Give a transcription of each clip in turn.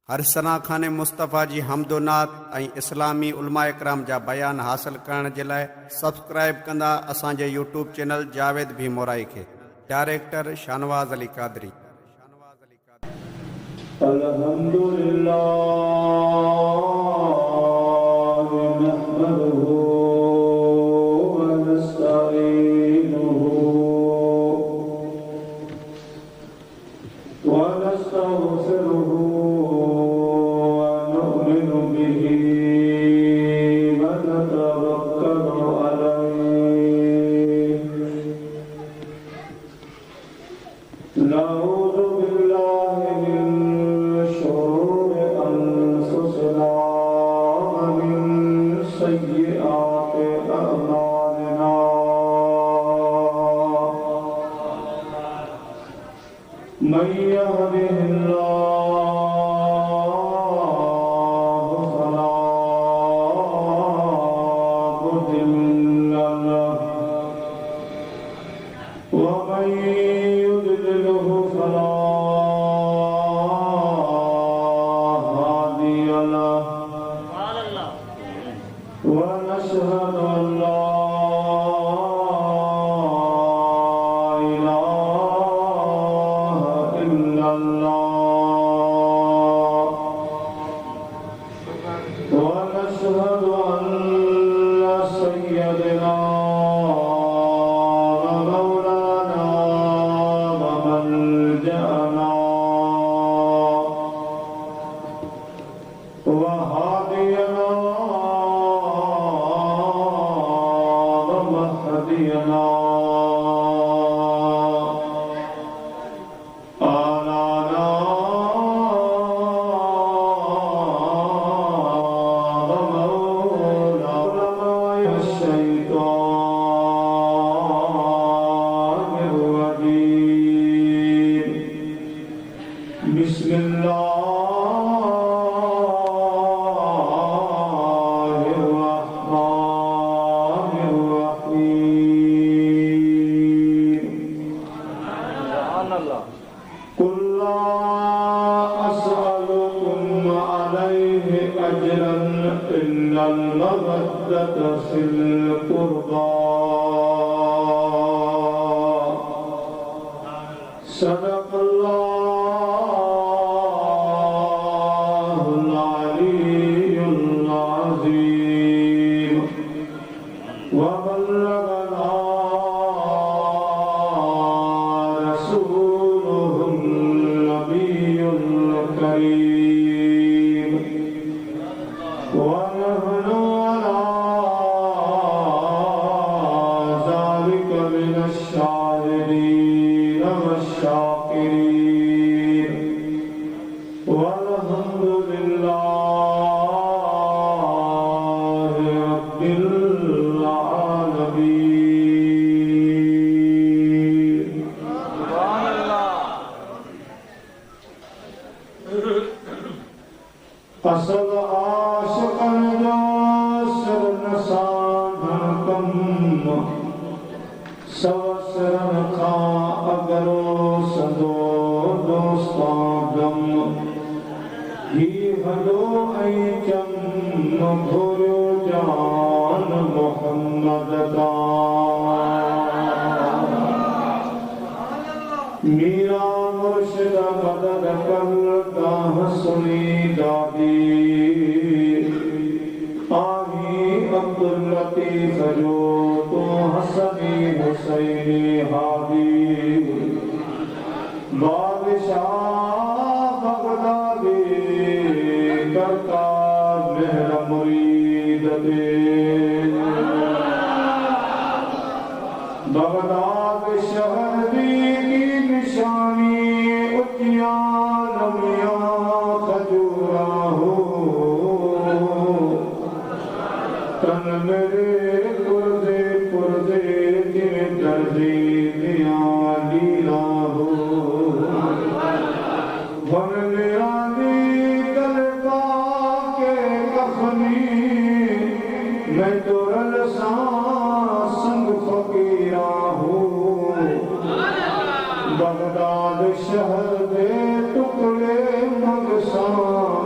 हरसना खाने मुस्तफ़ा जी हमदोनात ऐं इस्लामी उलमा इकराम जा बयान हासिल करण जे लाइ सब्सक्राइब कंदा असांजे यूट्यूब चैनल जावेद भी मोराई खे। डायरेक्टर शानवाज़ अली कादरी। बगदाद शहर दे टुकड़े मगसान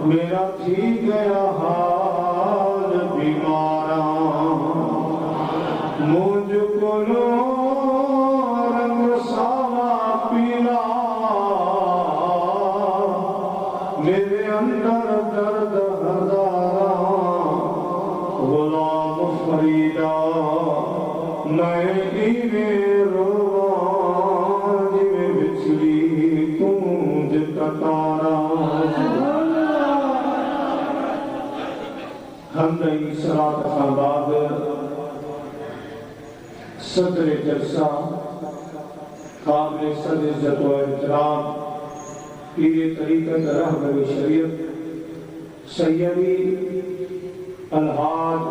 मेरा ठीक गया हाल बीमारा मुझको रंग सावा पीला मेरे अंदर दर्द हजारा गुलाम फरीदा मैं इवे रोवा जिवे बिछली तूं तारा हमदई सलात का बाद सदर जलसा काबिल सद इज्जत व एहतराम पीर तरीक़त रहबर शरीयत सैयदी अलहाज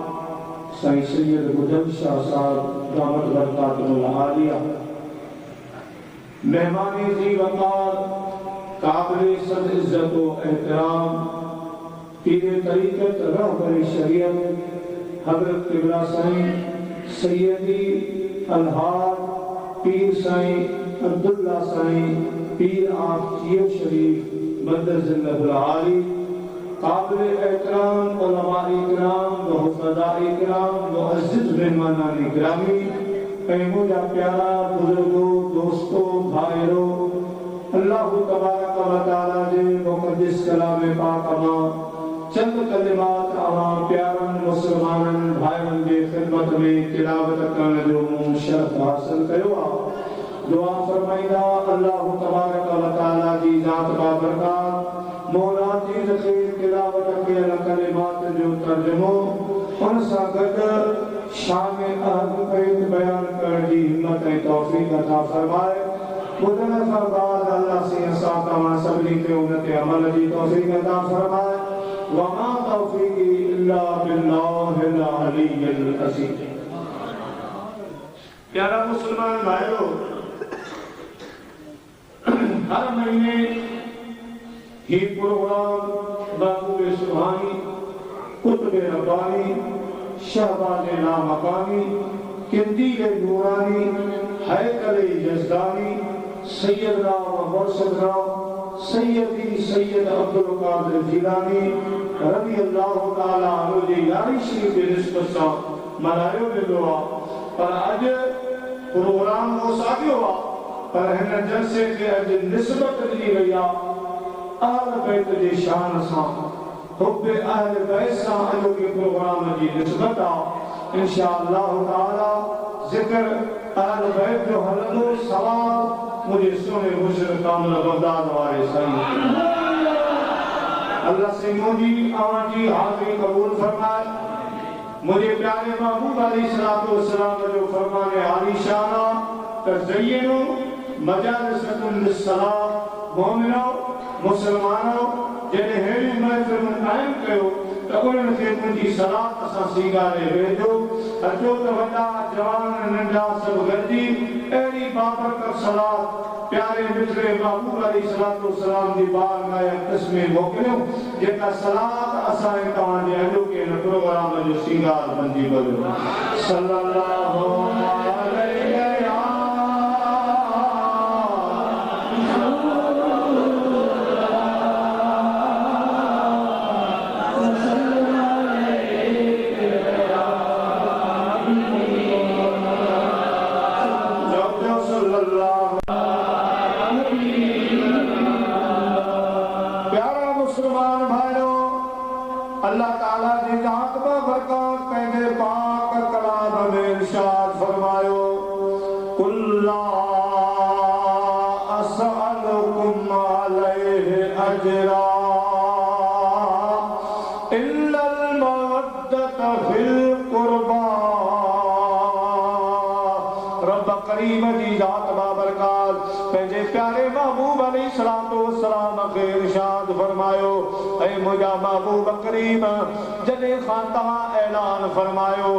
साईं सैयद बुज़ल शाह साहब दामत बरकातुहुल आलिया मेहमानी जी वक़ार काबिल सद इज्जत व एहतराम पीर तरीक़त रहबर शरीयत हज़रत क़िबला साईं सैयदी अलहाज पीर साईं अब्दुल्ला साईं पीर आप जियो शरीफ मदद ज़िल्लतुल आली काबिल एहतराम उलमाए इकराम व हुफ़ज़ाए इकराम व अज़ीज़ मेहमानान गिरामी मुझा प्यारा बुजुर्गों दोस्तों भाइयों अल्लाह तबारक व तआला जे मुक़द्दस कलाम पाक मां चंद कलिमात आवाम प्यारन मुसलमानन भाइयों के खिदमत में तिलावत करने जो शर्फ हासिल कयो दुआ फरमाइदा अल्लाह तबारक व तआला जी जात का बरकत मौला जी के तिलावत के कलिमात जो तर्जुमो उन सा गद शान अहद पैत बयान कर दी हिम्मत और तौफीक अता फरमाए मुदन फरमाद अल्लाह से इंसान तमाम सबली के उन्नत अमल की तौफीक अता फरमाए वमा तौफीकी इल्ला बिल्लाहिल अलीय्यिल अज़ीम। प्यारा मुसलमान भाइयों हर महीने ही प्रोग्राम महबूब सुभानी कुतुब रब्बानी शहबाज लामकानी किंदील नूरानी हैकल यज़दानी सैयदना व मुर्शिदना सैयदी सैयद अब्दुल कादिर जिलानी रज़ी अल्लाह तआला अन्हु जी यारी शरीफ के निस्बत सां मल्हायो वेंदो आहे पर अॼु प्रोग्राम हो साॻियो आहे पर हिन जलसे खे अॼु निस्बत ॾिनी वई आहे अहल बैत जी शान सां हुब अहल बैत सां अॼोके प्रोग्राम जी निस्बत आहे इंशाअल्लाह तआला ज़िक्र अहल बैत जो हलंदो सवाब मुझे सोने मुशर कामल बगदाद वाले साईं अल्लाह से मुझी आवाजी हाज़िरी कबूल फरमाए मुझे प्यारे महबूब अलैहिस्सलातु वस्सलाम जो फरमाने आलीशाना तज़य्यनु मजालिसकुम लिस्सलाह मोमिनो मुसलमानो जने हेड़ी महफिल कायम कयो त उन्हनि खे मुंहिंजी सलात सां सीगारे वेंदो अचो त वॾा जवान नंढा सभु गॾिजी अहिड़ी बाबरकत सलात प्यारे मिठड़े महबूब अलैहिस्सलातु वस्सलाम जी बारगाह क़िस्मे मोकिलियो जेका सलात असांजे तव्हांजे अॼोके हिन प्रोग्राम जो सींगार बणिजी वञे सल्लल्लाहु अलैहि अल्लाह ताला जी जात बरकत पंहिंजे पाक कलाम में इरशाद फरमायो कुल्ला असअलुकुम अलैहि अजरा इल्लल मवद्दत फिल कुर्बा रब करीम जी जात बरकत पंहिंजे प्यारे महबूब अलैहिस्सलातु वस्सलाम खे इरशाद फरमायो ऐ मुझा महबूब करीम जने खाता ऐलान फरमायो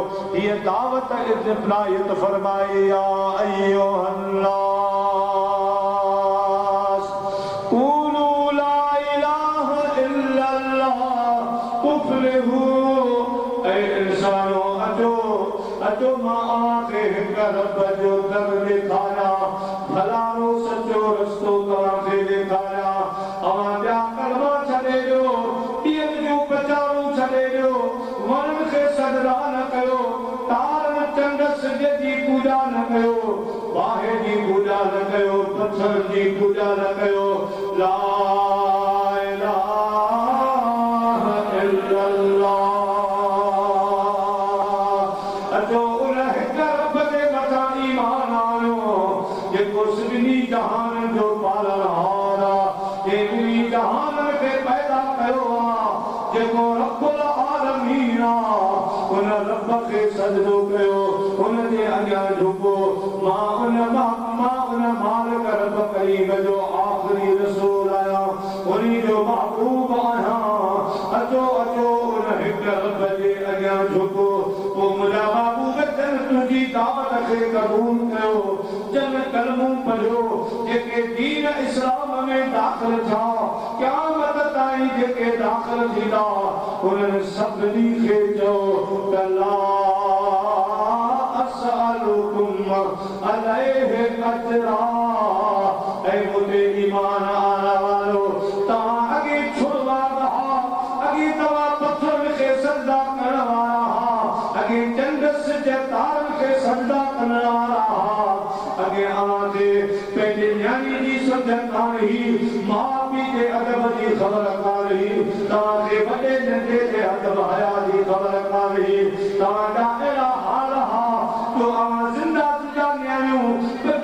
ये दावत इज़्ज़त फरमाई या अय्युहन्नास क़ूलू ला इलाहा इल्लल्लाह तुफ़्लिहू ऐ इंसानो अचो मां आखे हिक रब जो दर ॾेखारिया भलारो सचो रस्तो तव्हांखे ॾेखारिया अवां ॿिया कलमा छॾे ॾियो वाहे जी पूजा न कयो पत्थर जी पूजा न कयो ला इलाहा इल्लल्लाह अचो उन हिक रब जे मथां ईमान आणियो जेको सभिनी जहान जो पालनहार आहे ॿिन्ही जहाननि खे पैदा कयो आहे जेको रब्बुल आलमीन आहे उन रब खे सजदो कयो उन जे अॻियां झुको मां उन मालिक रब करीम जो आख़िरी रसूल आहियां उन्ही जो महबूब आहियां अचो अचो उन हिक रब जे अॻियां झुको पोइ मुंहिंजा महबूब जन तुंहिंजी दावत खे क़बूल कयो जन कलमूं पढ़ियो जेके दीन इस्लाम में दाख़िल थिया क़यामत ताईं जेके दाख़िल थींदा उन्हनि सभिनी खे चओ त ला अस्अलुकुम अलैहि अजरा ऐ मुंहिंजे ईमान आणण वारो तव्हां अॻे छुड़वा रहा अॻे तव्हां पत्थरनि खे सजदा करण वारा अॻे चंड सिज तारनि खे सजदा करण वारा अॻे अव्हांखे पंहिंजे न्याणी जी सम्झ कान हुई माउ पीउ जे अदब जी ख़बर कान हुई तव्हांखे वॾे नंढे जे अदब हया जी ख़बर कान हुई तव्हांजा अहिड़ा हाल हा जो अव्हां ज़िंदा न्याणियूं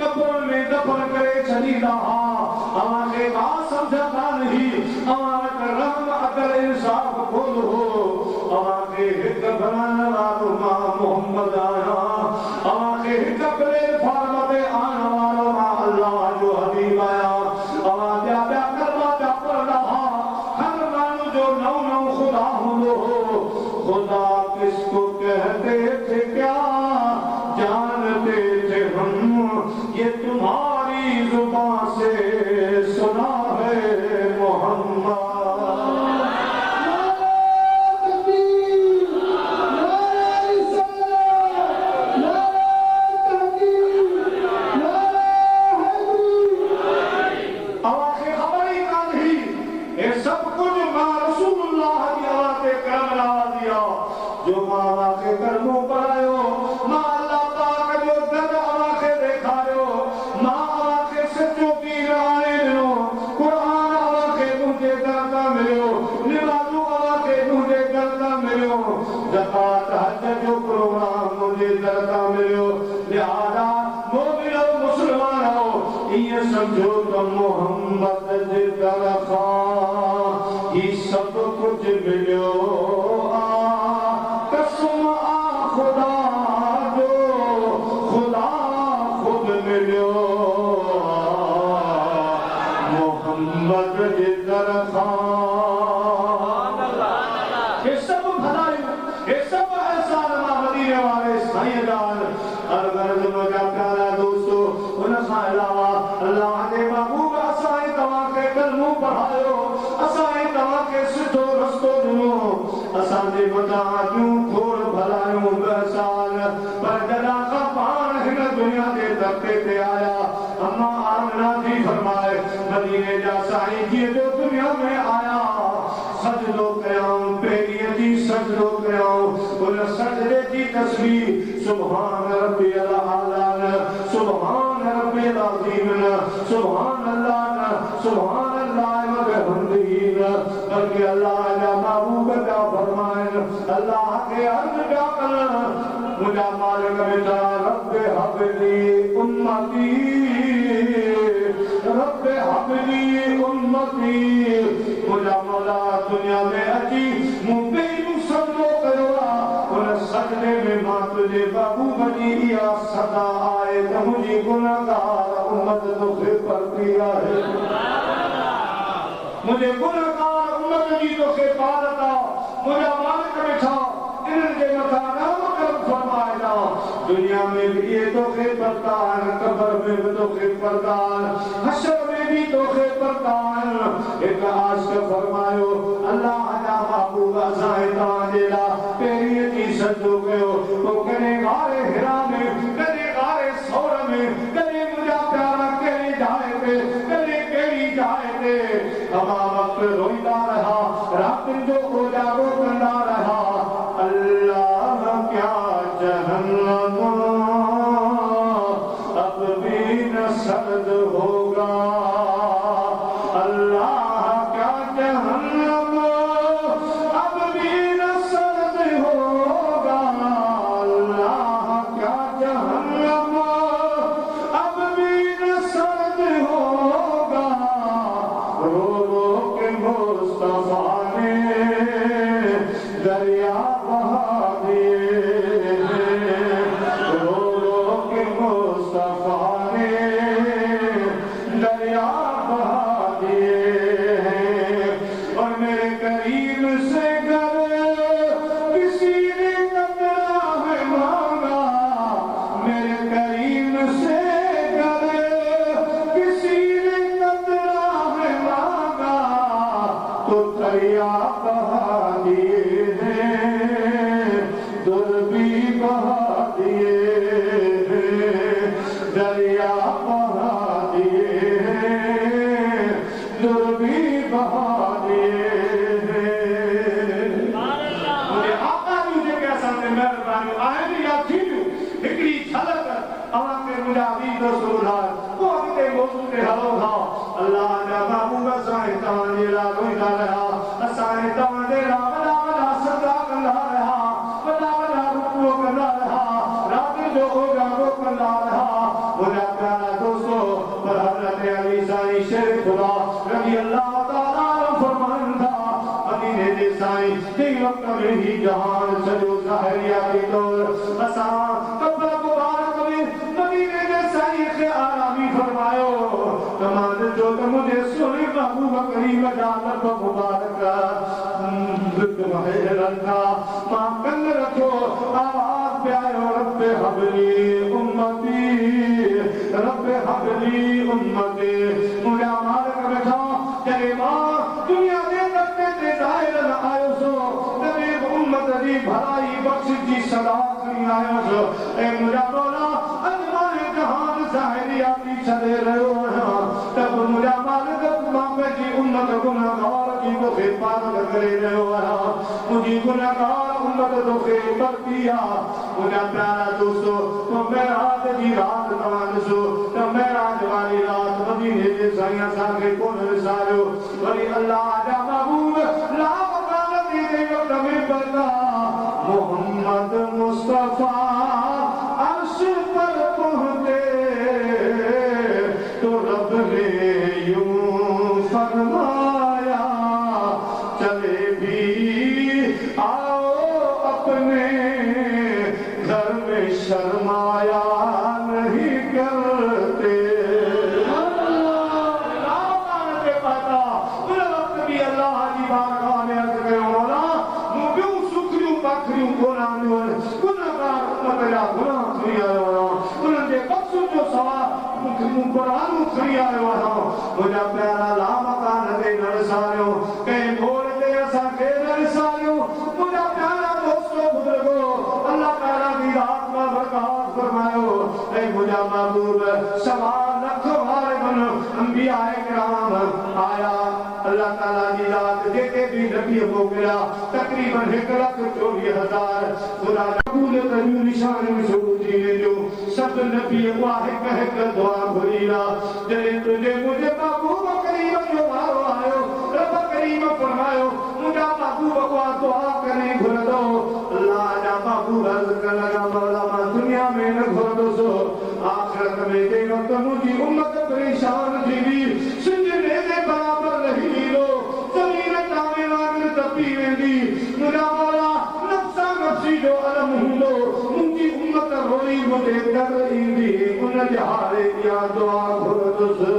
कब्रुनि में दफ़न करे छॾींदा हा अव्हांखे का सम्झ कान हुई अव्हां वटि रहम अदल इंसाफ़ कोन हो अव्हांखे हिकु बणाइण वारो मां मोहम्मद आहियां अव्हांखे हिकु प्लेटफॉर्म ते आणण वारो मां अल्लाह जो हबीब आहियां अव्हां ॿिया कलमा पिया पढ़ंदा हा हर माण्हू जो नओं नओं ख़ुदा हूंदो हो खुदा किसको कहते थे क्या जानते थे हम ये तुम्हारी जुबान से सुना है मोहम्मद जो मां के कर्मों पढ़ायो मां अल्लाह पाक जो दर आखे देखायो मां आखे सचो की राय नो कुरान आखे मुझे दर का मिलो निमाज़ू आखे मुझे दर का मिलो ज़कात हज जो प्रोग्राम मुझे दर का मिलो लिहाजा मोमिनो मुसलमानो ये समझो तो मोहम्मद जे दर खां ही सब कुछ मिलो खुदा जो खुदा खुद मिलो मोहम्मद जे दर खां ये सब भलाइयूं ये सब एहसान मां मदीने वारे साईं जान अलगर्ज मुंहिंजा प्यारा दोस्तो उन खां अलावा अल्लाह जे महबूब असां तव्हांखे कलमो पढ़ायो असां तव्हांखे सिधो रस्तो ॾिनो असांजे मथां जूं खोड़ भलायूं बहसान पर जॾहिं खां पाण हिन दुनिया जे दर्ते ते आया अम्मा आमना जी फरमाए मदीने जा साईं जीअं जो दुनिया में आया सजदो कयाऊं पहिरीं जी सजदो कयाऊं उन सजदे जी तस्वीर सुभान रब्बियल आला सुभान रब्बियल अज़ीम सुभान अल्लाह व बिहम्दिही बल्कि अल्लाह जा महबूब जा फरमाइन अल्लाह के अर्ज़ जा करण मुझा मालिक बेटा रब्बे हबली उम्मती रब्बे हबली उम्मती मुझा मौला दुनिया में अची मुंबई में सजदो कयो उन सजदे में मां तुझे महबूब जी इहा सदा आए त मुंहिंजी गुनहगार उम्मत तोखे परती आहे मुझे गुनहगार उम्मत जी तोखे पालत आहे मुंहिंजा मालिक वेठा इन्हनि जे मथां रहम करम फरमाइजा दुनिया में भी ये तोखे परता आहिनि क़ब्र में भी तोखे परता आहिनि हशर में भी तोखे परता आहिनि हिकु आशिक़ फरमायो अल्लाह जा महबूब असां तव्हांजे लाइ पहिरीं जी सजदो कयो पोइ कॾहिं गारे हिरा में कॾहिं गारे सौर में कॾहिं मुंहिंजा प्यारा कहिड़ी जाइ ते कॾहिं कहिड़ी जाइ ते तमामु वक़्त रोईंदा रहा रातिनि जो उजागो कंदा रहा अल्लाह क्या जहन्नम अब भी दरिया बहा दिए रो रो के मुस्तफा ने दरिया बहा दिए और मेरे करीब से घर किसी ने कतरा है मांगा मेरे करीब से घर किसी ने कतरा है मांगा तो दरिया बहा दिए दुर भी बहा दिए दरिया बहा दिए दुर भी बहा दिए मुझे आका मुझे क्या सामने मेहरबानी आए भी या थी हिकड़ी झलक अवां के मुजाहिद रसूलुल्लाह को अॻिते मौजूद हलो था अल्लाह जा महबूब असां तव्हांजे लाइ रोईंदा रहा असां तव्हांजे लाइ वॾा वॾा सदा कंदा रहा वॾा वॾा रुकू कंदा रहा राति जो उजागो कंदा रहा मुंहिंजा प्यारा दोस्तो पर हज़रत अली साईं शेर खुदा रज़ी अल्लाह ताला फरमाइनि था मदीने जे साईं जंहिं वक़्त में ही जहान सॼो ज़ाहिरिया थी तौर असां कब्र मुबारक में मदीने जे साईं खे आरामी फरमायो तमाम जो त मुझे सोने महबूब करीम जा लब मुबारक रखा मां कंग रखो आवाज पे आयो रब्बे हबली उम्मती मुझा मालिक बैठा जॾहिं मां दुनिया जे तख़्ते ते ज़ाहिर न आयो सो तॾहिं उम्मत जी भलाई बख़्श जी सदा खणी आयो सो ऐं मुंहिंजा मौला अॼु मां जहान ज़ाहिरिया थी छॾे रहियो आहियां त बि मुंहिंजा मालिक मां पंहिंजी उम्मत गुनाहगार जी तोखे पागल करे रहियो आहियां मुंहिंजी गुनाहगार उम्मत तोखे बरती आहे मुंहिंजा प्यारा दोस्तो तो मेराज जी रात तव्हां ॾिसो त मेराज वारी रात मदीने जे साईं असांखे कोन विसारियो वरी अल्लाह जा महबूब लाभ कानती जे वक़्त में पढ़ंदा मोहम्मद मुस्तफा अर्श पर पहुंचे तो रब ने यूं फरमाया चले भी आओ अपने घर में शर्माया नहीं करते अल्लाह जी बारगाह में अर्ज़ कयो मौला मूं ॿियूं सुखरियूं पाखरियूं कोन आंदियूं आहिनि गुनाहगार उम्मत जा गुनाह खणी आयो आहियां उन्हनि जे बख़्श जो सवाब मूं क़ुरान खणी आयो आहियां मुंहिंजा प्यारा लामकान ते न विसारियो कंहिं घोर ते असांखे न विसारियो मुंहिंजा प्यारा दोस्तो बुज़ुर्गो अल्लाह ताला जी रात में बरकत फरमायो ऐं मुंहिंजा महबूब सवा लख वारे अंबिया किराम आया अल्लाह ताला जी रात जेके भी नबी मोकिलिया तकरीबन 1,24,000 खुदा कबूल करियूं निशान में शुरू थी वेंदो सभु नबी उहा हिकु दुआ घुरीला जॾहिं तुंहिंजे मुंहिंजे महबूब करीम जो वारो आयो रब करीम फरमायो मुंहिंजा महबूब उहा दुआ करे घुरंदो अल्लाह जा महबूब अर्ज़ करण लॻा मौला मां दुनिया में न घुरंदुसि आख़िरत में जे वक़्त मुंहिंजी उम्मत परेशान थी हुई सिजने जे बराबर नहीं लीलो ज़मीन तामे वांगुरु तपी वेंदी मुंहिंजा मौला नफ़्सा नफ़्सी जो अलम हूंदो मुंहिंजी उम्मत रोई मुंहिंजे दर ईंदी उन जे हारे इहा दुआ घुरंदुसि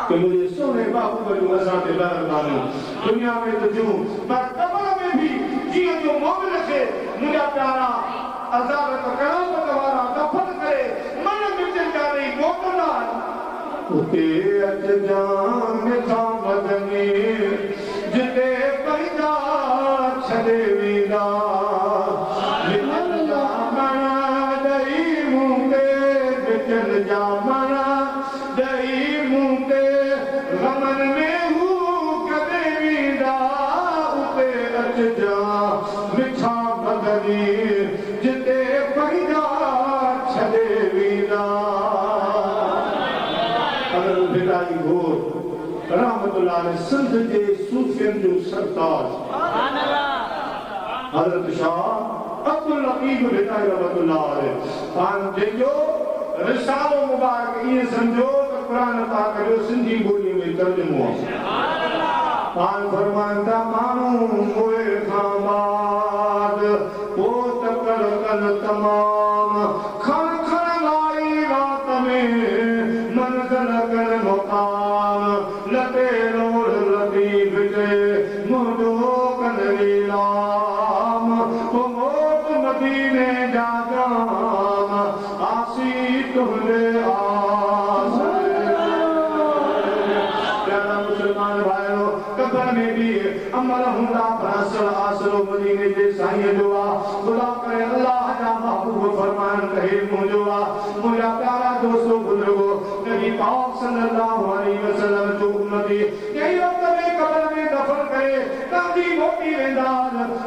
कि मुझे सोने बाबू बजू असां ते महिरबानी दुनिया में तो जूं पर कब्र में भी जीअं जो मोमिन खे मुंहिंजा प्यारा अज़ाब क़यामत वारा दफ़न करे मन मिटनि जा ॾेई मोकिलींदा उते अचजां मिठा मदनी जिते पैदा छॾे वेंदा मिटनि जा मण ॾेई मूं ते मिटनि जा मण ॾेई मूं ते गमन में हू कॾहिं वेंदा उते अचजां मिठा मदनी जिते पैदा छॾे वेंदा बिदाई घोर रहमतुल्लाह अलैह सिंध जे सूफियन जो सरताज हज़रत शाह अब्दुल लतीफ बिदाई रहमतुल्लाह अलैह पान जो रिसालो मुबारक ये समझो तो कुरान पाक जो सिंधी बोली में तर्जुमो पान फरमाइंदा मानू हुए खामाद वो तकर कल तमाम खन खन लाई रात में मंजिल कर मुकाम लते रोड लतीफ के मुझो कल लीलाम वो मोत मदीने जा जाम आसी तुहले आस प्यारा मुसलमान भाइयों कब्र में भी अमल हुंदा फरासल आसरो मदीने जे साईं जो आ खुदा करे अल्लाह जा महबूब फरमान कहे मुझो आ मुझा प्यारा दोस्तों बुजुर्गो नबी पाक सल्लल्लाहु अलैहि वसल्लम जो उम्मती यही वक्त में कब्र में दफन करे कादी मोटी वेंदा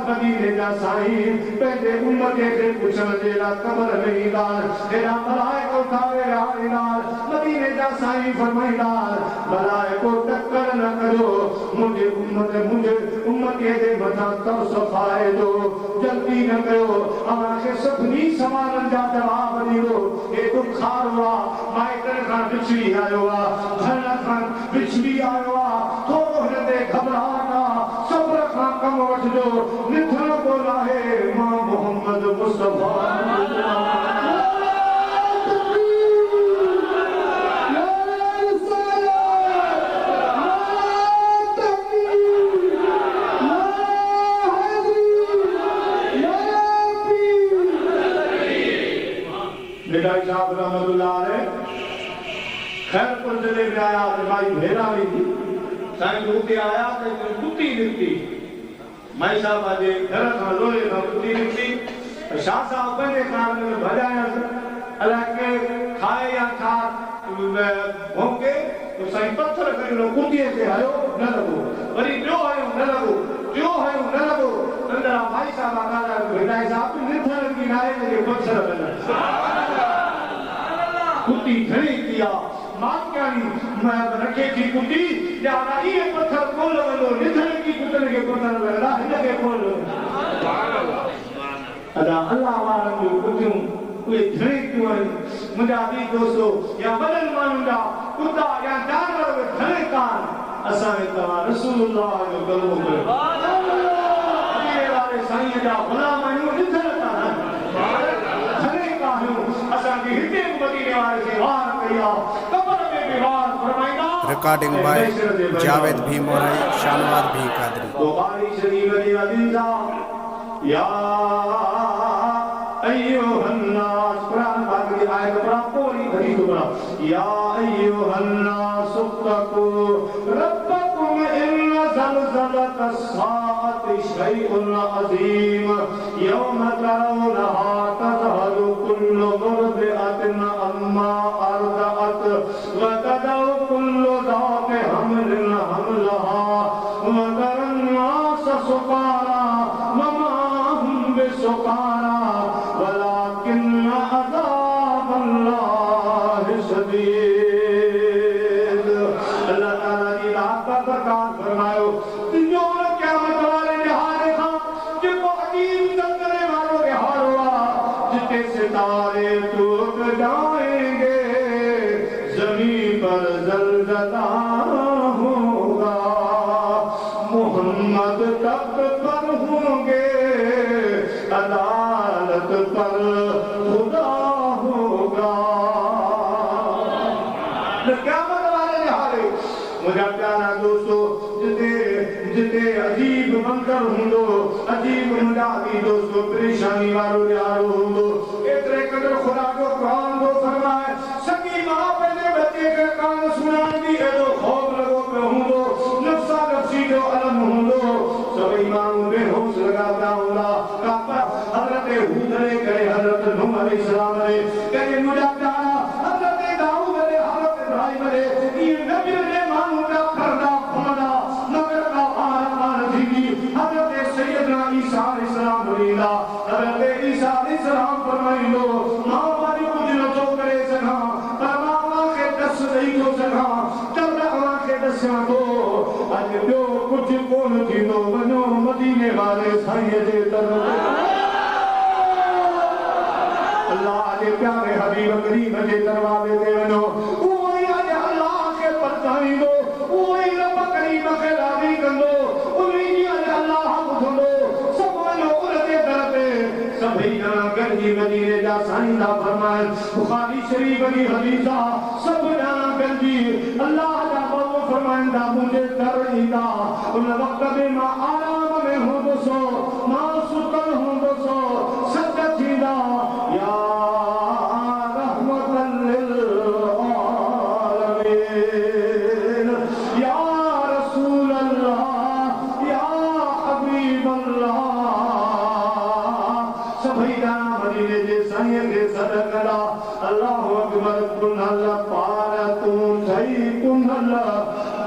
मदीने जा साईं पहले उम्मते के पूछण जेला कब्र में ईंदा तेरा मलाइको उठावे आईनार मदीने जा साईं फरमाईंदा मलाइको टक्कर न करो मुझे उम्मत दे मथा तब सफाए दो जल्दी न कयो अमाखे सभनी सवालन जा जवाब दियो ए तो खारवा माइटर खान बिछड़ी आयो आ भला खान बिछड़ी आयो आ थोरो हृदय घबराना सब्र खान कम वठ जो निथन बोला है मां मोहम्मद मुस्तफा मिठाई साहब रहमतुल्लाह अलैह खैरपुर जिले में आया तो भाई भेड़ा भी थी साईं दूते आया तो कुत्ती निकती मैं साहब आज घर का लोहे का कुत्ती निकती शाह साहब बने कार में भजाया अल्लाह के खाए या खा भोंके तो साईं पत्थर कर लो कुत्ती से आयो न लगो वरी जो आयो न लगो जो आयो न लगो अंदर भाई साहब आका भेड़ा साहब निथर की नारे के पत्थर बना कुत्ती खड़ी किया मांगानी मैं रखे थी कुत्ती जाना ये पत्थर खोल लो निधन की कुत्ते के पत्थर लगा हिल के खोल अदा अल्लाह वाला जो कुत्तियों वे खड़ी क्यों है मुझे भी दोस्तों या बदल मानूंगा कुत्ता या जानवर वे खड़े कान असा तवा रसूलुल्लाह जो कलमो करे ये वाले साईं जा गुलाम आयो निधन का खड़े कान असा की हिते मदीने वाले से वार किया कब्र में भी वार फरमाइना रिकॉर्डिंग बाय जावेद भी मोराई शानवार भी कादरी बुखारी शरीफ की हदीस या अय्युहन नास कुरान पाक की आयत पढ़ा पूरी हदीस पढ़ा या अय्युहन नास तकू रब्बकुम इन ज़लज़लत अस्साअति शैउन अज़ीम यौम तरौनहा तज़हलु कुल्लु मुर्दिअतिन अम्मा अर्दअत व तदउ कुल्लु ज़ाति हमलिन हमलहा व तरन नास सुकारा वमा हुम बिसुकारा वलाकिन अज़ाबल्लाहि शदीद अल्लाह ताला की रात का बरकत फरमायो जो क़यामत वाले निहाल था जिको अजीब चंद्रे वालों के हाल हुआ जिसके सितारे टूट जाएंगे जमीन पर ज़लज़ला होगा मोहम्मद तख्त पर होंगे अदालत पर खुदा होगा क़यामत वाले निहाल मुझे प्यारा दोस्तों जिते अजीब मंजर हुंदो अजीब मुजादी दोस्तों परेशानी वालो यारो हुंदो एतरे कदर खुदा जो कुरान दो फरमाए सकी मां पहले बच्चे के कान सुनान दी एदो खौफ लगो पे हुंदो नफ्सा नफ्सी जो अलम हुंदो सब ईमान में होश लगाता होला कापा हजरत हूद ने कहे हजरत नूह अलैहिस्सलाम ने कहे मुझे प्यारा हजरत दाऊद ने हजरत इब्राहिम ने ये नबी ने मानू का करदा खुदा मगर का आरमान थी हजरत सैयदना ईसा अलैहिस्सलाम बोलीला हजरत ईसा अलैहिस्सलाम फरमाइलो मां वाली कुछ न तो करे सका पर मां के दस नहीं तो सका जब मां के दस को आज जो कुछ कोन थी नो वनो मदीने वाले साईं दे तरफ अल्लाह के प्यारे हबीब करीम के दरवाजे दे वनो ओए आज अल्लाह के परताई दो ओए रब करीम के राजी कंदो या साईं दा फरमाए बुखारी शरीफ की हदीसा सब जाना करदी अल्लाह दा बाबू फरमांदा मुझे दर ईदा उन वक्त में मां आराम में हूं दोसो मां सुतल हूं दोसो सच थीदा या रहमतल लिल आलमीन या रसूल अल्लाह या हबीब अल्लाह सभी जाना मदीने जे साईं के सदकला अल्लाहु अकबर कुनल पार तू सही कुनल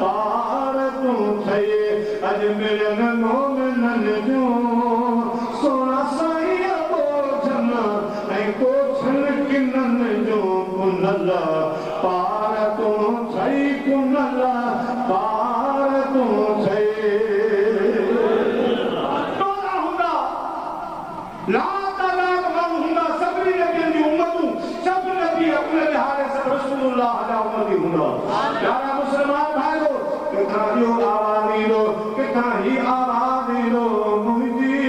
पार तू सही अज मिलन मोमिनन जो सोना साईं को जन ऐ को छन किनन जो कुनल पार तू सही कुनल पार तू सही तोला हुंदा ला प्यारा मुसलमान भाइयों किथा जो आवाज़ी लो किथा ही आवाज़ी लो मुझी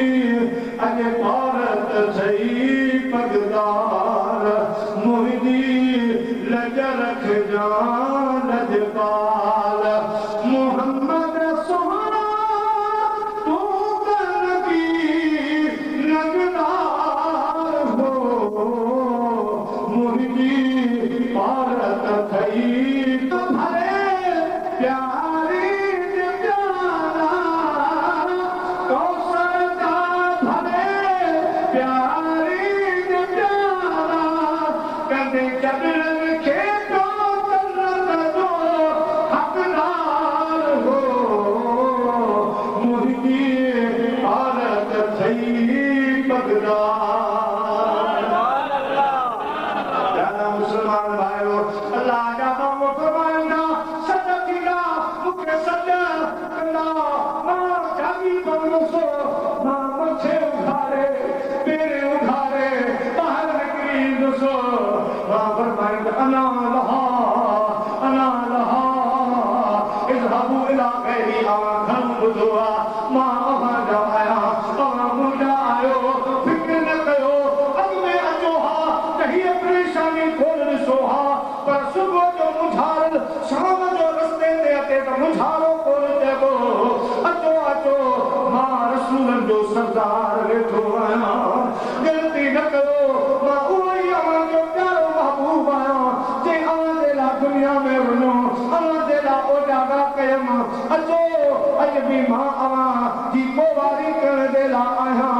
अजे भारत सही पगदार मुझी लज रख जान लजपाल मोहम्मद सुहाना तू कन की नगदार हो मुझी भारत थई तो भरे प्यारी प्यारा कौशल का भरे प्यारी प्यारा कदे जबरन के तो जन्नत जो हकदार हो मुझी भारत थई बगदार मुसलमान भाइयों अल्लाह का नाम फरमाइंदा सदकीला मुके सदा कला मां जागी बंदसो मां मुझे उधारे तेरे उधारे बाहर निकली दसो मां फरमाइंदा अना लहा इज़हाबू इला गैरी आवा घम बुदुआ मां अहा जाया अवा मुंडा आयो फिक्र न कयो अग में अचो हा कहीं परेशानी खोल सोहा पर सुबह जो मुझार शाम जो रस्ते ते अते त मुझारो कोल देबो अचो अचो मां रसूलन जो सरदार वेठो आया गलती न करो मां उही अवां जो प्यारो महबूब आया जे अवां जे ला दुनिया में वनो अवां जे ला ओजागा कयम अचो अज भी मां अवां जी पोवारी कर दे ला आया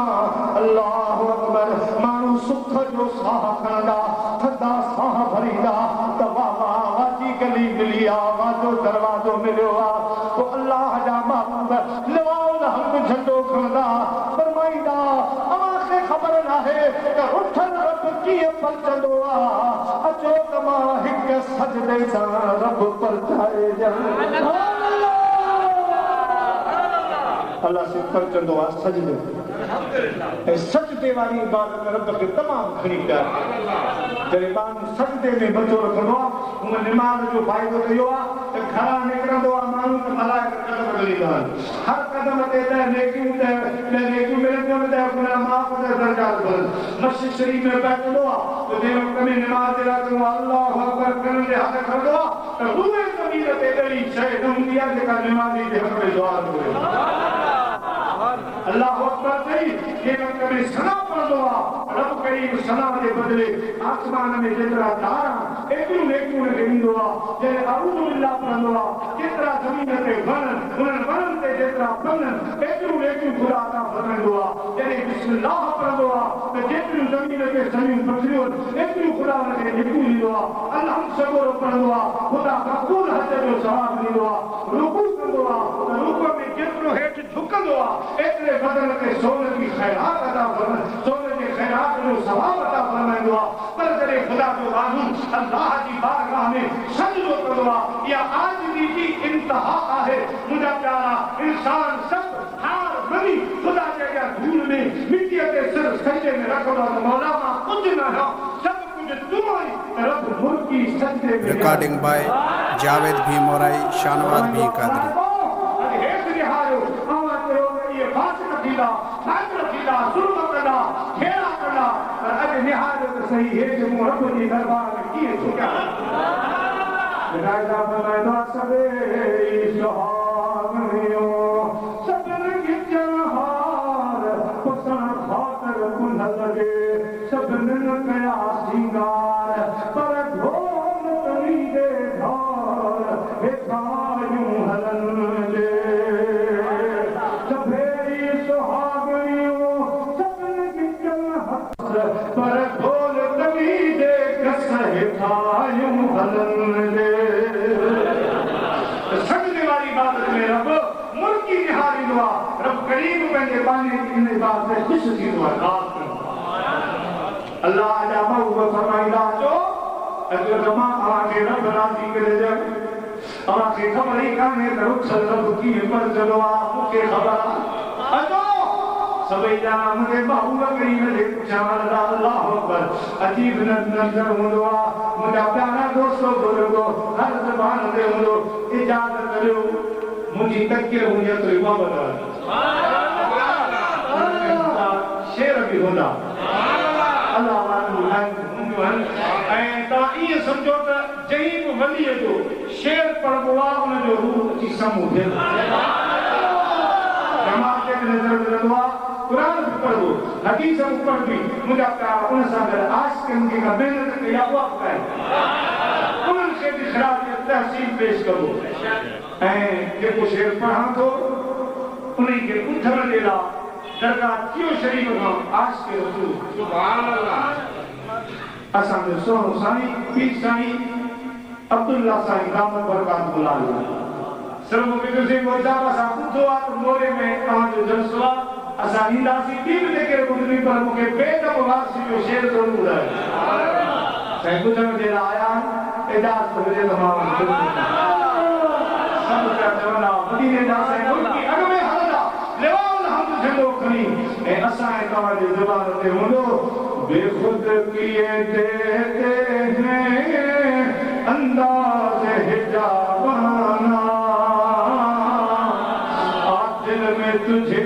अल्लाह अकबर मानू सुख जो साह खणदा थदा साह भरीदा तवा वाजी गली गली आवाजो दरवाजो मिलियो आ तो अल्लाह जा महबूब लवाओ हम झंडो खणदा फरमाईंदा अवां खे ख़बर नाहे त उठल रब कीअं पलचंदो आ अचो त मां हिक सजदे सां रब परचाए ॼाण अल्लाह से पलचंदो आ सजदे सजदे वाली इबादत रब के तमाम घणी कर जॾहिं माण्हू सजदे में बचो रखंदो आहे हुन निमाज़ जो फ़ाइदो त इहो आहे त घरां निकिरंदो आहे माण्हू त मलाइका कदम ॾींदा आहिनि हर कदम ते त नेकियूं मिलंदियूं त गुनाह माफ़ त दर्जात वधनि मस्जिद शरीफ़ में बैठंदो आहे त जंहिं वक़्त में निमाज़ जे लाइ चवंदो आहे अल्लाहु अकबर करण जे हथ खणंदो आहे त उहे ज़मीन ते अहिड़ी शइ न हूंदी आहे जेका निमाज़ी जे हक़ में दुआ न हुजे अल्लाह अकबर सही के वक्त में सना पढ़ंदो आहे रब करीम सना जे बदिले आसमान में जेतिरा तारा एतिरियूं नेकियूं खे ॾींदो आहे जॾहिं अऊज़ु बिल्लाह पढ़ंदो आहे केतिरा ज़मीन ते वण उन्हनि वणनि ते जेतिरा फल एतिरियूं नेकियूं ख़ुदा अता फरमाईंदो आहे जॾहिं बिस्मिल्लाह पढ़ंदो आहे त जेतिरियूं ज़मीन ते सॼियूं पथरियूं एतिरियूं ख़ुदा हुनखे नेकियूं ॾींदो आहे अल्लाह सॻोरो पढ़ंदो आहे ख़ुदा मक़बूल हज जो सवाबु ॾींदो आहे रुकू कंदो आहे त रुकू में जेतिरो हेठि झुकंदो आहे एतिरे बदन ते सोन जी ख़ैरात अदा फरमाए सोन जे ख़ैरात जो सवाबु अदा फरमाईंदो आहे पर जॾहिं ख़ुदा जो माण्हू अल्लाह जी बारगाह में सजदो कंदो आहे इहा आजिज़ी जी इंतिहा आहे मुंहिंजा प्यारा इंसान सभु हार मनी ख़ुदा जे अॻियां धूल में मिटीअ ते सिर सजदे में रखंदो आहे त मौला मां कुझु न आहियां सभु कुझु तूं आहीं रब मुल्की सजदे में रिकॉर्डिंग बाय जावेद भी मोराई शानवाज भी कादरी थींदा, नाच थींदा, जुल्म कंदा, खेड़ा कंदा अज निहार तो सही है जो रब जी दरबार में किए झुका राजा फरमाइंदो सबे सुहागनियो सबन गिचन हार पुसण खातर कुंडल लगे सबन कया सिंगार पर ढोल तरी दे धार हे कायूं हलन ले सबे सुहागनियो सबन गिचन हार पर ढोल तरी दे कस हे कायूं हलन ले सजने वाली बात में रब मुल्की निहारी दुआ रब करीब पंहिंजे बानी इन बात से खुश थी दुआ अल्लाह जा महबूब फरमाईंदा जो अगर जमा आके रब राजी करे जाए आके खबर ही काने त रुखसर रब की पर चलो आ मुके खबर अजो सभई जा मुझे महबूब करीम जे पुछान अल्लाह अकबर अजीब नजर हुंदो आ मुंहिंजा प्यारा दोस्तो बुजुर्गो हर ज़बान ते हुंदो इजाज़त करियो मुंहिंजी तकिर हुंदी त इमामत शेर बि हूंदा अल्लाह वारो ऐं तव्हां ईअं सम्झो त जंहिं बि वलीअ जो शेर पढ़बो आहे उनजो रूह अची साम्हूं थिए जमात खे नज़र मिलंदो आहे कुरान भी पढ़ो हदीस भी पढ़ी मुझा प्यार उन सां गॾु आशिक़नि खे महिनत कई आहे उहा बि उन्हनि खे बि ख़िलाफ़ तहसील पेश कबो ऐं जेको शेर पढ़ां थो उन्हनि खे ॿुधण जे लाइ दरगाह जियो शरीफ़ खां आशिक़ रसूल सुभान अल्लाह असांजो सोनो साईं पीर साईं अब्दुल्ला साईं दामद बरकातुल्लाह सिर्फ़ मूंखे सिंह मोजाब सां ॿुधो आहे त मोरे में तव्हांजो जलसो आहे असां ईंदासीं टीम जेके ॿुधणी पर मूंखे बेदम वासी जो शेर ज़रूर ॿुधायो साईं ॿुधण जे लाइ आया इजाज़त हुजे त मां सभु पिया चवंदा मदीने जा साईं मुल्की अॻ में हलंदा लिवाउल हम्द झंडो खणी ऐं असां तव्हांजे ज़बान ते हूंदो बेखुद किए देते हैं अंदाज़ हिजाबाना दिल में तुझे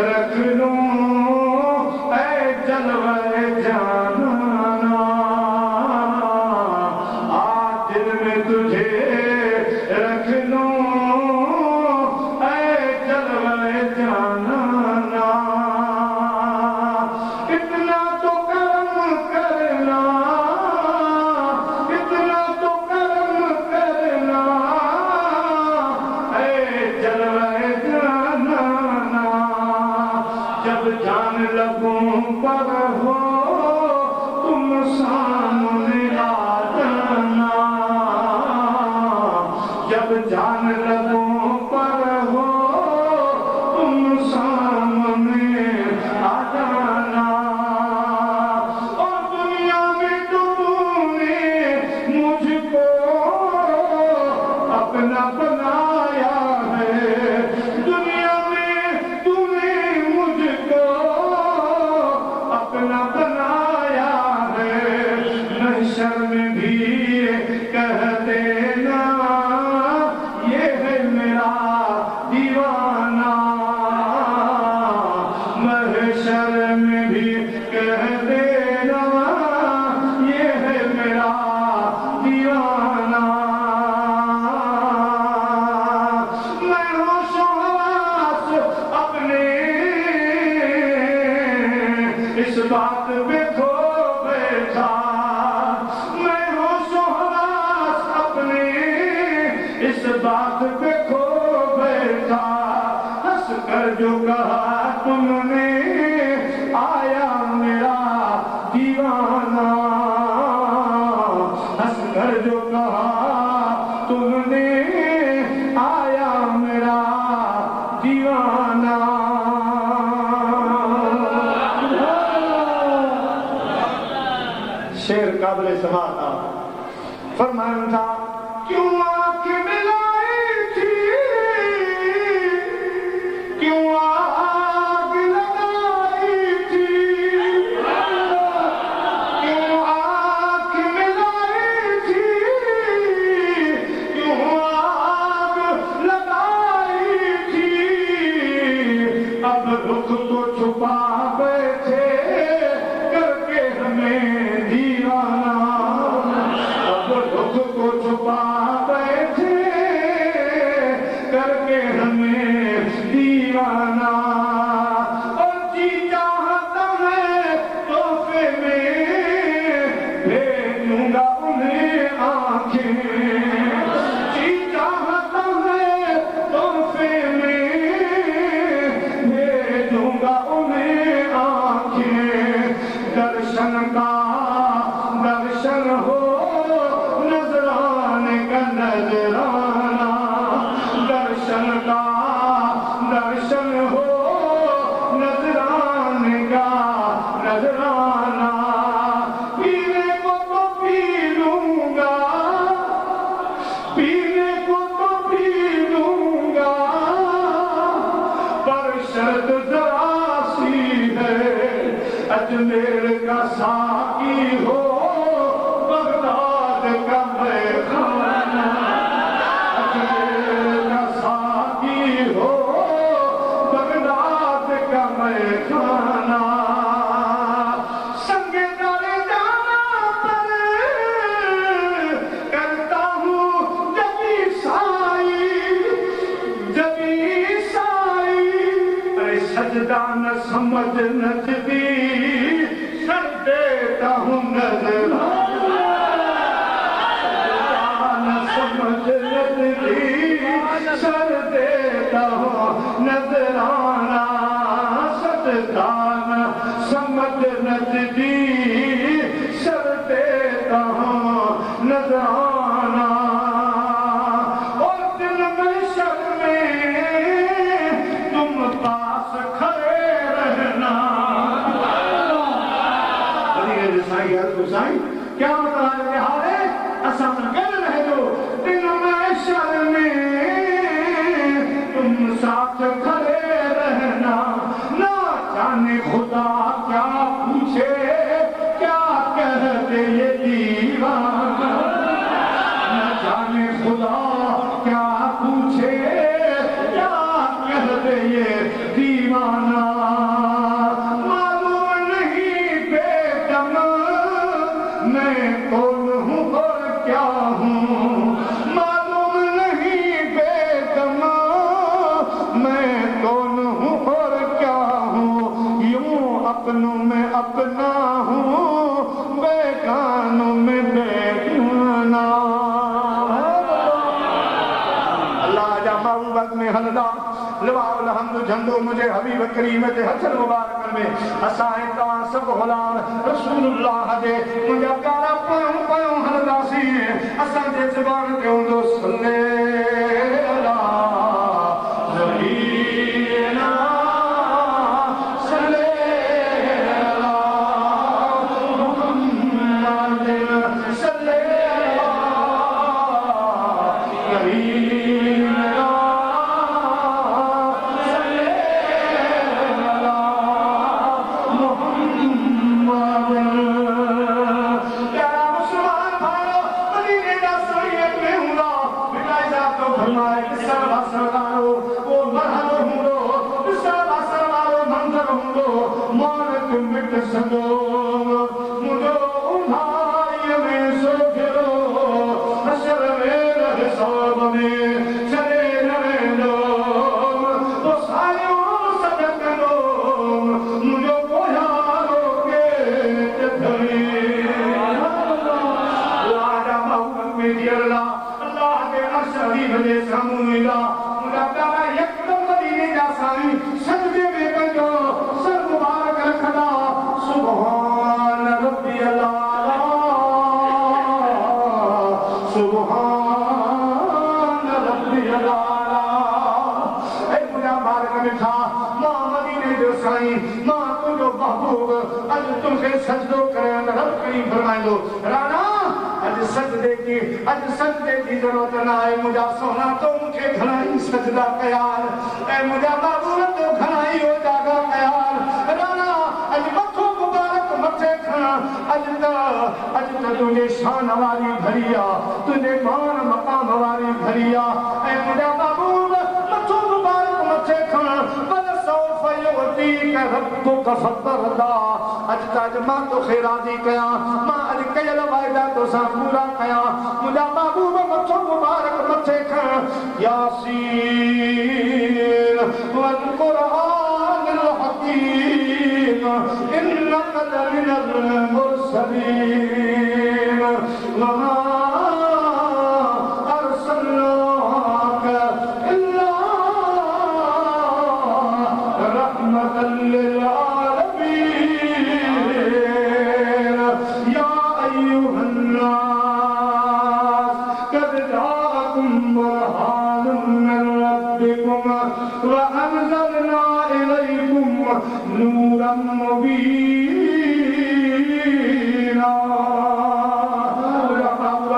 रख लूं ऐ जलवे जाना आ दिल में तुझे रख लूं ऐ जलवे जाना इतना तो करम करना इतना तो करम करना ऐ जलवे जब जान लगूं पर हो तुम सामने आ जाना जब जान लगूं पर हो तुम सामने आ जाना और दुनिया में तुमने मुझको अपना बनाया है दुनिया में तूने मुझको अपना बनाया है महशर में भी कह देना ये है मेरा दीवाना महशर में भी कह देना ये है मेरा दीवाना मैं होश अपने इस बात पे खो बैठा मैं होश अपने इस बात पे खो बैठा हंस कर जो कहा तुमने आया मेरा दीवाना हंस कर जो कहा तुमने आया मेरा दीवाना शेर काबिल समात था फरमान था क्यों आंखें मिलाई थी क्यों आग लगाई थी क्यों आंख मिलाई थी क्यों आग लगाई थी अब रुख को छुपा बैठे दर्शन हो नजराने का नजराना, पीने को तो पी लूंगा, पीने को तो पी लूंगा, पर शर्त जरा सी है, अजमेर का साकी हो बगदाद का मैखाना, अजमेर का साकी हो बगदाद का मैखाना, संगे डाले जाना पर करता हूँ जबी साई, जबी साई, अरे सजदा न समझ नजदी सर देता हूँ नजराना, सजदा न समझ नजदी सर देता हूँ नजराना, सजदा न समझ नजदी सर देता हूँ नजराना, और दिल में शक में तुम पास खड़े रहना, क्या मतलब हारे असा गल रहे दो, दिन में शर में तुम साथ खड़े रहना, ना जाने खुदा क्या पूछे क्या कहते ये दीवाना, ना जाने खुदा क्या पूछे क्या कहते ये दीवाना, मालूम नहीं बेदम मैं कौन हूँ और क्या हूँ, मालूम नहीं बेदम मैं कौन हूँ और क्या हूँ, यूं अपनों में अपना हूँ बेगानों में बेगाना। अल्लाह जा महबूबत में हलदा लवाउल हम्द झंडो मुझे हबीब करीम ते हसन मुबारक में असाए तवां सब गुलाम रसूलुल्लाह दे मुझे प्यारा पयो पयो हलदासी असां जे ज़बान ते हूंदो सल्ले अला नबीना सल्ले अला मुहम्मद सल्ले अला नबीना सजदो करें रब करीम फरमाइंदो राणा अज सजदे की जरूरत ना है, मुझा सोना तो मुझे घणाई सजदा कयाल ए मुझा बाबूर तो घणाई हो जागा कयाल राणा अज मथो मुबारक मथे खणा अज त तुझे शान वाली भरिया तुझे मान मकाम वाली भरिया ए मुझा बाबूर मथो मुबारक मथे खणा बल सौफ युती का रब्बुक फतरदा अज ताज मां तो राजी कया मां अज कयल वायदा तो सा पूरा कया मुझा महबूब मथो मुबारक मथे खण यासीन वल कुरानिल हकीम इन्नका लमिनल मुरसलीन वमा अरसलनाका इल्ला रहमतल लिल وأنزلنا अंज़लना इलैकुम नूरन मुबीना।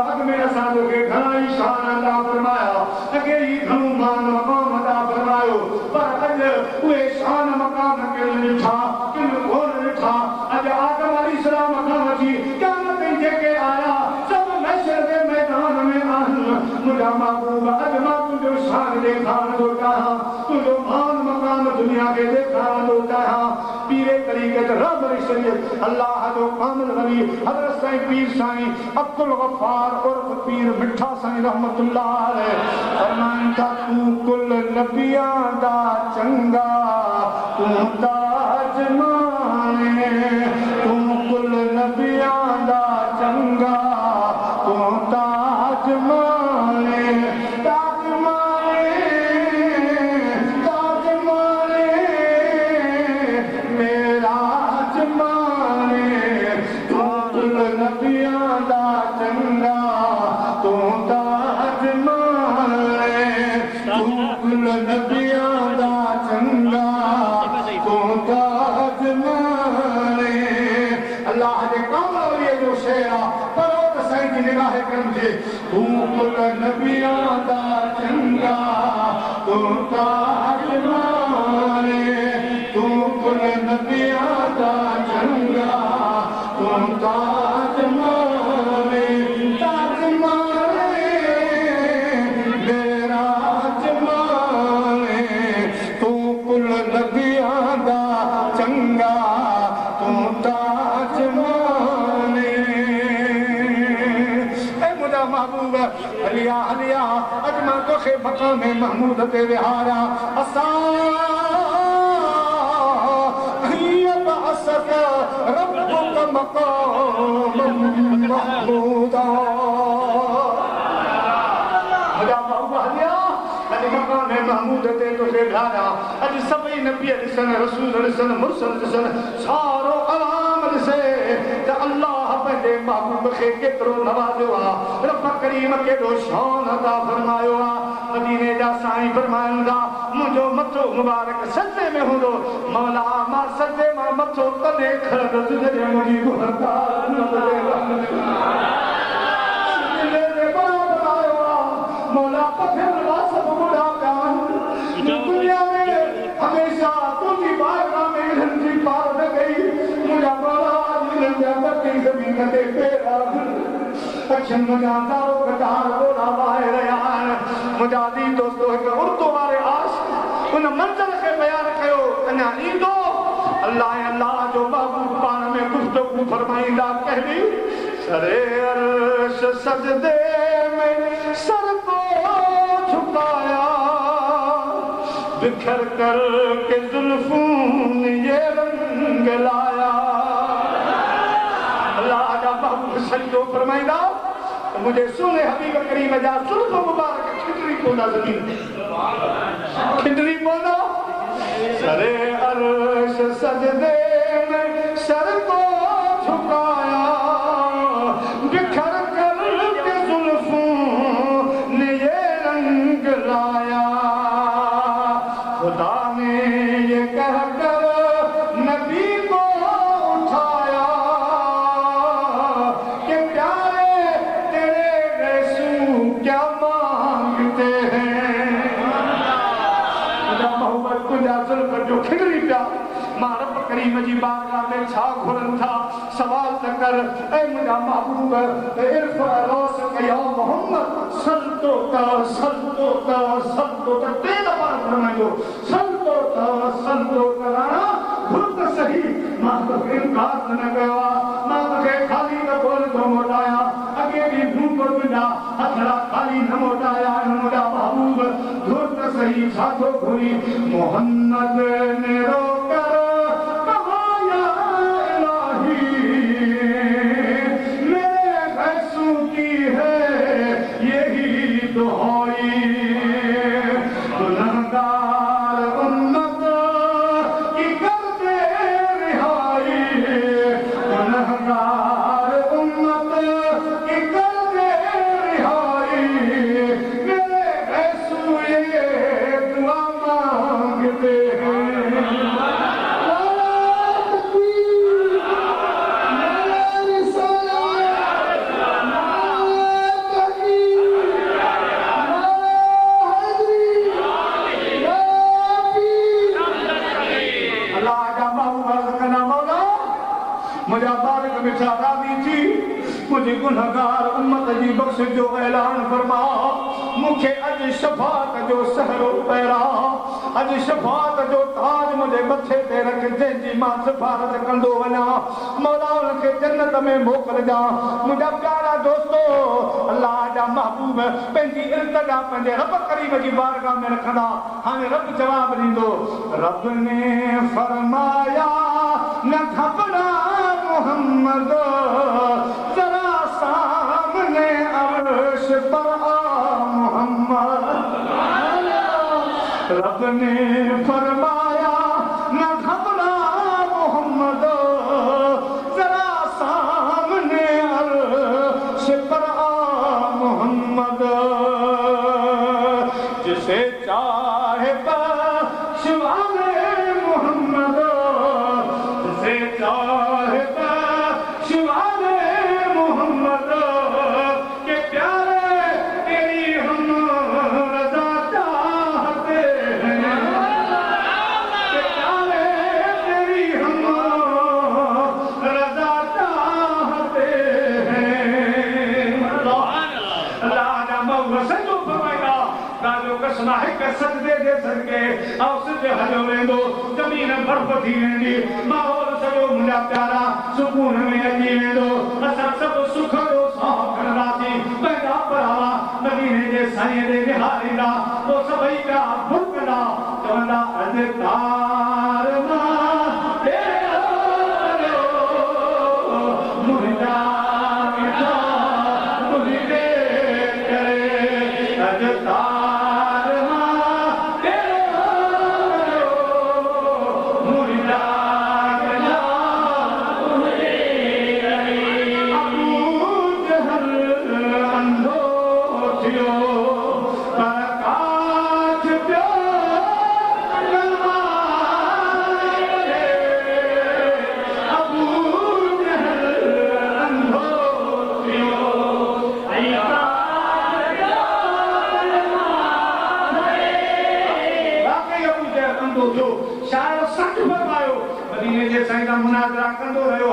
अग में असां तोखे घणा ई शान अता फरमाया, अगे ई घणो मान मक़ाम अता फरमायो, पर अॼु उहे शान मक़ाम के ॾिठा किन कोन ॾिठा। अॼु आदम अलैहिस्सलाम खां वठी क़यामत ताईं जेके आया सभु महशर जे मैदान में आहिनि। मुंहिंजा महबूब अॼु मां तुंहिंजो शान ॾेखारण थो चाहियां, तुंहिंजो मान मक़ाम दुनिया खे ॾेखारण थो चाहियां। पीरे तरीक़े ते रहबर शरीयत अल्लाह जो कामिल वली हज़रत साईं पीर साईं अब्दुल गफ़ार उर्फ़ पीर मिठा साईं रहमतुल्लाह अलैह फरमाइनि था, तूं कुल नबियां दा चंगा तूं ताज माने, तूं कुल नबियां दा चंगा तूं ताज माने, ताज माने, ताज माने, मेरा जमाने, तूं कुल नबियां दा चंगा तूं ताज माने, तूं कुल नबियां दा चंगा तूं ताज माने। अल्लाह जे कामिल वली जो शेर आहे, पढ़ो त साईं जी निगाह करम जे, तूं कुल नबियां दा चंगा तूं ताज माने, तूं कुल नबियां दा चंगा तूं ताज माने, ताज माने, मेरा जमाने, तूं कुल नबियां दा चंगा तूं ताज माने। ऐ मुंहिंजा महबूब हलिया हलिया अॼु मां तोखे मक़ाम महमूद ते विहारिया। असां बअसक रब्बुक मक़ामम महमूदा। मुंहिंजा महबूब हलिया अॼु मक़ाम महमूद ते तोखे विहारिया। अॼु सभई नबी ॾिसनि, रसूल ॾिसनि, मुरसल ॾिसनि, सारो अवाम ॾिसे त अल्लाह पंहिंजे महबूब खे केतिरो नवाज़ियो आहे। रब करीम केॾो शान अता फरमायो आहे। मदीने जा साईं फरमाइनि था, मुंहिंजो मथो मुबारक सजे में हूंदो, मौला मां सजे मां मथो तॾहिं खणंदुसि जॾहिं मुंहिंजी गुनहगार मौला पथे सभु बुढ़ा पिया दुनिया में हमेशा तुंहिंजी बारगाह में हिननि जी पार न कई। मुंहिंजा मौला हिननि जा बती ज़मीन ते पेर अखियुनि मुंहिंजा दारो कटार ॿोड़ा वहाए रहिया आहिनि। मुंहिंजा दी दोस्तो हिकु उर्दू वारे आश उन मंज़र खे बयानु कयो, अञा ईंदो। अल्लाह अल्लाह जो महबूब पाण में गुफ़्तगू फरमाईंदा, कहली सरे अर्श सजदे में सर को झुकाया, बिखर कर के जुल्फों ने ये रंग लाया। अल्लाह जा महबूब सजदो फरमाईंदा, मुझे सोने हबीब करीम जा जुल्फ मुबारक खिंडरी पौधा ज़मीन खिंडरी पौधा। सरे अर्श सजदे में सर को झुकाया, बिखर कर के जुल्फों ने ये रंग लाया। खुदा ने ये कहकर नबी को उठाया कि प्यारे तेरे रसूल क्या मांगते हैं। मोहब्बत तुझा जुल्फ जो खिलरी पिया, मां रब करीम जी बारगाह में छा घुरनि था सवाल त कर। ऐ मुंहिंजा महबूब इर्फ़ा रोस कया मोहम्मद सल्तो त सल्तो त सल्तो त टे दफ़ा फरमायो, सल्तो त सल्तो त राणा घुर त सही। मां तोखे इनकार न कयो आहे, मां तोखे ख़ाली न कोन थो मोटाया, अॻे बि भूख तुंहिंजा हथड़ा ख़ाली न मोटाया। मुंहिंजा महबूब घुर त सही छा थो घुरी। मोहम्मद ने रोकर कहा या इलाही मेरे भैंसों की है यही दुहाई। गुनहगार उम्मत की कर दे रिहाई, गुनहगार उम्मत की कर दे रिहाई। मेरे भैंसों ये दुआ मांगते मुझा बारिक मिठा राज़ी थी मुझे गुनहगार उम्मत जी बख्श जो ऐलान फरमा मुखे अज शफात जो सहरो पैरा अज शफात जो ताज मुझे मथे ते रख जंहिंजी मां सिफारत कंदो वञा मौला उनखे जन्नत में मोकिल जा मुंहिंजा प्यारा दोस्तो अल्लाह जा महबूब पंहिंजी इल्तिजा पंहिंजे रब करीम जी बारगाह में रखंदा हाणे रब जवाब ॾींदो रब ने फरमाया न घबरा मोहम्मद जरा सामने अर्श पर आ मोहम्मद रब ने फरमाया न घबरा मोहम्मद जरा सामने अर्श पर आ मोहम्मद जिसे चाहे बख्शवाने मोहम्मद जिसे चाहे बख्शवाने मोहम्मद के प्यारे तेरी हम रज़ा चाहते हैं के प्यारे तेरी हम रज़ा चाहते हैं अल्लाह जा मौला सजो फरमाएगा राजो कसना है के सजदे दे सके और सिद्ध हलो वेंदो जमीन बर्फ थी वेंदी माहौल सजो मुंहिंजा प्यारा सुकून में अची वेंदो असां सभु सुख जो साह खणंदासीं पंहिंजा भरावा मदीने जे साईं ॾे निहारींदा पोइ सभई पिया भुकंदा चवंदा अधिकार मां मुंहिंजा मिठा मुंहिंजे करे अधिकार मुनाज़रा कंदो रहियो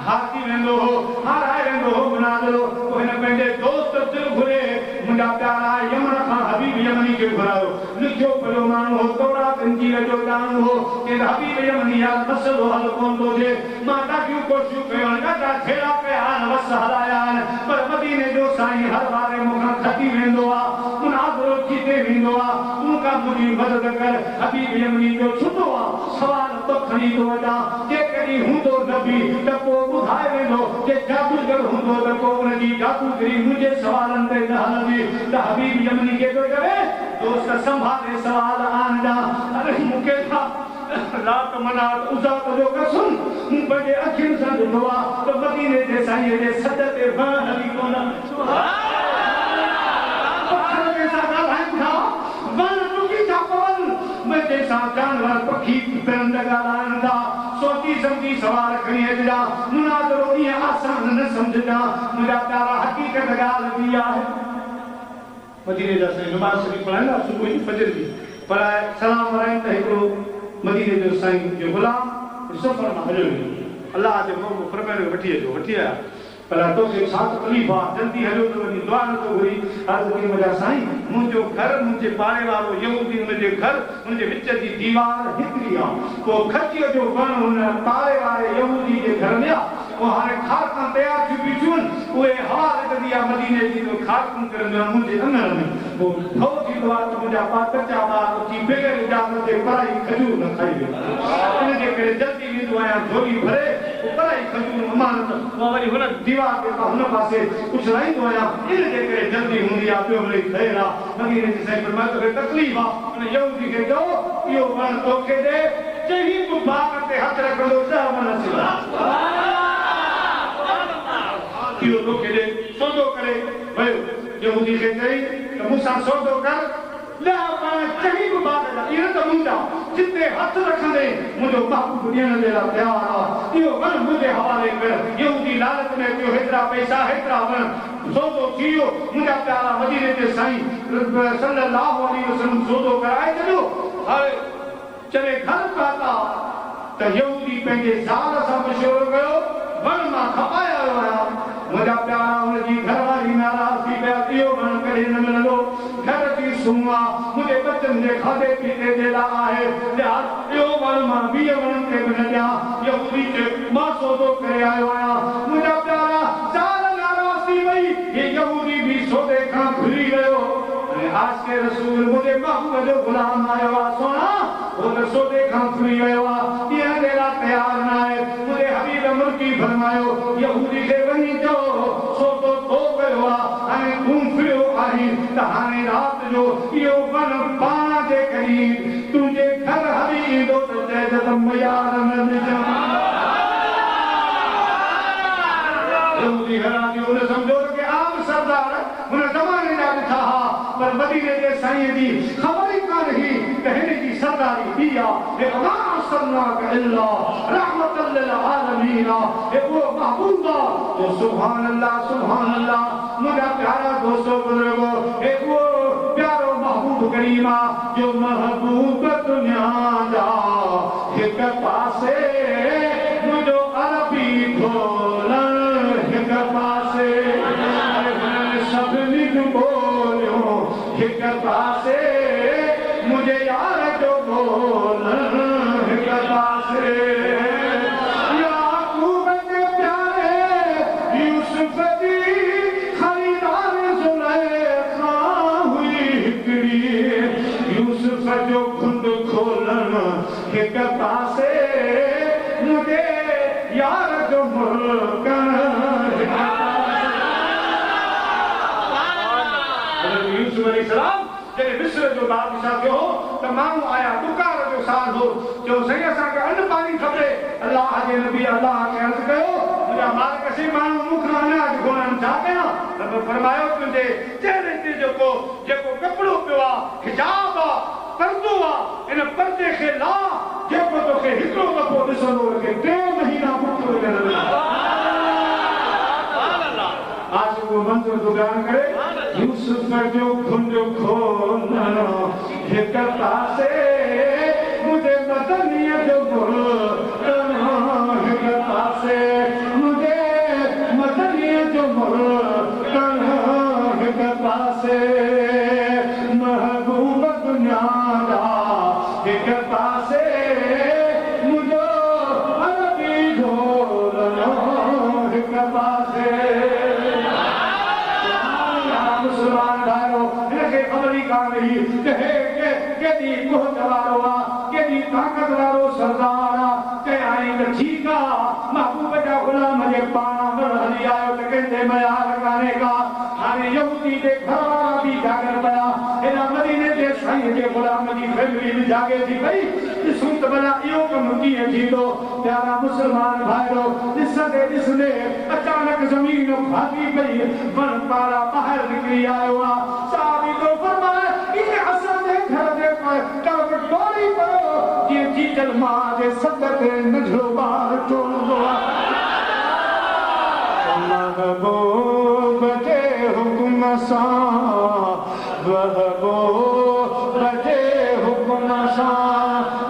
हारती वेंदो हो हाराए वेंदो हो मुनाज़रो पोइ हिन पंहिंजे दोस्त दिल घुरे मुंहिंजा प्यारा यमन खां हबीब यमनी खे घुरायो लिखियो पियो माण्हू हो तौरात इंजील जो ॼाणू हो कि हबीब यमनी या मसइलो हल कोन थो थिए मां ॾाढियूं कोशिशूं कयूं आहिनि ॾाढा खेड़ा कया आहिनि वस हलाया आहिनि पर मदीने जो साईं हर वारे मूंखां खटी वेंदो आहे मुनाज़रो जीते वेंदो आहे तूं का मुंहिंजी मदद कर हबीब यमनी जो छुटो आहे सवाल तो खणी थो वञा जेकॾहिं हूंदो नबी त पोइ ॿुधाए वेंदो कि जादूगर हूंदो त पोइ उनजी जादूगरी मुंहिंजे सवालनि ते न हलंदी त हबीब यमनी खे थो चवे दोस्त संभाले सवाल आनजा अरे मूंखे छा रात मनात उज़ात जो कसम मूं पंहिंजे अखियुनि सां ॾिठो आहे त मदीने जे साईं जे सद ते वण हली कोन पखर जे सां ॻाल्हाइनि था वण टुकी था पवनि मुंहिंजे सां जानवर पखी पिरंद ॻाल्हाइनि था सोची समझी सवाल खणी अचिजा मुनाज़रो ईअं आसान न सम्झजा मुंहिंजा प्यारा हक़ीक़त ॻाल्हि बि आहे मदीने जा साईं नमाज़ शरीफ़ पढ़ाईंदा सुबुह जी फजर जी पढ़ाए सलाम वराइनि त हिकिड़ो मदीने जो साईं जो गुलाम सफ़र मां हलियो वियो अलाह जे मौक़ो फरमायो वठी आया पर तोखे छा तकलीफ़ आहे जल्दी हलियो त वञी दुआ नथो घुरी अर्ज़ु कई मुंहिंजा साईं मुंहिंजो घर मुंहिंजे पाड़े वारो यहूदी हुनजे घर मुंहिंजे विच जी दीवार हिकिड़ी आहे पोइ खचीअ जो वण हुन पाड़े वारे यहूदी जे घर में आहे पोइ हाणे खारकां तयारु थियूं बीठियूं आहिनि उहे हवा लॻंदी आहे मदीने जी तो खारकूं करंदियूं आहिनि मुंहिंजे अंगण में पोइ भउ थींदो आहे त मुंहिंजा कचा ॿार उथी बग़ैर इजाज़त जे पढ़ाई खजूर न खाई वेंदा इनजे करे जल्दी वेंदो आहियां झोली भरे पोइ पढ़ाई खजूर अमानत मां वरी हुन दीवार ते हुन पासे कुझु लाहींदो आहियां इनजे करे जल्दी हूंदी आहे ॿियो वरी ख़ैर आहे मदीने जी साईं फरमायो तोखे तकलीफ़ आहे हुन यहूदी खे चओ इहो वण तोखे ॾे चई बि बाग ते हथ रखंदो 10 मन सिवा इहो तोखे ॾे सौदो करे वियो यहूदी खे चई त मूंसां सौदो कर 10 मन चई बि बाग जा इहो त मुंहिंजा जिते हथ रखंदे मुंहिंजो महबूब ॾियण जे लाइ तयारु आहे इहो वण मुंहिंजे हवाले कर यहूदी लालच में चयो हेतिरा पैसा हेतिरा वण सौदो थी वियो मुंहिंजा प्यारा मदीने जे साईं सल्लल्लाहु अलैहि वसल्लम सौदो कराए छॾियो हाणे चले घर पाता त यहूदी पंहिंजे ज़ाल सां मशवरो कयो वण मां खपाए आयो आहियां मुंहिंजा प्यारा हुनजी घरवारी नाराज़ थी पिया इहो वण करे न मिलंदो घर जी सुम्हा मुंहिंजे बचनि जे खाधे पीते जे लाइ आहे इहो वण मां 20 वणनि ते बि न ॾियां यहूदी खे मां सौदो करे आयो आहियां मुंहिंजा प्यारा ज़ाल नाराज़ थी वई हे यहूदी बि सौदे खां भुली वियो आज के रसूल मुझे महबूब जो गुलाम आयो आ सोना वो सौदे खां भुली वियो आहे इहा देरा तयार न आहे मुझे हबीब मुर्गी फरमायो यहूदी खे वञी चओ सौदो थो कयो आहे हाणे तूं फिरियो आहीं त हाणे राति जो इहो वण पाण जे क़रीब तुंहिंजे घर हली ईंदो त चइजे त मयार न ॾिजां यहूदी हैरानी हुन सम्झो कि आम सरदार हुन ज़माने जा ॾिठा पर मदीने जे साईं जी ख़बर ई कान हुई त हिन जी सरदारी ॿी आहे हे वमा अरसलनाक इल्ला रहमतल लिल आलमीन हे उहो महबूब आहे जो सुभान अल्लाह मुंहिंजा प्यारा दोस्तो बुज़ुर्गो हे उहो प्यारो महबूब करीम आहे जो महबूब दुनिया जा हिक पासे मुंहिंजो अरबी ढोलण हिक पासे सभिनी बोलियो हिक पासे मुझे यार जो बोलण हिक पासे याकूब के प्यारे यूसुफ जी खरीदार ज़ुलैखा हुई हिकड़ी यूसुफ जो खुंड खोलण हिक पासे मुझे यार जो मुल्कण हिक यूसुफ अलैहिस्सलाम जॾहिं मिस्र जो बादशाह थियो त माण्हू आया पुकार जो साल हो जो साईं असांखे अन्न पाणी खपे अलाह जे नबी अलाह खे अर्ज़ु कयो मुंहिंजा मालिक से माण्हू मूंखां अनाज घुरनि छा कयां रब फरमायो तुंहिंजे चहिरे ते जेको कपिड़ो पियो आहे हिजाब आहे पर्दो आहे इन पर्दे खे ला जेको तोखे हिकिड़ो दफ़ो ॾिसंदो रखे 3 महीना पुठियो वेंदो आज वो मंज़र जो बयान करे यूसुफ जो खुंड खोलण हिक पासे मुझे मदनीअ जो मुल्कण हिक पासे मुझे मदनीअ जो मुल्कण हिक पासे महबूब दुनिया जा हिक पासे मुंहिंजो अरबी ढोलण हिक पासे मुसलमान भाइरो हिनखे ख़बर ई कान हुई त हे केॾी कुहत वारो आहे केॾी ताक़त वारो सरदार आहे चयाईं त ठीकु आहे महबूब जा ग़ुलाम जे पाण हली आयो त कंहिंजे मयार कान्हे का हाणे यहूदी जे घर वारा बि जाॻनि पिया हिन मदीने जे साईं जे ग़ुलाम जी फैमिली बि जाॻे थी पई ॾिसूं त भला इहो कमु कीअं थींदो प्यारा मुसलमान भाइरो ॾिसंदे अचानक ज़मीन फाटी पई वण पारा ॿाहिरि निकिरी आयो आहे साहबी तो फरमाए इन असांजे घर जे तरफ़ डोड़ी पियो जीअं चीचल मां जे सत ते नंढड़ो ॿार टोलंदो आहे महबूब जे हुकुम सां महबूब जे हुकुम सां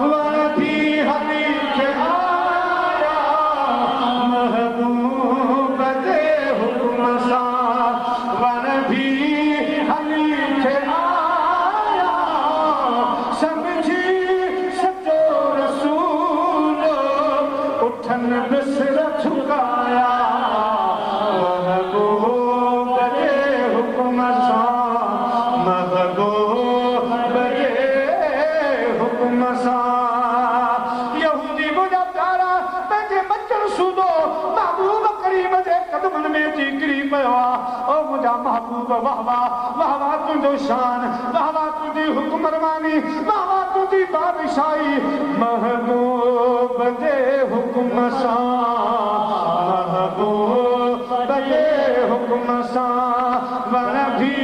वण भी हली के आया महबूब जे हुकुम सां वण भी हली के आया समझी सचो रसूल उठन बिसर झुकाया महबूब जे हुकुम सां महबूब जे हुकुम सां यहूदी मुंहिंजा प्यारा पंहिंजे बचन सूदो महबूब करीम जे कदमनि में अची किरी पियो आहे ओ मुंहिंजा महबूब वाह वाह तुंहिंजो शान वाह तुंहिंजी हुकुमरवानी वाह तुंहिंजी बादशाही महबूब जे हुकुम सां महबूब जे हुकुम सां वण भी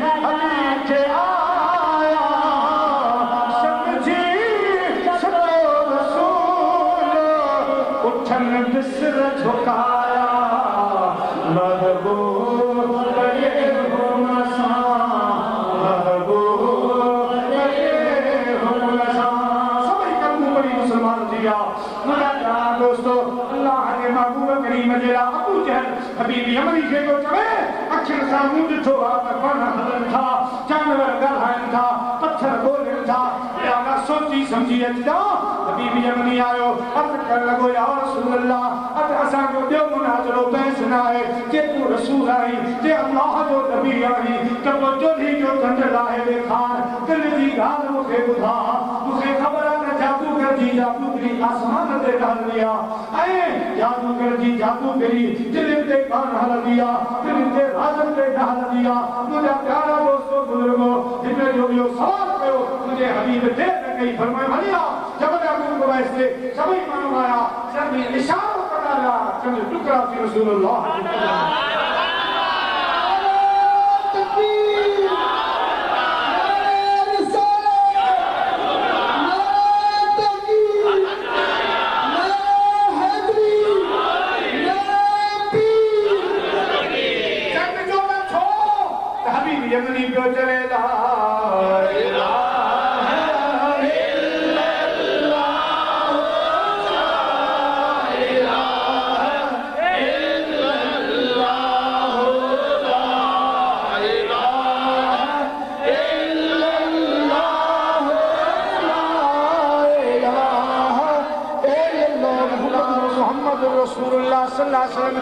हली के आया समझी सचो रसूल उठन बिसर झुकाया महबूब जे हुकुम सां महबूब जे हुकुम सां सभई कलमो पढ़ी मुसलमान मुसलमान थी विया मुंहिंजा प्यारा दोस्तो अल्लाह जे महबूब करीम जेड़ा अबू जहल हबीब यमनी खे तो चवे अखियुनि सां मूं ॾिठो आहे त वण हलनि था जानवर ॻाल्हाइनि था पत्थर ॻोल्हनि था ॾाढा सोची सम्झी अचिजा हबीब यमनी आयो अर्ज़ करण लॻो या रसूल अल्लाह अॼु असांजो ॿियो मुनाज़रो बहस न आहे जे तूं रसूल आहीं जे अल्लाह जो नबी आहीं त पोइ चोरी जो चंड लाहे ॾेखार दिलि जी ॻाल्हि मूंखे ॿुधा मूंखे ख़बर आहे त जादूगर जी जादूगरी आसमान ते हलंदी आहे ऐं जादूगर जी जादूगरी दिलि ते कान हलंदी आहे दिलि ते राज़नि ते न हलंदी आहे मुंहिंजा प्यारा दोस्तो बुज़ुर्गो हिन जो ॿियो सवाल कयो मुंहिंजे हबीब देर न कई फरमायो हलिया जबल अबू कुवैस ते सभई माण्हू आया सभई इशारो कंदा रहिया चंद टुकड़ा थी रसूलुल्लाह यमनी पियो चले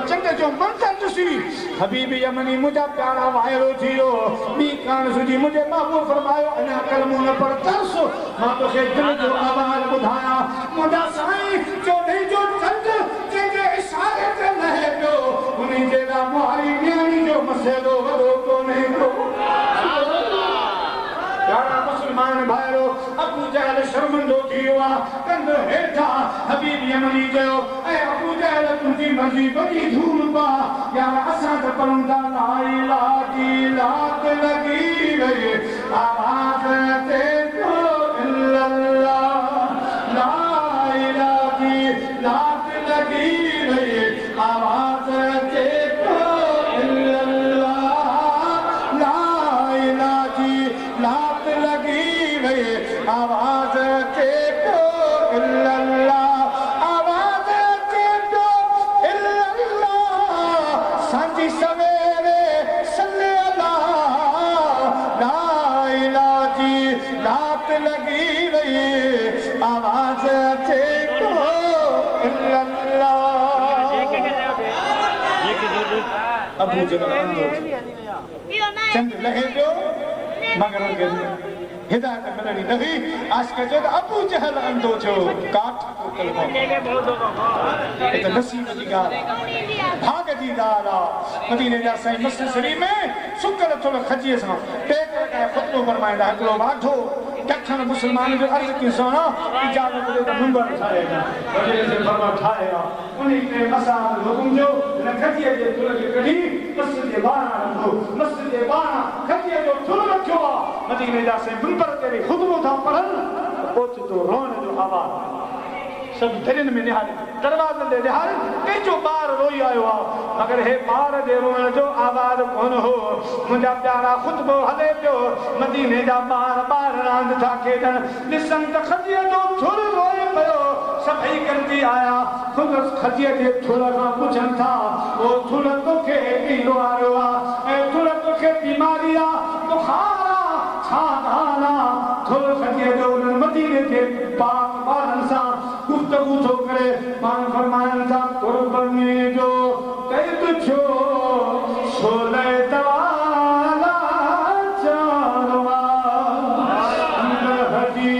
चंड जो मंज़र ॾिसी हबीब यमनी मुंहिंजा प्यारा वाइरो थी वियो ॿी कान सुधी मुंहिंजे महबूब फरमायो अञा कलमो न पढ़ तरस मां तोखे दिलि जो आवाज़ ॿुधायां मुंहिंजा साईं चोॾहं जो चंड जंहिंजे इशारे ते लहे पियो उन जहिड़ा मुहारी न्याणी जो मसइलो वॾो कोन्हे को प्यारा मुस्लमान भाइरो अबू जहल शर्मिंदो थी वियो आहे कंध हेठां हबीब यमनी चयो ऐं अबू जहल तुंहिंजी मर्ज़ी वॾी धूम पा यार असां त पढ़ूं था ला इलाहा जी लात लॻी वई आवाज़ ते को इल्लल्लाह ला इलाहा जी लात लॻी वई आवाज़ ते को इल्लल्लाह ला इलाहा जी लात लगी वही आवाज के को इल्लल्लाह आवाज के को इल्लल्लाह सांझी सवेरे सल्ले अल्लाह ला इलाहा जी लात लगी वही आवाज के को इल्लल्लाह अबू जहल चंद लहे पियो मगर हिदायत मिलणी न हुई आशिक़ चयो त अबू जहल अंधो थियो काठ हिते नसीब जी ॻाल्हि भाग जी ॻाल्हि आहे मदीने जा साईं मस्जिद शरीफ़ में शुक्र थोरो खजीअ सां पेट ऐं ख़ुतबो फरमाईंदा हिकिड़ो वाढो ॾखण मुस्लमान जो अर्ज़ु की सोना इजाज़त ॾे त मिंबर ठाहे वॾे जे फरमा ठाहे उन ते असां हुकुम जो हिन खजीअ जे थुल खे कढी मस्जिद जे ॿाहिरां रखो मस्जिद जे ॿाहिरां खजीअ जो थुल रखियो आहे मदीने जा साईं मिंबर ते बि ख़ुतबो था पढ़नि ओचितो रोअण जो आवाज़ सब दरियुनि में निहारे दरवाज़नि ते निहारे कंहिंजो ॿार रोई आयो आहे मगर हे ॿार जे रोअण जो आवाज़ कोन हो मुंहिंजा प्यारा ख़ुतबो हले पियो मदीने जा ॿार रांदि था खेॾनि ॾिसनि त खजीअ जो थुल रोए पियो सभई गॾिजी आया ख़ुदि खजीअ जे थुल खां पुछनि था उहो थुल तोखे कीअं वारियो आहे ऐं थुल तोखे बीमारी आहे बुखार आहे छा ॻाल्हि आहे थुल खजीअ जो मदीने जे ॿारनि सां गुफ्तगू थो करे माण्हू फरमाइनि था कुर्बानी जो क़ैद थियो छोले दवाला चारवा अंदर हजी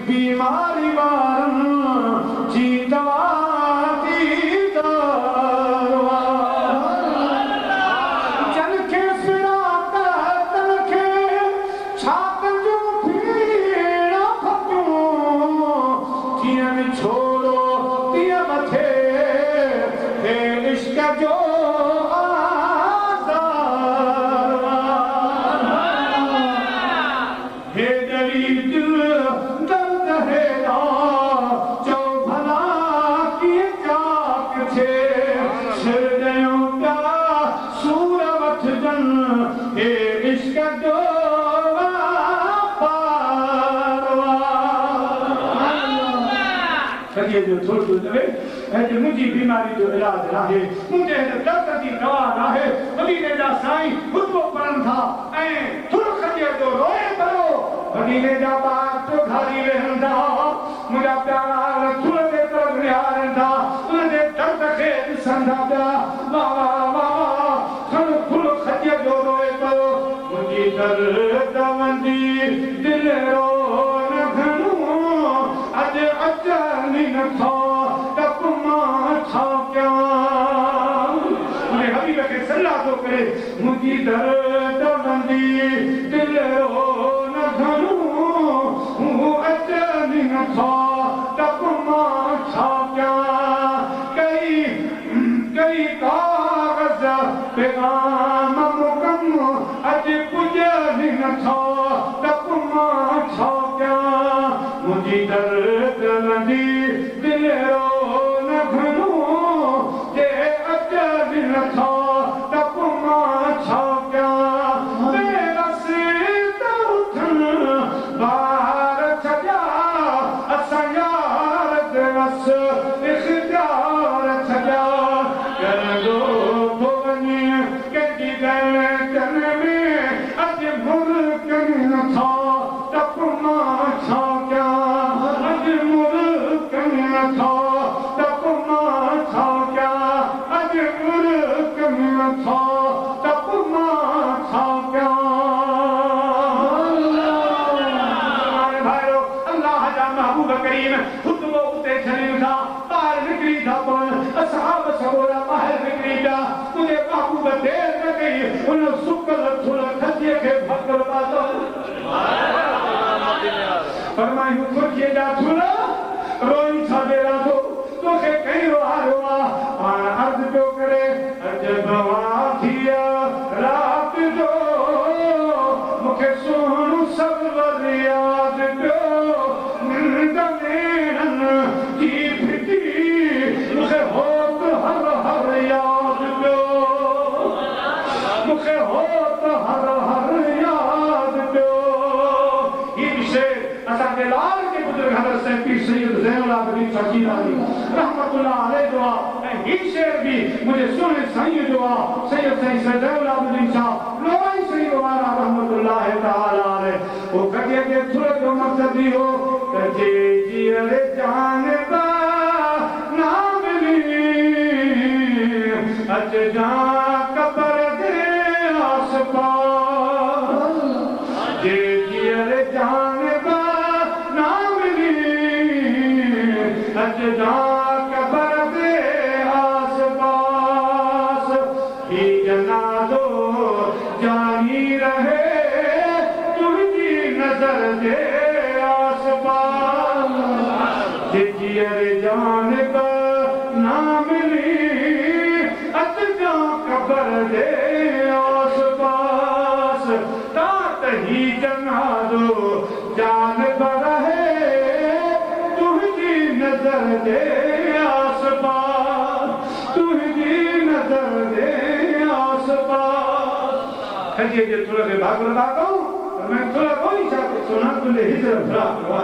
बीमारी वारनि जी दवा दी दरवा जन खे फिराक तन खे छा कजूं पीड़ा फकियूं कीअं छोड़ो तीअं मथे हे इश्क जो कॾहिं जो थोरो लॻे ऐं मुंहिंजी बीमारी जो इलाज नाहे मुंहिंजे हिन दर्द जी दवा नाहे मदीने जा साईं खुतबो पढ़नि था ऐं थोरो कॾहिं जो रोए पियो मदीने जा ॿार चौधारी वेहनि था मुंहिंजा प्यारा थोरे ते तरफ़ निहारनि था उनजे दर्द खे ॾिसनि था पिया वाह वाह वाह खण थोरो कॾहिं जो रोए पियो मुंहिंजी दर्द वंदी दिलि रो न घणो अॼु अचनि नथा त मां छा कयां उन हबीब खे सलाह थो करे मुंहिंजी दर्द वंदी दिलि रो न घणो अचनि नथा त मां छा कयां कई कागज़ पैगाम मुकम अॼु पुॼनि नथा त मां छा कयां मुंहिंजी दर्द वंदी दिलि रो न घणो जे अचनि नथा त मां छा कयां बेवस त उथनि ॿार छॾिया असां यार बेवस इख़्तियार छॾिया करंदो थो वञे कंहिंजी गैतन में अॼु मुल्कनि नथा त मां छा कयां अॼु मुल्कनि नथा त मां छा कयां अॼु मुल्कनि नथा त मां छा कयां भाइरो अल्लाह जा महबूब करीम खुतबो उते छॾनि था ॿार निकिरी था पवनि असहाब सवोरा ॿाहिरि निकिरी पिया मुंहिंजे महबूब देरि न कई उन सुकल थुल खजीअ खे भॻल पातो फरमायूं खुर्जीअ जा थुल रोई छा बेरा थो तोखे कहिड़ो हारियो आहे पाण अर्ज़ु पियो करे अजब वाधिया राति जो मूंखे सुहिणो सबर यादि पियो निंड में थी फिटी मूंखे होत हर हर यादि पियो मूंखे होत हर हर यादि पियो ही शेर असांजे लाल के बुजुर्ग हज़रत पीर सैयद ज़ैनुल आबिदीन फ़कीरानी रहमतुल्लाह अलैह जो ऐं ही शेर भी मुझे सुने साईं जो सैयद साईं ज़ैनुल आबिदीन शाह लोई साईं वाला रहमतुल्लाह तआला अलैह वो कॾहिं के थोरे जो मक़सद इहो त जे जीअर जान बा ना मिली अच जा कबर दे आस पास जे जीअर जान बा ना मिली अच जा कबर दे आस पास ही जनाज़ो जानी रहे तुझी नजर दे आस पास जे जीअर जान बा ना मिली अच जा कबर दे आस पास तात ही जनाज़ो जान रहे तुझी नजर दे आस पास तुझी नजर दे आस पास खजीअ जे थुल खे भाग लॻा कयूं मैं थोड़ा रोई चाहते सुना तुझे हिजर भरा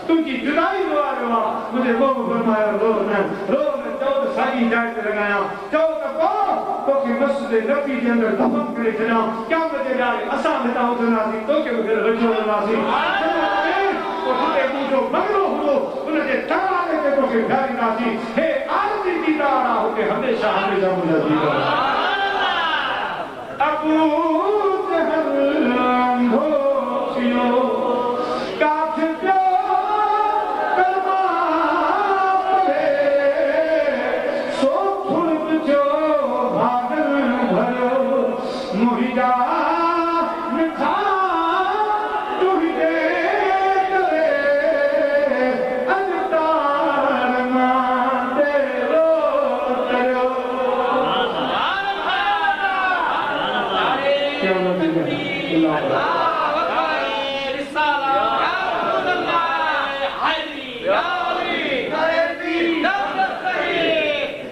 तुझी जुदाई वारो मुझे को फरमाया रो न चौथ साई जाए ते लगाया चौथ को के मस्जिद नबी जे अंदर दफन करे छड़ा क्या बजे जाए असा बेटा उठनासी तो के घर रखो नासी तो तुझे पूछो बंगलो हो उनके ताले के तो के घर नासी हे आरती दीदार होके हमेशा मुझे दीदार अबू जहल हो सियो काठ जो कलमा पढ़े सो फुल जो भागल भरो मुहिजा मिठा तुझे करे अजतार मां तेरो करो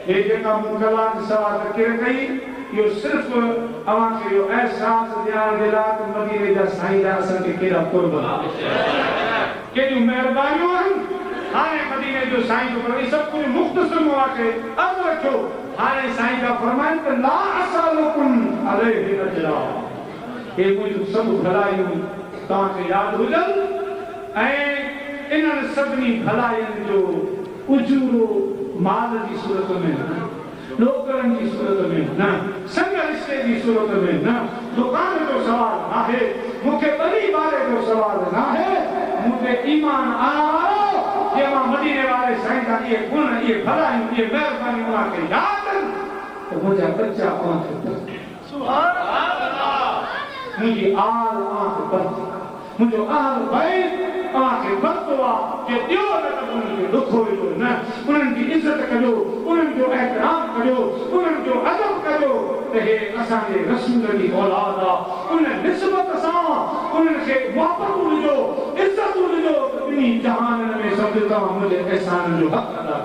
ये जेका मुकला सवाल करे कई यो सिर्फ अवां के यो एहसास ध्यान दिला त मदीने जा साईं दा असन के केड़ा कुर्ब केडी मेहरबानियूं आहिनि हाणे मदीने जो साईं जो पर सब कुछ मुख्तसर मौके अब रखो हाणे साईं का फरमान त ला असलकुम अलैहि अजरा ये मुझे सब भलाइयूं तव्हांखे यादि हुजनि ऐं इन्हनि सभिनी भलाइयुनि जो उजूरो माल जी सूरत में न नौकरनि जी सूरत में न संग रिश्ते जी सूरत में न दुकान जो सवाल न आहे मूंखे ॿनी वारे जो सवाल न आहे मूंखे ईमान आयो कि मां मदीने वारे साईं जा इहे गुण इहे भलाइयूं इहे महिरबानियूं मूंखे यादि त मुंहिंजा बच्चा आंख सुभान अल्लाह मुझे आल आंख बंद मुझे आल भाई आंख बंद हुआ कि दियो न त उनके दुख हो न उनकी इज्जत करो उनको एहतराम करो उनको अदब करो ते हे असांजे रसूल जी औलाद उन निस्बत सां उनके मोहब्बत हुजो इज्जत हुजो इन जहान में सभता मुझे एहसान जो हक अदा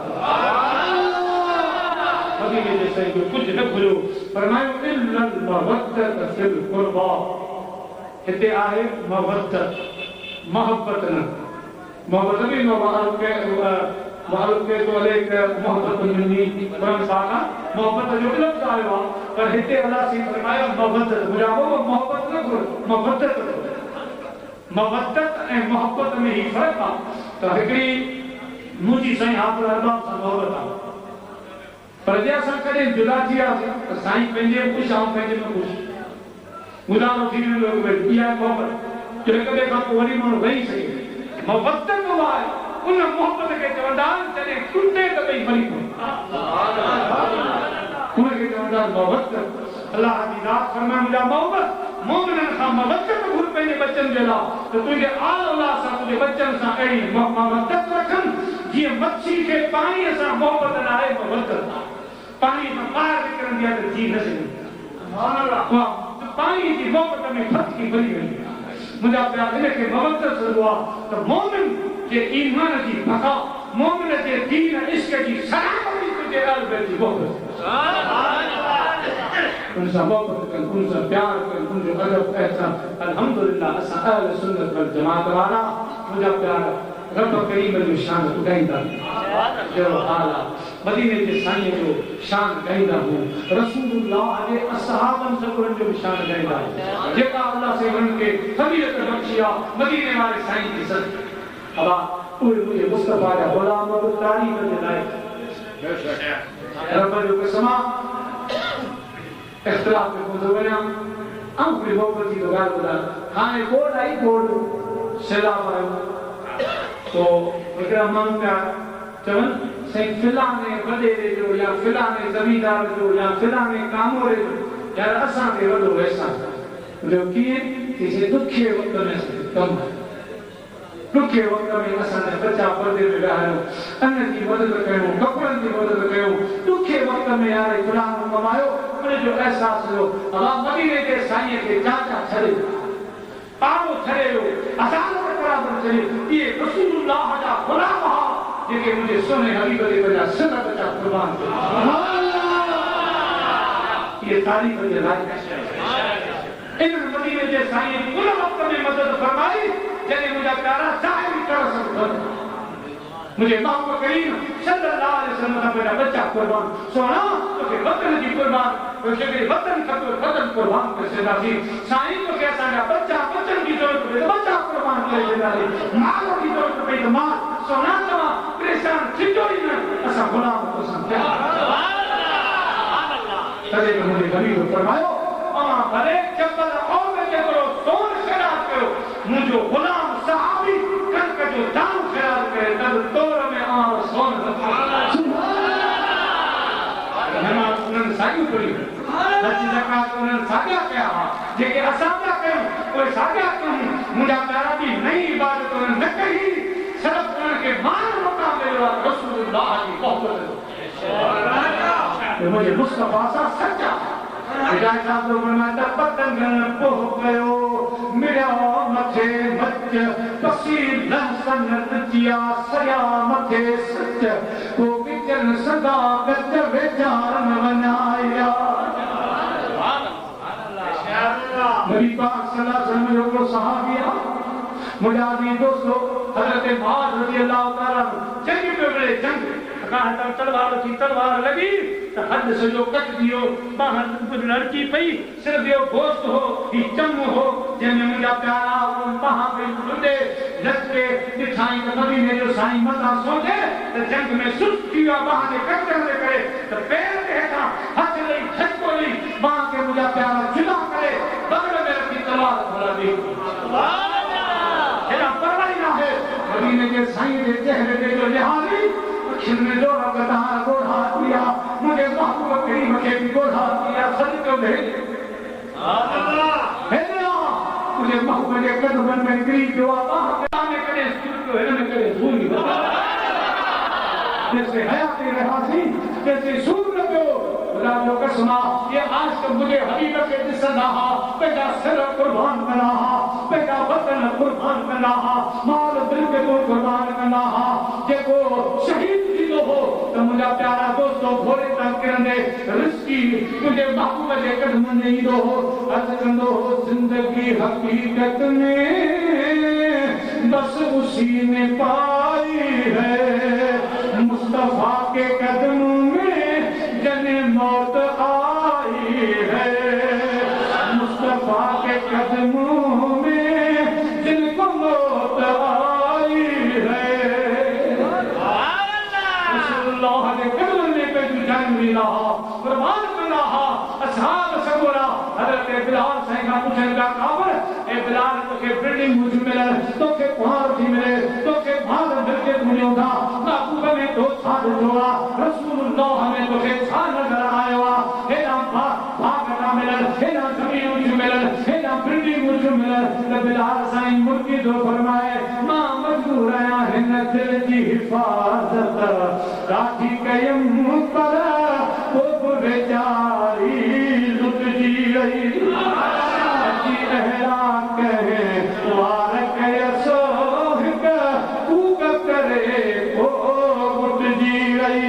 मदीने जे साईं जो कुछ न घुरियो फरमायो इल्लल मवद्दत फिल कुर्बा हिते आहे मवद्दत मोहब्बत न मोहब्बत भी के तो अलग मोहब्बत मिलनी परम साला मोहब्बत जो लफ्ज आयो पर हिते अल्लाह से फरमाया मवद्दत बुझाओ मोहब्बत न मवद्दत ए मोहब्बत में ही फर्क आहे त हिकड़ी मुजी साईं हाफ़िज़ अरबाब सां मोहब्बत आहे पर जे असां कॾहिं जुदा थी वियासीं त साईं पंहिंजे ख़ुशि ऐं पंहिंजे में ख़ुशि गुज़ारो थी वेंदो भई इहा मोहब्बत जो हिक ॿिए खां पोइ वरी माण्हू रही सघे मोहब्बत जो आहे उन मोहब्बत खे चवंदा आहिनि जॾहिं टुटे त ॿई मरी उनखे चवंदा आहिनि मोहब्बत अल्लाह जी ज़ात फरमाए मुंहिंजा मोहब्बत मोमिननि खां मवद्दत घुर पंहिंजे बच्चनि जे लाइ त तुंहिंजे आल औलाद सां तुंहिंजे बच्चनि सां अहिड़ी मवद्दत रखनि जीअं मच्छी खे पाणीअ सां मोहब्बत न आहे मवद्दत पाणी मां ॿाहिरि निकिरंदी आहे त जी न सघंदी पाणी जी मोहब्बत में फटकी भरी वेंदी आहे मुंहिंजा प्यार इनखे मवद्दत चइबो आहे त मोमिन जे ईमान जी बका मोमिन जे दीन इश्क जी सलामती तुंहिंजे क़ल्ब जी मोहब्बत उनसां मोहब्बत कनि उनसां प्यार कनि उनजो अदब एहसान अल्हम्दुलिल्लाह असां अहल सुन्नत वल जमात वारा मुंहिंजा प्यार रब करीम जो शान ॿुधाईंदा जहिड़ो हाल आहे मदीने जे साईं जो शान ॻाईंदा हूं रसूलुल्लाह जे असहाबनि सभुनि जो शान ॻाईंदा जेका अल्लाह से उनखे ख़बीरत बख़्शी आहे मदीने वारे साईं जी सद अबा उहे मुझे मुस्तफा जा गुलाम बि तारीफ़ जे लाइ रब जो कसम इख्तिलाफ में कोन थो वञा ऐं हिकिड़ी मोहब्बत जी ॻाल्हि ॿुधायां हाणे बोर्ड आई बोर्ड सैलाब आयो तो हिकिड़ा माण्हू पिया चवनि साईं फिलाने वॾेरे जो या फिलाने ज़मींदार जो या फिलाने कामोरे जो यार असांखे वॾो अहसान जो कीअं कि दुखे वक़्त में कमु दुखे वक़्त में असांजा बच्चा परदे में विहारियो अन जी मदद कयूं कपिड़नि जी मदद कयूं दुखे वक़्त में यार ग़ुलाम कमायो उनजो अहसास हुयो अलाह मदीने जे साईं खे चाचा छॾे पारो छॾियो असांजो बराबरि छॾियो इहे रसूलुल्लाह जा ग़ुलाम हुआ जेके मुंहिंजे सोने हबीब जे वजह सिर बचा कुर्बान ये तारीफ़ जे लाइक़ इन मदीने जे साईं उन वक़्त में मदद फरमाई जॾहिं मुंहिंजा प्यारा ज़ाहिरी तरह सां मुझे मोहम्मद करीम सल्लल्लाहु अलैहि वसल्लम का मेरा बच्चा कुर्बान सोना तो के वतन की कुर्बान तो के वतन खतो वतन कुर्बान कर से दासी साईं तो के सारा बच्चा वतन की जरूरत है बच्चा कुर्बान कर से दासी मां की जरूरत है तो मां सोना तो परेशान छिटोई न असा गुलाम तो सा सुभान अल्लाह तदे मुझे गरीब फरमायो अमा भले चप्पल और के करो सोन खराब करो मुझो गुलाम सहाबी कनक जो दान खराब करे तब तोर में आ सोन सुभान अल्लाह उन्हनि साॻियूं कयूं हज ज़कात उन्हनि साॻिया कया हुआ जेके असां पिया कयूं उहे साॻिया कयूं मुंहिंजा प्यारा बि नई इबादत उन्हनि न कई सिर्फ़ु उन्हनि खे मान मुक़ाम मिलियो आहे रसूलुल्लाह जी मोहब्बत मुंहिंजे मुस्तफा सां सचा हिदायत साहब जो फरमाया पतंग पोह कयो मिलिया मथे मच तसीर लहसन नचिया सया मथे सच को किचन सदा गच वेचार न वनाया नबी पाक सल्लल्लाहु अलैहि वसल्लम जो सहाबिया मुझा भी दोस्तों हजरत मुआज रज़ी अल्लाह ताला जंग पे बड़े जंग कहा तलवार लगी तो हद से जो कट दियो बाहर लड़की पई सिर्फ यो गोश्त हो ही चम हो जने मुझा प्यारा वहां पे लुंडे लटके दिखाई तो कभी ने जो साईं मता सोचे तो जंग में सुस्त किया वहां ने कटन ले करे तो पैर देता हाथ ले झटको ली वहां के मुझा प्यारा जुदा करे बगल में रखी तलवार भला दी सुभान अल्लाह तेरा परवाही ना है मदीने के साईं के चेहरे पे जो लिहाजी खिलने जो रखता गोढ़ा दिया मुझे महबूब करीम के भी गोढ़ा दिया सदके भेज मुझे महबूब के कदम में गिरी जो आका ने करे सुन को ने करे भूल जैसे हयाती रहा थी जैसे सूर न पे राजो का सुना ये आज तक मुझे हबीब के दिसना पैदा सर कुर्बान करना पैदा वतन कुर्बान करना माल दिल के को कुर्बान करना जेको शहीद हो तो मुझे प्यारा दोस्तों घोड़े तक करने रिस्की मुझे महबूब के कदम नहीं दो अर्ज कंदो जिंदगी हकीकत में बस उसी ने पाई है मुस्तफा के कदम में जने मौत आई है मुस्तफा के कदमों में जिनको मौत आई है अल्लाह ने कलमे पे जान मिला कुर्बान मिला असहाब सगोरा हजरत बिलाल साईं का पूछेगा काबर ए बिलाल तो के बिल्डिंग मुझ मिले तो के पहाड़ थी मिले तो के भाग मिल के दुनिया था महबूब में तो साथ जोड़ा रसूलुल्लाह हमें तो के साथ नजर आया हे ना भाग ना मिले हे ना जमीन मुझ मिले हे ना बिल्डिंग मुझ मिले तो बिलाल साईं मुर्गी जो फरमाए मां मजबूर आया है न दिल की हिफाजत राठी कयम पर वो बेचारी लुट जी गई जी अहरा कहे वार कसोह का उग करे वो लुट जी गई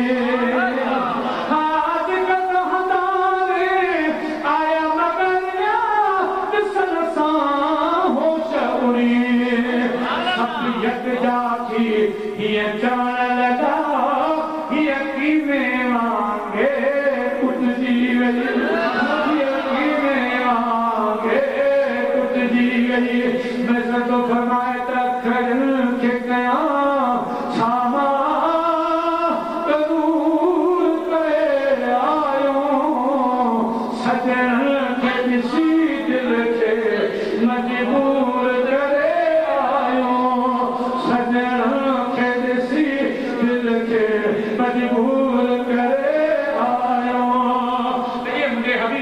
आज कल हमारे आया मगरिया किसन सा हो शौरी सब यक जाती ये जान लगा मांगे कुछ जीवन मांगे कुछ जीवन मैं तो फरमाए तक के गया क्षमा कबूल करे आयो सजन के किसी दिल के मजबूर करे आयो सजन के किसी दिल के मजबूर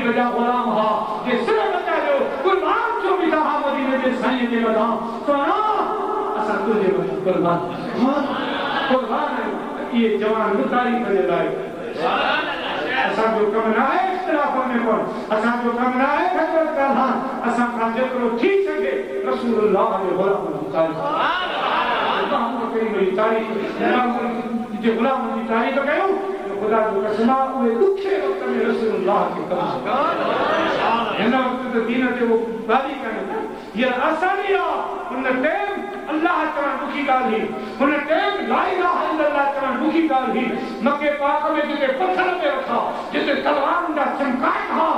गुलाम हा ये सिर्फ बता दो कुर्बान जो भी कहा मदीने के साईं के बता सुना असा तुझे कुर्बान ये जवान मुतारी करे लाए असा जो कमरा है इख्तिलाफ होने पर असा जो कमरा है खतर का असा का जेकरो थी सके रसूलुल्लाह के गुलाम मुतारी सुभान अल्लाह करीम तारीफ जो गुलाम की तारीफ कयो खुदा जो कसमा उहे दुखे वक्त में रसूलुल्लाह के कदम हिन वक्त तो दीन ते वो गाली कने ये आसानिया उन टाइम अल्लाह तआला दुखी गाली उन टाइम ला इलाहा इल्लल्लाह तआला दुखी गाली मक्के पाक में जिते पत्थर पे रखा जिते तलवार दा चमकाए था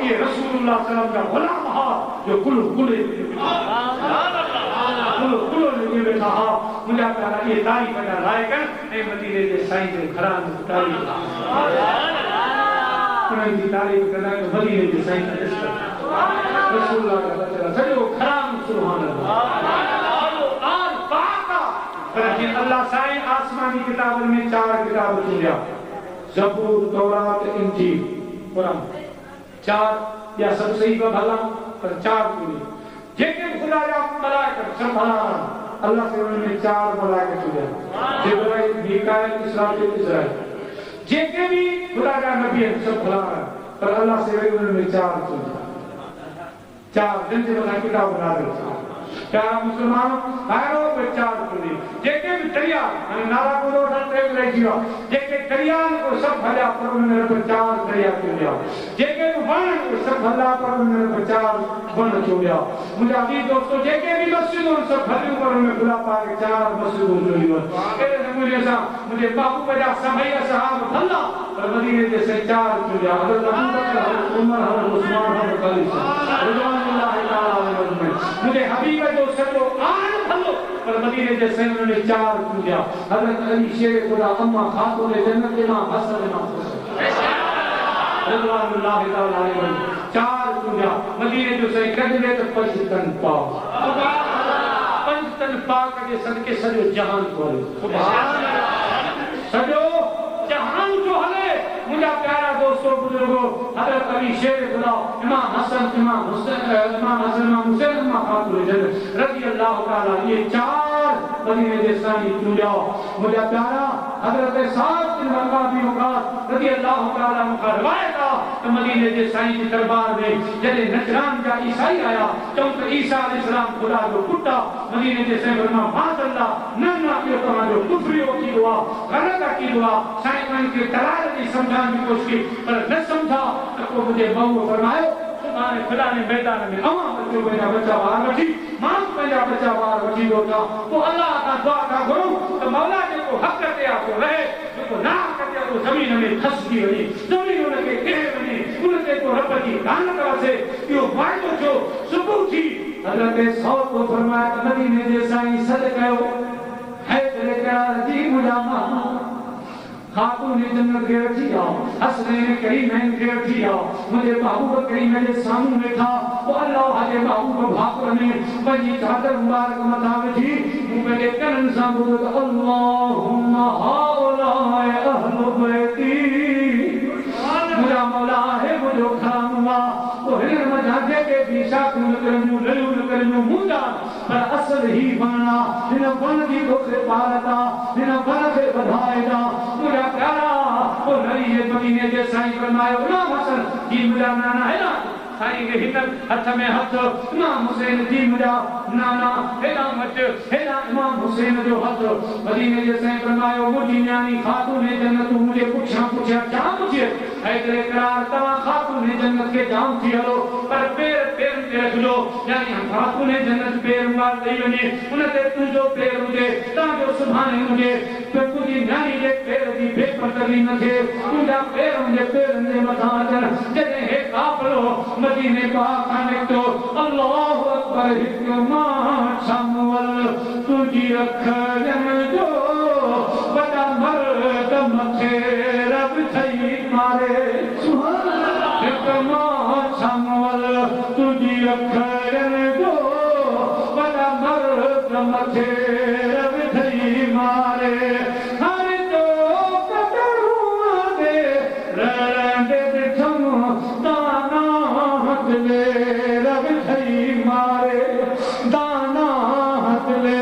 ये रसूलुल्लाह सल्लल्लाहु अलैहि वसल्लम का गुलाम हा जो कुल ने बैठा हा मुझे प्यारा ये दाई बना लाएगा ए मदीने के साईं के घरान तारीफ उन्हें की तारीफ करना है मदीने के साईं का इश्क रसूलुल्लाह का बच्चा सजो घरान सुभान अल्लाह आज पाका लेकिन अल्लाह साईं आसमानी किताबों में 4 किताब चुनिया ज़बूर तौरात इंजील कुरान 4 या सब सही का भला पर 4 चुनी जेके खुदा या मलाइका सब भला अल्लाह से उन्होंने 4 मलाइका चुने जिब्राइल मीकाईल इस्राफील जेके भी खुदा का नबी सब भला पर अल्लाह से उन्होंने 4 चुने 4 दिन से बना किताब बना दे क्या मुसलमानों भाइयों पे 4 चुने जेके भी तैयार नारा को रोशन पे रह गया जेके दरिया को सब भला पर उन्होंने रब 4 दरिया चूंडिया जेके वण को सब भला पर उन्होंने रब 4 वण चूंडिया मुंहिंजा अजीज दोस्तों जेके भी मस्जिदूं सब भलियूं पर उन्होंने खुदा पाक 4 मस्जिदूं चूंडियूं अहिड़े नमूने सां मुंहिंजे महबूब जा सभई असहाब भला पर मदीने जे से 4 चूंडिया हज़रत अबू बकर हज़रत उमर हज़रत उस्मान हज़रत अली रिज़वानुल्लाहि ताला अलैहिम मुंहिंजे हबीब जो सॼो आन भलो पर मदीने जे से उन्होंने 4 चूंडिया हज़रत अली शेर खुदा अम्मा खातून जन्नत इमाम हसन इमाम हुसैन रिज़वानुल्लाहि ताला अलैहिम 4 चूंडिया मदीने जो से कढे त 5 तन पाक सुभान अल्लाह 5 तन पाक जे सदके सॼो जहान खोले सुभान अल्लाह सॼो जहान जो हले मुंहिंजा प्यारा दोस्तों बुजुर्गो हज़रत अली शेर खुदा इमाम हसन इमाम हुसैन इमाम खातून जन्नत रज़ी अल्लाह ताला ये 4 मदीने जे साईं चूंडिया मुंहिंजा प्यारा हज़रत साद बिन वक़ास रज़ी अल्लाह ताला मुखां रिवायत आहे त मदीने जे साईं जे दरबार में जॾहिं नजरान जा ईसाई आया चऊं त ईसा अलैहिस्सलाम खुदा जो पुटु आहे मदीने जे साईं फरमायो माज़अल्लाह न इहो तव्हांजो कुफ्रियो थींदो आहे ग़लत अक़ीदो आहे साईं उन्हनि खे दलाल ॾेई सम्झाइण जी कोशिश कई पर न सम्झा त पोइ मुंहिंजे महबूब फरमायो सुभाणे फलाणे मैदान में अवां बच्चो पंहिंजा बच्चा ॿार वठी मां पंहिंजा बच्चा ॿार वठी वेठा पोइ अल्लाह खां दुआ था घुरूं त मौला जेको हक़ ते आहे को रहे जेको ना हक़ ते आहे को ज़मीन में खसिजी वञे ज़मीन हुनखे किरे वञे उन ते को रब जी लानत अचे इहो वाइदो थियो सुबुह थी हज़रत सौ को फरमाया त मदीने जे साईं सॾ कयो हैदर करार जी मुंहिंजा खातून जन्नत के वठी आओ हसनैन करीमैन के वठी आओ मुझे महबूब करीम जे सामने वेठा वो अल्लाह जे महबूब भाकुर में पंहिंजी चादर मुबारक मथा वेठी मूं पंहिंजे कननि सां ॿुधो त अल्लाहुम्मा हाउलाए अहलु बैती मुंहिंजा मौला है मुंहिंजो खामवा तो हिन मथां जेके बि शाखूं निकिरंदियूं लयूं निकिरंदियूं मुंहिंजा पर असल ही वणा हिन वण जी तोखे भारत आहे हिन वण खे वधाइजा मुंहिंजा प्यारा पोइ नबी जे मदीने जे साईं फरमायो इमाम हसन जी मुंहिंजा नाना है ना साईं के हिन हथ में हथ इमाम हुसैन जी मुंहिंजा नाना हेॾां वटि हेॾां इमाम हुसैन जो हथ मदीने जे साईं फरमायो मुंहिंजी न्याणी खातून जन्नत मुंहिंजे पुठियां पुठियां जाम थिए हैदर करार तव्हां खातून जन्नत खे जाम थी हलो पर पेर पेर ते रखिजो यानी खातून जन्नत पेर मार ॾेई वञे उन ते तुंहिंजो पेर हुजे तव्हांजो सुभाणे हुजे तुंहिंजी न्याणी जे पेर जी बेपरतगी न थिए तुंहिंजा पेर मुंहिंजे पेरनि जे मथां अचनि जॾहिं हे काफ़िलो मदीने पाक खां निकितो अल्लाहु अकबर हिकु मां सामुअल तुंहिंजी अखरनि जो वॾा मर्द मथे रब ठही मारे सुभान अल्लाह हिकु मां सामुअल तुंहिंजी अखरनि जो वॾा मर्द मथे रब ठही मारे हर जो कटरूं दे रहंदे दिठम दाना हथ ले रब ठही मारे दाना हथ ले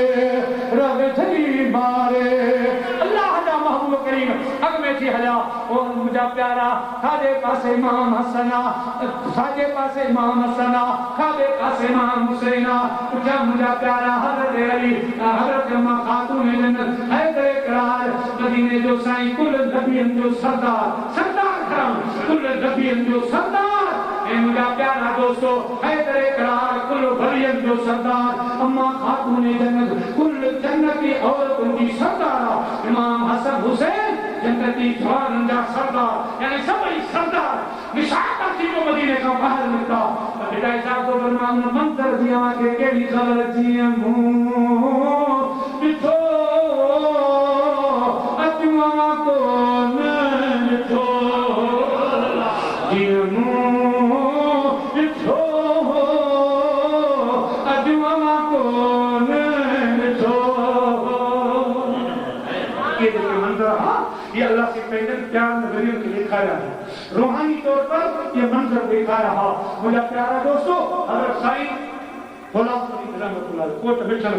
रब ठही मारे अल्लाह जा महबूब करीम अग में थी हला ओ मुंहिंजा प्यारा साॼे पासे इमाम हसन आहे साॼे पासे इमाम हसन आहे खाॿे पासे इमाम हुसैन आहे पुठियां मुंहिंजा प्यारा हज़रत अली हज़रत अम्मा खातून जन्नत हैदर करार मदीने जो साईं कुल नबियनि जो सरदार सरदार करम कुल नबियनि जो सरदार ऐं मुंहिंजा प्यारा दोस्तो हैदर करार कुल वलियनि जो सरदार अम्मा खातून जन्नत कुल जन्नती औरतुनि जी सरदार इमाम हसन हुसैन जन्नती जवाननि जा सरदार यानी सभई सरदार निशाता थी जो मदीने खां ॿाहिरि निकिता हिदायत साहब तो फरमायो उन मंज़र जी आंखे कहिड़ी ख़बर जीअं मूं ॾिठो अचुआ कोन ॾिठो जीअं मूं ॾिठो अचुआ कोन ॾिठो ये जो मंज़र है ये अल्लाह के पैगंबर प्यार नबियों के दिखाया है रूहानी तौर पर ये मंजर दिखाया है मुझे प्यारा दोस्तों हज़रत साईं गुलाम फरीद रहमतुल्लाह कोट बिठल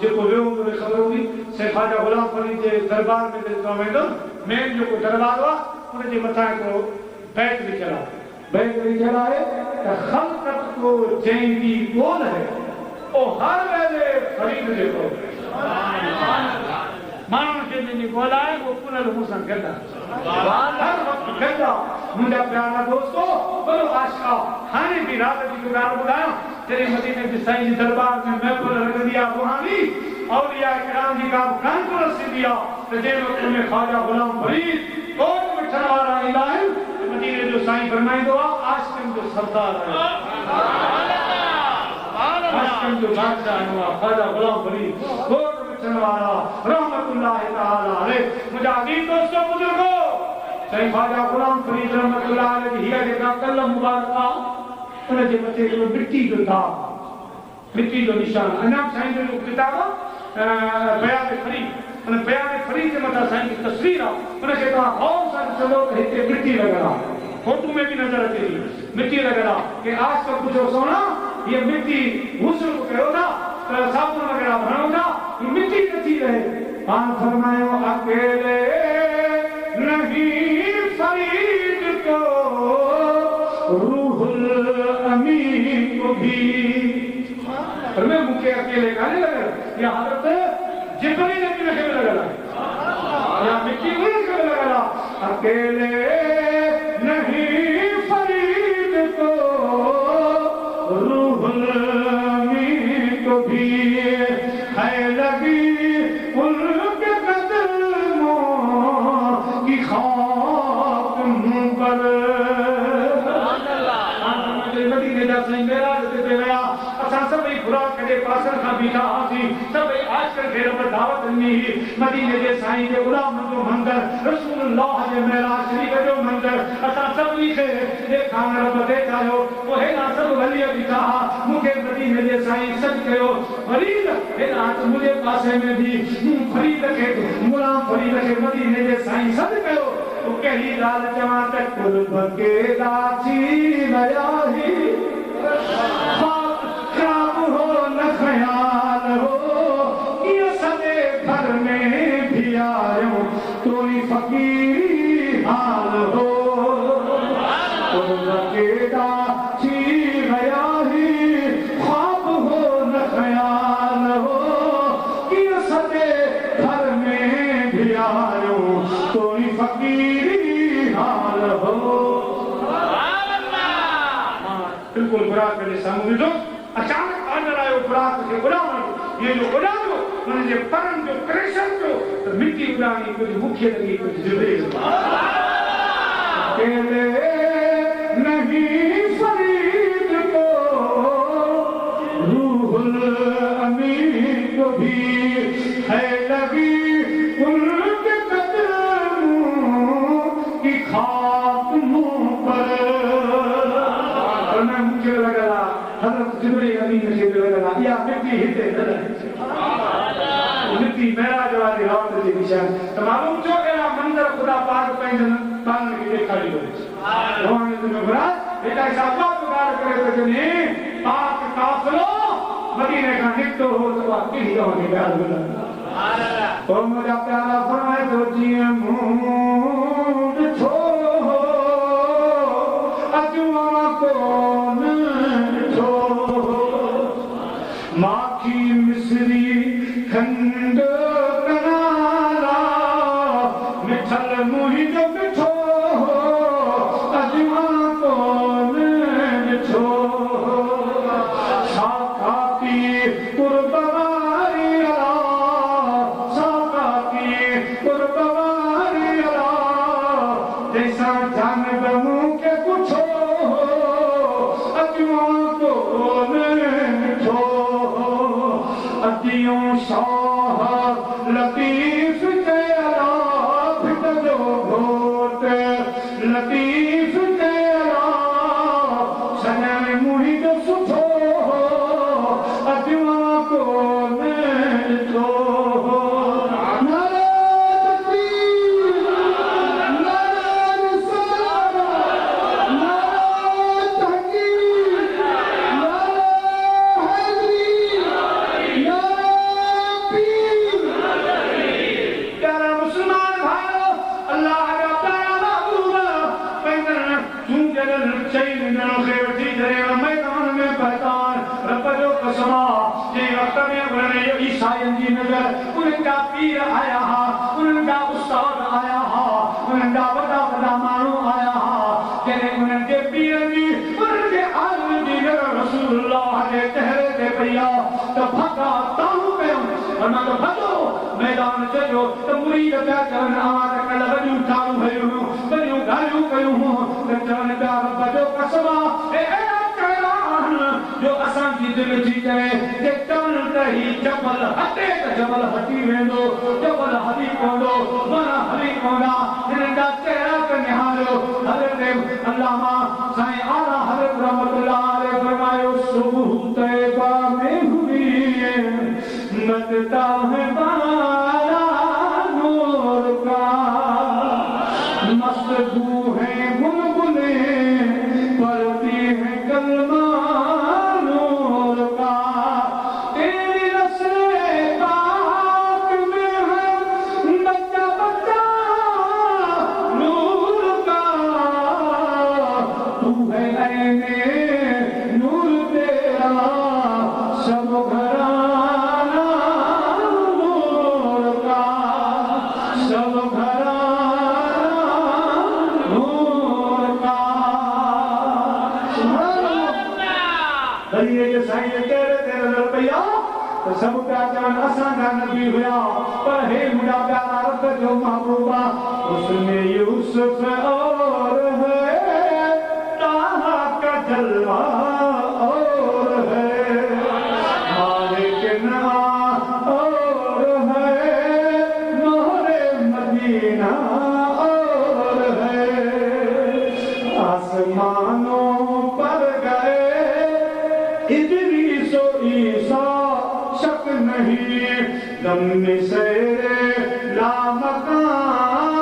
जेको वियो मुझे खबर हुई से ख़वाजा गुलाम फरीद जे दरबार में दिलता वेंदो मेन जो को दरबार हुआ उन जे मथा को बैत लिखियल आहे बैत लिखियल आहे त ख़ल्क़त को जंहिंजी ॻोल्ह है ओ हर वेले फरीद जेको माण्हुनि खे ॾिनी ॻोल्हाए उहो पुनल मूंसां गॾु हर वक़्तु गॾु मुंहिंजा प्यारा दोस्तो वॾो आशिका हाणे बि राति जी को ॻाल्हि ॿुधायां जॾहिं मदीने जी साईं जी दरबार में महफ़िल लॻंदी आहे रूहानी औलिया किराम जी का कॉन्फ्रेंस थींदी आहे त जंहिं वक़्त में ख्वाजा गुलाम फरीद कोट वठण वारा ईंदा आहिनि मदीने जो साईं फरमाईंदो आहे आशिक़नि जो सरदार आहे आशिक़नि जो बादशाह आहे ख्वाजा गुलाम फरीद कोट वठण वारा रहमतुल्लाह तआला अलैह मुंहिंजा अज़ीज़ दोस्तो बुजुर्गो साईं ख्वाजा गुलाम फरीद रहमतुल्लाह अलैह जी हीअ जेका कल मुबारक आहे उन जे मथे हिकिड़ो मिटी जो दाग़ मिटी जो निशान अञा साईं जो किताब बयान फरीद उन बयान फरीद जे मथां साईं जी तस्वीर आहे उनखे तव्हां गौर सां ॾिसंदो त हिते मिटी लॻल आहे फोटू में भी नजर अचे थी मिटी लॻल आहे कि आज तक पुछो सोना ये मिट्टी गुस्ल कयो था त साबुण वग़ैरह भरणो था ये मिट्टी नथी रहे पाण फरमायो अकेले नहीं फरीद को रूहुल अमीन को भी मैं मुझे अकेले गाने लगा या हजरत जिब्रील ने भी लगा या मिट्टी भी लगा अकेले नहीं फरीद को रूहुल अमीन को भी है लगी उनके कदमों की खाक मुंह पर मदीने जा साईं मेराज ते विया असां सभई खुराक जे पासनि खां बीठा हुआसीं सभई आशिक़ खे रब दावत ॾिनी मदीने जे साईं जे गुलाम जो मंदर रसूलुल्लाह जे मेराज शरीफ़ जो मंदर असां सभई खे ॾेखारण रब ते चाहियो पोइ हेॾा सभु वली बीठा मूंखे मदीने जे साईं सॾु कयो फरीद हेॾा मुंहिंजे पासे में बि फरीद खे गुलाम फरीद खे मदीने जे साईं सॾु कयो कहिड़ी ॻाल्हि चवां त कुर्ब के दाची वयाही ख्वाब हो न ख्याल हो कीअं सॼे घर में भी आयो तोरी फ़क़ीरी हाल हो कुर्ब के दाची वयाही ख्वाब हो न ख्याल हो कीअं सॼे घर में भी आयो तोरी फ़क़ीरी हाल हो बिल्कुल बुराक के सामने जो अचानक आदर आयो बुराक के उड़ावण ये जो उड़ायो उन जे परन जो क्रेशन जो तो मिट्टी उड़ानी कुछ मुख्य लगी कुछ जिब्रील अकेले नहीं फरीद को रूहुल अमीन को भी है लगी उनके कदमों की खाक मुंह पर मुझे लगा हज़रत जिब्रील अमीन खे लगा या मिट्टी हिते मिट्टी मेराज वाली रात जी निशान त मालूम छो अहिड़ा मंदर ख़ुदा पाक पंहिंजनि ॿारनि खे ॾेखारी वियो भॻवान जे महाराज हेॾा शाबाश ॻाल्हि करे त जॾहिं पाक काफ़िलो मदीने खां निकितो हो त उहा कहिड़ी तव्हांखे ॻाल्हि ॿुधायो पोइ मुंहिंजा प्यारा फरमाए थो जीअं मूं ॾिठो अजवा कोन ॾिठो माखी मिसरी खंड कनारा मिठल मुंहिंजो मिठो अजवा कोन ॾिठो साकाती कुर्बानी अला साकाती कुर्बानी अला जैसा जानब मूंखे पुछो अजवा कोन ॾिठो अदियों शाह लतीफ़ के अला फिटलो और मां तो भजो मैदान चलो तो मुरीद प्या चवन आवाज कल वजू चालू भयो वजू गालियूं कयूं त चवन प्या भजो कसमा ए कैलान जो असां जी दिल थी करे के चवन त ही जबल हटे त जबल हटी वेंदो जबल हली पवंदो माना हली पवंदा हिन जा चेहरा ते निहारियो हज़रत अल्लामा साईं आला हज़रत रहमतुल्लाह अलैहि फरमायो सुबह तैबा में हुई मदता है बाला नूर का मस्तबू है बुलबुले पढ़ती है कलमा नूर का तेरी नस्ले पाक में है बच्चा बच्चा नूर का तू है ऐने नूर तेरा सब घराना नूर का सब घराना नूर का दरिए जे साईं तेरे तेरे रुपया तो सब प्या चवन असां जा नबी हुया पर हे मुंहिंजा प्यारा रब जो महबूबा उसमें यूसुफ और है ताहा का जलवा और है मालिक ना और है मोहरे मदीना और है आसमानों पर गए इदरीस और ईसा शक नहीं दम में सेरे लामकान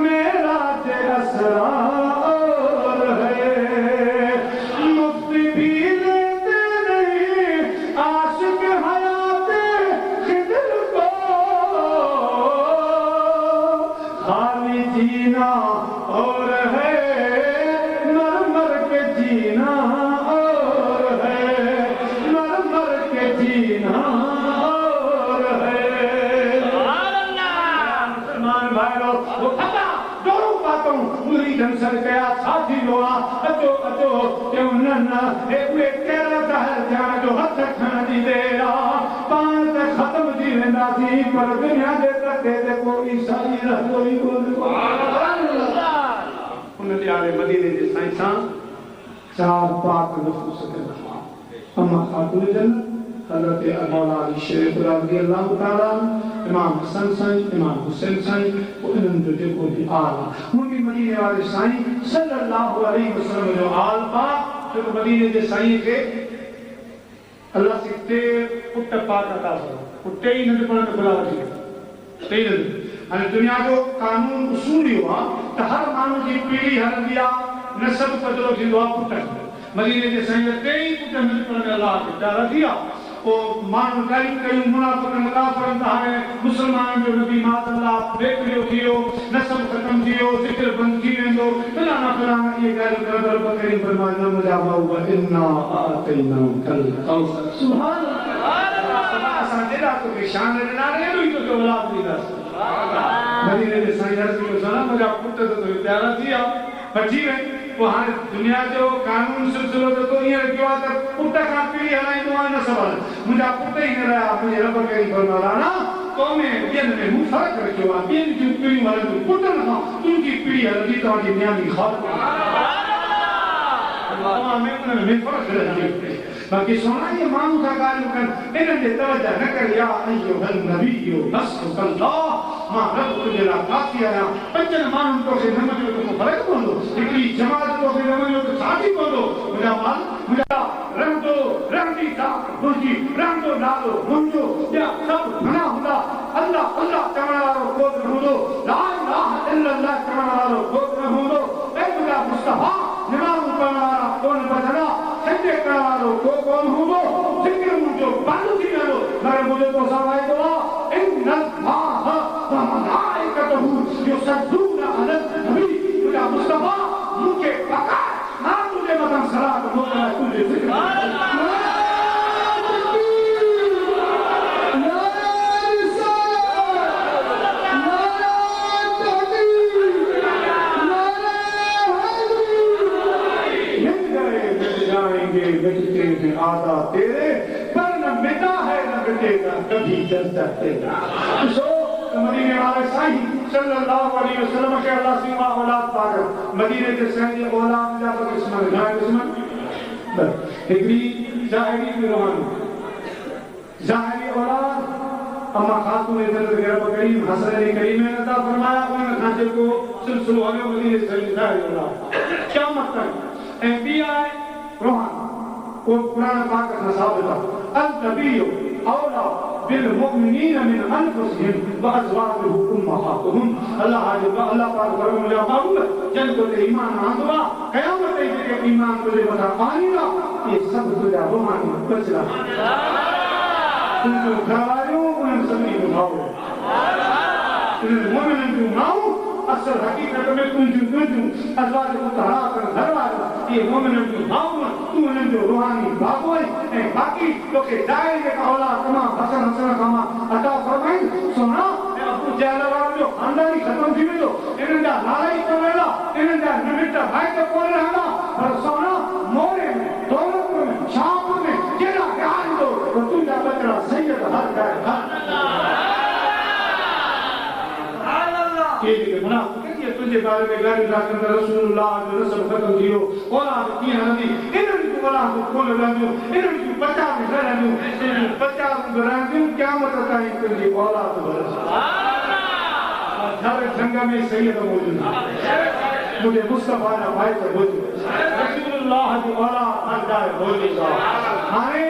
मेरा जे असरा और है मुफ्ती भी लेते नहीं आशिक हयाते खिदर को खाली जीना और है मर मर के जीना और है मर मर के जीना और है मुसलमान भाइयों वो खता दोनों बातों मुरी धनसर गया साथी लोआ अचो अचो क्यों नन्ना एक वे केरा दहर जान जो हथ खण दी देरा पान ते खत्म थी वेंदा थी पर दुनिया दे तके ते कोई ईसाई रह कोई उन यारे मदीने जे साईं सां चार पाक नफ्स के अम्मा खातून जन्नत हजरत मौला अली शरीफ रज़ियल्लाहु ताला इमाम हसन साईं इमाम हुसैन साईं उन्हनि जो जेको बि आल उनकी मदीने वाले साईं सल्लल्लाहु अलैहि वसल्लम जो आल पाक जो मदीने जे साईं के अल्लाह से ते पुट पाक अता कयो पुटे ही नंढपण में खुला वठी ते ही हाणे दुनिया जो कानून उसूल इहो आहे त हर माण्हू जी पीढ़ी हलंदी आहे नसब पधरो थींदो आहे पुट मदीने जे साईं ते ई पुट नंढपण में अल्लाह खे प्यारा थी विया वो माण्हू ॻाल्हियूं कयूं मुनाफ़िक़नि काफ़िरनि त हाणे मुस्लमाननि जो नबी मातल्ला बेकरियो थी वियो नसब ख़तम थी वियो ज़िक्र बंदि थी वेंदो फलाना फलाना इहे ॻाल्हियूं करंदड़ बकरी फरमाईंदो मुंहिंजा महबूब इन्ना आतैनाकल कौसर सुभान अल्लाह असां जेॾा तोखे शान ॾिना अहिड़ो ई तोखे औलाद ॾींदासीं मदीने जे साईं अर्ज़ कयो सलाम मुंहिंजा पुट त तोखे प्यारा थी विया बची वई वो हाणे दुनिया जो कानून सिलसिलो त तो ईअं रखियो आहे त पुट खां पीढ़ी हलाईंदो आहे न सवाल मुंहिंजा पुट ई न रहिया मुंहिंजे रब कई फरमाना तो में ॿियनि में मूं फ़र्क़ु रखियो आहे ॿियनि जूं पीढ़ियूं हलंदियूं पुटनि खां तुंहिंजी पीढ़ी हलंदी तव्हांजी नियाणी ख़ालि में फ़र्क़ु रखियो बाकी सोना ये मानू था ॻाल्हियूं कनि इन्हनि ते तवजह न कर या अय्युहल नबी हस्बकल्लाह मां रब तुंहिंजे लाइ काफ़ी आहियां पंजनि माण्हुनि तोखे न मञियो त को फ़र्क़ु पवंदो हिकिड़ी जमात तोखे न मञियो त छा थी पवंदो मुंहिंजा माल मुंहिंजा रहंदो रहंदी ज़ात मुंहिंजी रहंदो नालो मुंहिंजो ॿिया सभु घणा हूंदा अल्लाह अल्लाह चवण वारो को न हूंदो ला इलाहा इल्लल्लाह चवण वारो को न हूंदो ऐं मुंहिंजा मुस्तफ़ा निमाज़ पढ़ण वारा कोन बचंदा सॼे करण वारो को कोन हूंदो ज़िक्र मुंहिंजो बंदि थी वेंदो पर मुंहिंजो तोसां वाइदो आहे इन्नल्लाह व मलाइकतहू युसल्लूना अलन नबी मुंहिंजा मुस्तफ़ा मूंखे फ़क़ति मां तुंहिंजे मथां सलात मोकिलाए तुंहिंजे ज़िक्र आदा तेरे पर न मिटा है न कटेगा कभी चर्चा करेगा। सो मदीने वाले साईं सल्लल्लाहु अलैहि वसल्लम के अल्लाह से वा औलाद पाकर मदीने के सैयद औलाद जा पर किस्मत गाय किस्मत हिकड़ी ज़ाहिरी रूहानी ज़ाहिरी औलाद अम्मा खातून इधर गैर करीम हसन अली करीम ने अता फरमाया उन खांचे को सिलसिलो हलो मदीने से ज़ाहिरी औलाद क्या मतलब है बिया रूहानी वो कुरान पाक का साबित अल नबियो औला बिल मुमिनीन मिन अनफुसिहिम व अज़वाजुहु उम्महातुहुम अल्लाह पाक फरमाया मोहम्मद जन को ईमान आंदवा कयामत के ईमान तुझे बता पानीगा ये सब तुझा रूहानी बचला तुम जो घरवालों उन सभी उठाओ तुम मोमिन जो नाओ असल हकीकत में कुंजू अज़वाज मुतहरात घरवाला ये मोमिन जो नाओ तू उन जो रूहानी बाबू है बाकी तो के दाए के औलाद तमाम हसन हसन कमा अता फरमाइन सुना अबू जहल वाला जो खानदानी खत्म थी वेंदो इन्हनि जा नाला ई कोन रहंदा इन्हनि जा निमित भाई त कोन रहंदा पर सुना मोरे में दौलत में शाम में केड़ा ज्ञान दो तो तुझा बकरा सैयद हर जाए के मुनाफिक के तुझे बारे में गाली लाकर रसूलुल्लाह जो रसूल खत्म दियो औलाद की हदी इन्हनि को औलाद कोन रहंदो इन्हनि को बच्चा में रहंदो इन्हनि बच्चा में रहंदो क़यामत ताईं तुझी औलाद हर जंग में सैयद मौजूद मुझे मुस्तफा ना भाई को मौजूद रसूलुल्लाह की औलाद हर जाए मौजूद हाने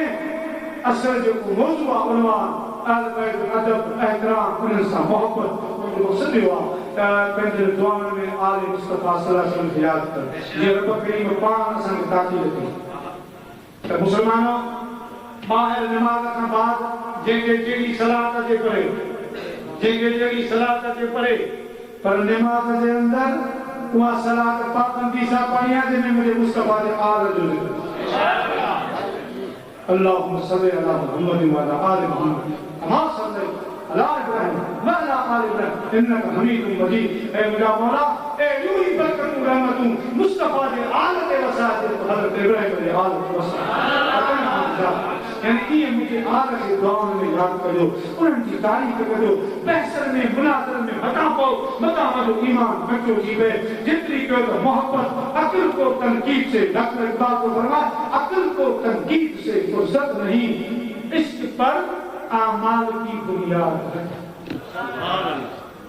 असल जो मौजूद उनवान आल बैत अदब एहतराम उन से मोहब्बत जो सदिवा पंहिंजे दुआनि में आले मुस्तफा सल्लल्लाहु अलैहि वसल्लम याद कर ये रब करीम पान संग ताकीद थी त मुसलमानों बाहर नमाज का बाद जेके जेडी सलात जे पढ़े जेके जेडी सलात जे पढ़े पर नमाज जे अंदर वहां सलात पाबंदी सा पढ़िया जिने मुझे मुस्तफा के आल जो अल्लाहुम्मा सल्ली अला मुहम्मद व अला आलि मुहम्मद कमा सल्लैता अला इब्राहीम व अला आलि इब्राहीम इन्नका हमीदुम मजीद ए मुझा मौला ए यूही बरकतू रहमतू मुस्तफा के आल के वसात हजरत इब्राहीम के आल के वसात यानी ये मुझे आल के दुआओं में याद करो उनकी तारीफ करो बहसर में मुनाजर में बता पाओ बता जो ईमान बच्चों की वे जितनी को तो मोहब्बत अक्ल को तनकीद से डॉक्टर इकबाल को फरमाया अक्ल को तनकीद से फुर्सत नहीं इश्क पर आमाल की बुनियाद है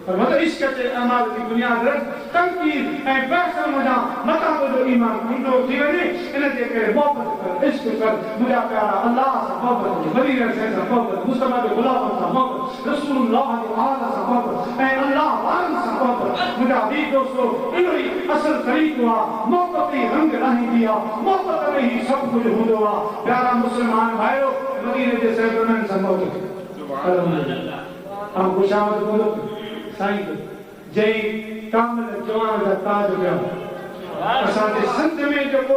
मतलब इश्क के अमाल की बुनियाद रख तनकीद ए बहसर मुझा मता को जो ईमान मुंडो थी वने इन जे करे मोहब्बत कर इश्क कर मुझा प्यारा अल्लाह से मोहब्बत वली से मोहब्बत मुस्तफा के गुलाम से मोहब्बत रसूलुल्लाह के आला से मोहब्बत ए अल्लाह वाल से मोहब्बत मुझा भी दोस्तों इनोई असल तरीक़ हुआ मोहब्बत ही रंग नहीं दिया मोहब्बत में ही सब कुछ हुआ प्यारा मुसलमान भाइयों मदीने के सैयदन से मोहब्बत सुभान अल्लाह हम खुशामद बोलो साईं जय कामल जवान का ताज गया असा जे संत में जो को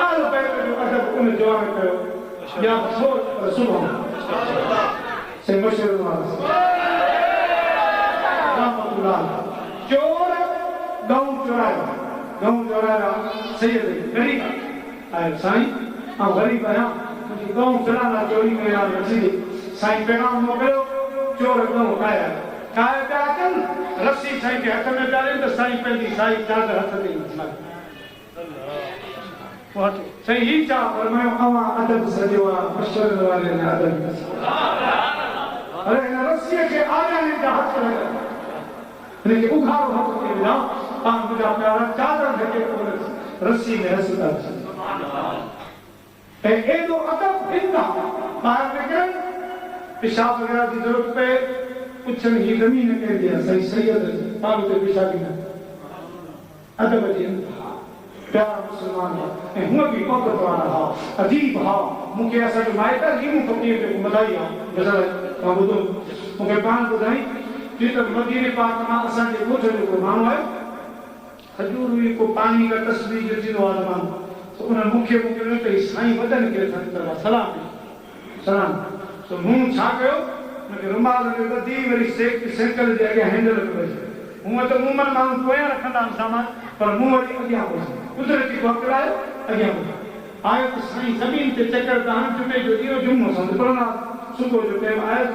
आल बैत जो अदब उन जवान कयो या सुबह से मशहूर वाला रहमतुल्लाह चोर गांव चोराया सैयद गरीब आए साईं आ गरीब आया मुझे गांव चोराना चोरी में याद रखी साईं पैगाम मोकलो चोर गांव आया काय प्याकन रस्सी साईं के हाथ में डाले तो साईं पहली साईं चादर हाथ में बहुत सही ही चा फरमायो अवा अदब सजवा मशर वाले ने अदब अरे न रस्सी के आगे ने हाथ लगा लेकिन उखाड़ो हाथ के बिना आ मुझे प्यारा चादर ढके रस्सी में हंसता है ए दो अदब इंदा बाहर निकल पेशाब वगैरह की जरूरत पे कुछ नहीं जमीन कह दिया सही सैयद मालूम है पेशाबी में अदब जी प्यारा मुसलमान है हुआ भी मोहब्बत वाला हा अजीब हा मुके ऐसा जो मायका ही मु फकीर के बधाई हा गजल मां बुधो मुके पान बुधाई जी तो मदीने पाक में असा के कोठे को मानो है खजूर हुई को पानी का तस्बीह जो जी वाला तो उन मुखे ने तो साईं वदन के तरफ सलाम तो मुंह छा कयो के रुमाल में बदी वरी सेकल जे अगे हैंडल पे हूं तो मुंह में मां कोया रखंदा सामान पर मुंह वरी अगिया कुदरती वक्त आयो अगिया आयो तो साईं जमीन ते चक्कर दान जुमे जो दियो जुमो संत पढ़ना सुबुह जो टाइम आयो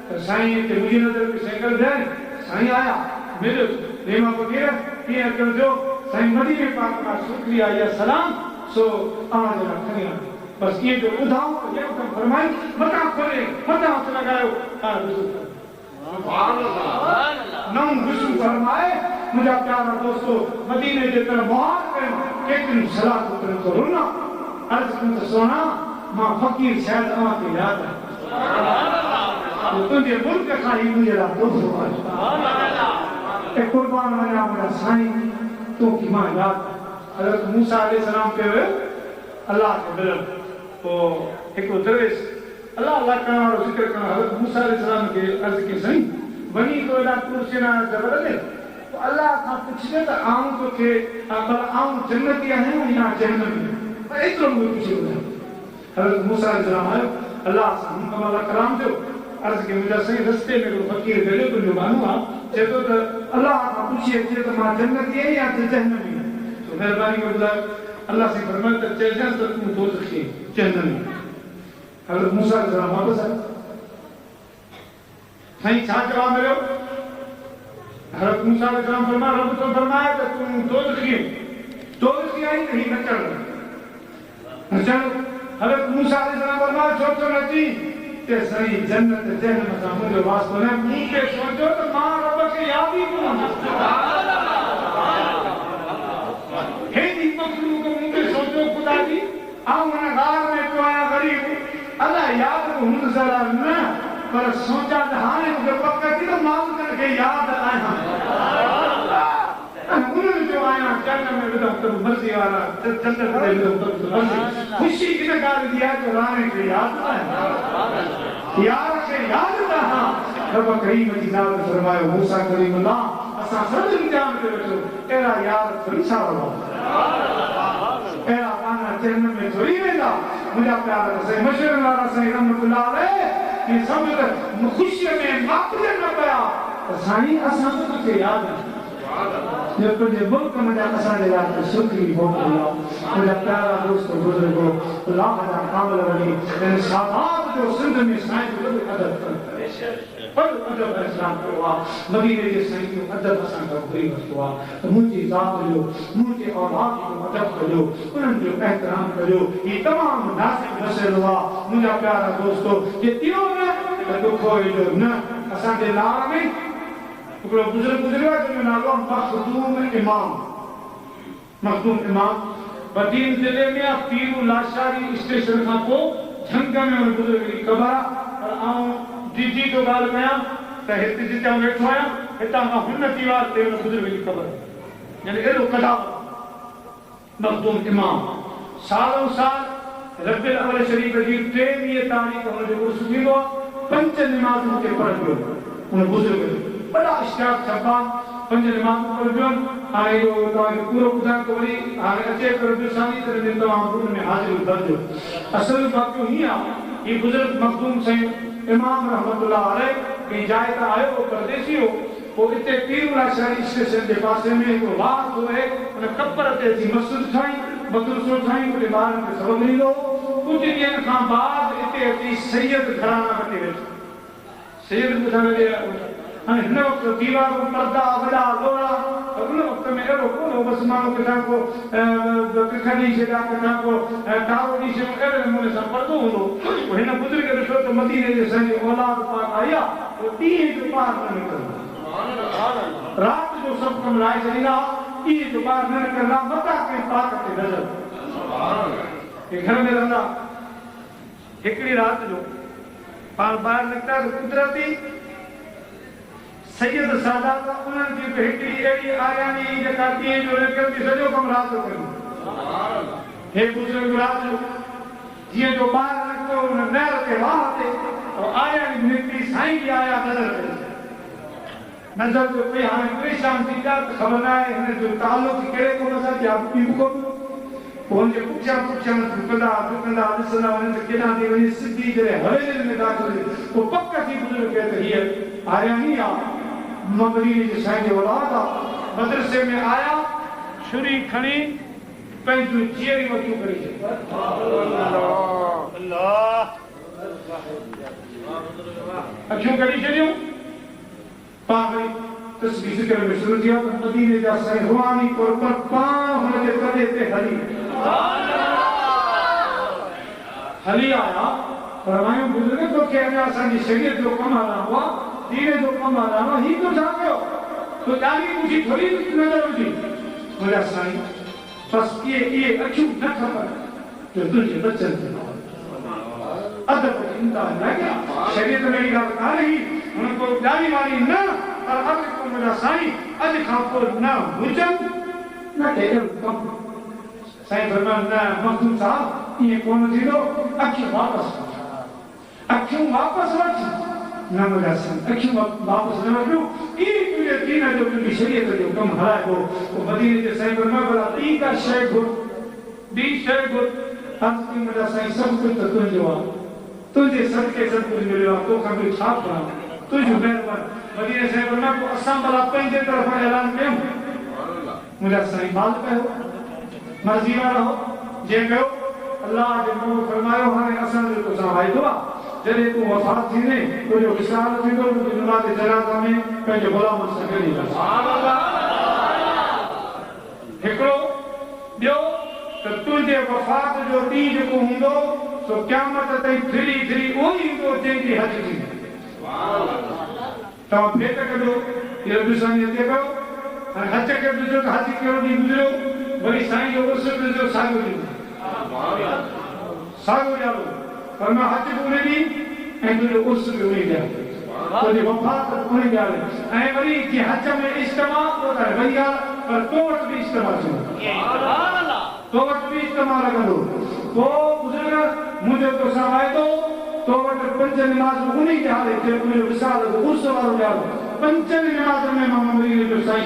त साईं ते मुंहिंजी नज़र में साइकिल ॾियनि साईं आया मिलियो रेमा वग़ैरह कीअं करिजो साईं मदीने पाक खां शुक्रिया या सलाम सो तव्हां जे लाइ खणी आयो बस ये जो ॿुधाऊं त यकदमि फरमाई मथां खोले मथां हथ लॻायो नम विष्णु फरमाए मुंहिंजा प्यारा दोस्तो मदीने जे तरफ़ मुहार कयो केतिरी सलाह करो न अर्ज़ कयूं त सोना मां फ़क़ीर शायदि तव्हांखे यादि आहे तुंहिंजे मुल्क खां ई मुंहिंजे लाइ तोहफ़ो आहे क़ुर्बान वञा मुंहिंजा साईं तोखे मां यादि हज़रत मूसा अलैहिस्सलाम ते वियो अल्लाह खे मिलण पोइ हिकिड़ो दरवेश अल्लाह अल्लाह करण वारो ज़िक्र करण हज़रत मूसा अलैहिस्सलाम खे अर्ज़ कई साईं वञी तो एॾा कुर्सियुनि जबल ते अल्लाह खां पुछिजे त आऊं तोखे पर आऊं जन्नती आहियां या जहन्नमी एतिरो मूंखे पुछी ॿुधायो हज़रत मूसा अलैहिस्सलाम आयो अल्लाह सां मुकमल कलाम थियो अर्ज़ कई मुंहिंजा साईं रस्ते में हिकिड़ो फ़क़ीर गॾियो तुंहिंजो माण्हू आहे चए थो त अल्लाह खां पुछी अचे त मां जन्नती आहियां या जहन्नमी तो महिरबानी करे ॿुधायो अल्लाह साईं फरमायो त चइजांइ त तूं दोज़खी जहन्नमी हज़रत मूसा अलैहिस्सलाम वापसि आयो साईं छा जवाब मिलियो हज़रत मूसा अलैहिस्सलाम फरमाया रब तो फरमाया त तूं दोज़खी आई त ही नचण हज़रत मूसा अलैहिस्सलाम फरमाया छो तो नची ते साईं जन्नत जहन्नम सां मुंहिंजो वास्तो न मूं खे सोचो त मां रब खे यादि ई कोन हेॾी मखलूक मूं खे सोचो ख़ुदा जी आऊं हिन गार में पियो आहियां ग़रीब अलाह यादि हूंद ज़रा न पर सोचा त हाणे मूंखे पक थी त मालिकनि खे यादि आहियां उन्हनि जो आहियां चंड में विधमि त मर्ज़ी वारा चंड में विधमि त मर्ज़ी ख़ुशी इन ॻाल्हि जी आहे त राणे खे यादि आहियां यार खे यादि त हा रब करीम जी ज़ात फरमायो मूसा करीम अल्लाह असां सभु इंतज़ाम करे वेठो अहिड़ा यार थोरी छा अहिड़ा गाना चरण में थोरी वेंदा मुंहिंजा प्यारा साईं मशहूरु वारा साईं रहमतुल्लाह अलैह ये सब ख़ुशीअ में मातरे न पिया साईं असां तोखे यादि जो तुंहिंजे मुल्क में असांजे लाइ सुखी मोकिलियो मुंहिंजा प्यारा दोस्त बुज़ुर्गो अल्लाह जा कामिल वली इन सादात जो सिंध में साईं जो अदब पर अदब इस्लाम कयो आहे मदीने जे साईं जो अदब असां खां घुरी वरितो आहे त मुंहिंजी ज़ात जो मुंहिंजे औलाद जो अदब कजो उन्हनि जो एहतराम कजो ही तमामु मुनासिब मसइलो आहे मुंहिंजा प्यारा दोस्तो जे इहो न त दुख जो न असांजे लार में हिकिड़ो बुज़ुर्ग गुज़रियो आहे जंहिंजो नालो मखदूम इमाम बदीन ज़िले में पीरू लाशारी स्टेशन खां पोइ झंग में हुन बुज़ुर्ग जी क़बर आहे पर आऊं जी जो ॻाल्हि कयां त हिते जिते आऊं वेठो आहियां हितां खां हुन दीवार ते हुन बुज़ुर्ग जी क़बर यानी एॾो कढाव मखदूम इमाम सालों साल रबियुल अव्वल शरीफ़ जी 23 तारीख़ हुनजो उर्स थींदो आहे 5 निमाज़ूं ते पढ़ंदियूं हुन बुज़ुर्ग बड़ा इश्तियाक़ छपा 5 निमाज़ूं पढ़ंदियूं हाणे इहो तव्हांखे पूरो ॿुधाइण त वरी हाणे अचे करे ॾिसांदी त तव्हां हुन में हाज़िर कजो असल वाक़ियो हीअं आहे ही बुज़ुर्ग मखदूम साईं इमाम रहमतुल्लाह अलैह कंहिं जाइ ते आयो हो परदेसी हो पोइ हिते पीरुला शहरी स्टेशन जे पासे में हिकिड़ो वार थो रहे हुन कपर ते अची मस्जिद ठाही मदरसो ठाही उते ॿारनि खे सबक़ ॾींदो कुझु ॾींहंनि खां बाद हिते अची सैयद घराना वठी वेठो सैयद ॿुधण वेठे हाणे हिन वक़्तु दीवारूं पर्दा वॾा लोड़ा उन वक़्त में अहिड़ो कोन हो बसि माण्हू किथां को कख ॾेई छॾिया किथां को टारो ॾेई छॾियो अहिड़े नमूने सां पर्दो हूंदो हिन बुज़ुर्ग ॾिठो त मदीने जे संजी औलाद पाक आई आहे ॾींहं जो ॿार न निकिरंदो राति जो सभु कमु लाहे छॾींदा ॾींहं जो ॿार न निकिरंदा मथां कंहिं पाक ते नज़र घर में रहंदा हिकिड़ी राति जो पाण ॿाहिरि निकिता त कुदरती सैयद सादात उन्हनि जी बि हिकिड़ी अहिड़ी आयानी जेका ॾींहं जो निकिरंदी सॼो कमु राति जो कंदी हे बुज़ुर्ग राति जो जीअं जो ॿाहिरि निकितो हुन नहर ते वाह ते आयानी निकिती साईं बि आया नज़र जो कोई हाणे परेशान थी विया त ख़बर न आहे हिन जो तालुक़ कहिड़े कम सां या ॿी बि कोन पोइ हुनजे पुठियां डुकंदा ॾिसंदा वञनि त केॾां थी वञे सिधी जॾहिं हवेली में दाख़िल पोइ पक थी बुज़ुर्ग खे त हीअ आयानी आहे मदीने जे साईं जो औलाद आहे मदरसे में आया छुरी खणी पंहिंजूं जीअरी वठूं करे अखियूं कढी छॾियूं पाण तस्वीर ज़िक्र में शुरू किया तो मदीने जा साईं रूहानी तौर पर पाण हुनजे कॾे ते हली आया फरमायूं बुजुर्ग तोखे अञा असांजी शरीयत जो कमु हलाइणो आहे दीन जो कमु हलाइणो आहे हीउ तो छा कयो तो ॾाढी मुंहिंजी थोरी नज़र हुजी मुंहिंजा साईं बसि इहे अखियूं न खपनि जो तुंहिंजे बचनि ते अदब चिंता न कया शरीयत में अहिड़ी ॻाल्हि कान्हे हुन को ॾाढी वारी न पर अॻु को मुंहिंजा साईं अॼु खां पोइ न हुजनि न कहिड़ो कमु साईं फरमायो न मखदूम साहब इएं कोन थींदो अखियूं वापसि वठ न मुंहिंजा साईं अखियूं वापसि न वठूं इहे तुंहिंजे दीन जो तुंहिंजी शरीयत जो कमु हलाइबो पोइ मदीने जे साईं फरमायो भला ॿी का शइ घुर ॿी शइ घुर हक़ मुंहिंजा साईं सभु कुझु त तुंहिंजो आहे तुझे सदके सब कुछ मिलेगा तो कभी छाप बना तुझे मेहरबान मदीने से वरना को असम वाला पंजे तरफ ऐलान कयो मुझे साईं माल कयो मर्जी वाला हो जे कयो अल्लाह जे मुंह फरमायो हाने असन जो तो वायदो आहे जॾहिं तूं वफ़ात थींदे तुंहिंजो विसाल थींदो तुंहिंजी नमाज़ जनाज़ा में पंहिंजे ग़ुलामनि सां गॾु हिकिड़ो ॿियो त तुंहिंजे वफ़ात जो ॾींहुं जेको हूंदो तो क़यामत ताईं फिरी वही ईंदो जंहिंजी हज थींदी तव्हां भेट कढो इहो ॾिसण हिते कयो हाणे हज खे ॾिसो त हज कहिड़ो ॾींहुं गुज़रियो वरी साईं जो उर्स ॾिसो साॻियो ॾींहुं साॻियो ॾियारो पर मां हज बि उन ॾींहुं ऐं तुंहिंजो उर्स बि उन ॾियारो तुंहिंजी वफ़ात उन ॾियारो ऐं वरी जीअं हज में इज्तिमा उहो त वई ॻाल्हि पर तो वटि बि इज्तिमा थींदो तो वटि बि इज्तिमा लॻंदो पोइ बुज़ुर्ग मुझे तो वायदो तो वटि पंज नमाज़ उन खे हाले थे तुंहिंजो विसाल उर्स वारो ॾियारो पंजनि नमाज़ में मां मदीने जो साईं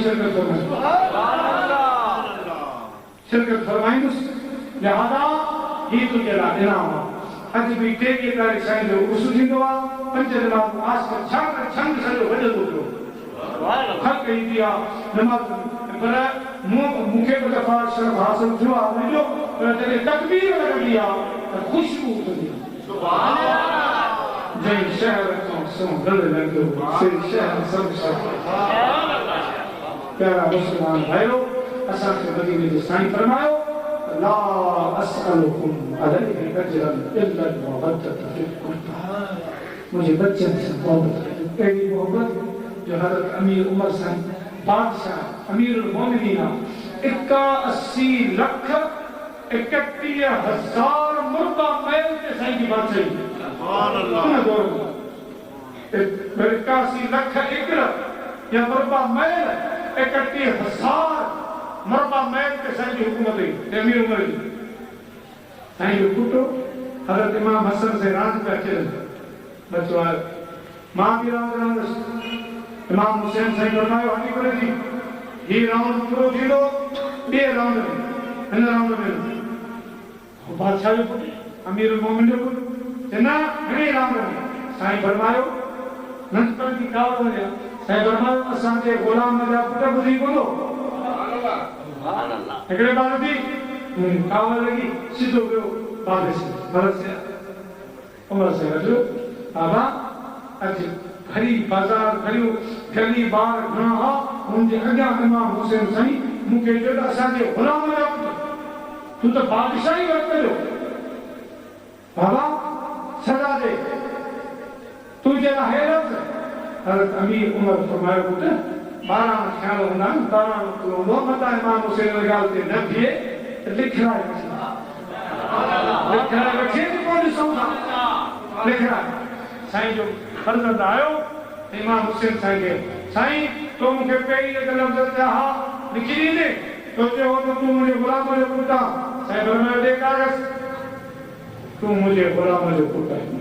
शिरकत फरमाईंदुसि लिहाज़ा हीउ तुंहिंजे लाइ इनाम आहे अॼु बि 23 तारीख़ साईं जो उर्स थींदो आहे पंज नमाज़ आस पर छा त छंद सॼो वॼंदो पियो हक़ ईंदी आहे नमाज़ पर मूंखे बि दफ़ा शर्फ़ हासिल थियो आहे मुंहिंजो पर जॾहिं तकबीर लॻंदी आहे त ख़ुशबू उथंदी आहे जंहिं शहर खां सो दिलि लॻंदो से शहर सभु शहर प्यारा मुस्लमान भाइयो असांखे मदीने जो साईं फरमायो ला असअलुकुम अलैहि अजरन इल्ला मवद्दत फिल क़ुरबा मुझे बच्चन से मोहब्बत अहिड़ी मोहब्बत जो हज़रत अमीर उमर साईं बादशाह अमीरुल मोमिनीन 81 लख 31,000 मुर्दा मैल के साईं की बात सही सुभान अल्लाह 81 लख एकड़ या मुर्दा मैल 31,000 मुर्दा मैल के साईं की हुकूमत है अमीर उमर की साईं जो पुटो हज़रत इमाम हसन से राज पे अचे बच्चो आयो मां भी राज इमाम हुसैन साईं फरमायो हली करे थी ही राउंड पूरो थींदो ॿिए राउंड में हिन राउंड में बादशाह जो पुटु अमीरुल मोमिन जो पुटु न हिन राउंड में साईं फरमायो नंढपण की कावड़ वञा साईं फरमायो असांजे ग़ुलाम जा पुट ॿुधी कोन्हो हिकिड़े ॿार थी कावड़ लॻी सिधो वियो भारत से उमर से अचो बाबा अॼु खरी बाज़ार खरियो गली बार घणा हा उनजे अॻियां इमाम हुसैन साईं मूंखे चयो त असांजे ग़ुलाम जा तूं त बादशाही वटि कयो बाबा सजा दे तुंहिंजे लाइ हैरत हज़रत अमीर उमर फरमायो पुटु 12 ख़्याल हूंदा आहिनि 12 हूंदो मता इमाम हुसैन जी ॻाल्हि ते न थिए त लिखाए वठे पोइ ॾिसूं था लिखाए साईं जो फर्ज़ंद आयो इमाम हुसैन साईं खे साईं तो मूंखे पहिरीं हिकु लफ़्ज़ ते हा लिखी ॾींदे तो चयो त तूं मुंहिंजे ग़ुलाम जो पुटु आहे साईं फरमायो ॾे कागज़ तूं मुंहिंजे ग़ुलाम जो पुटु आहीं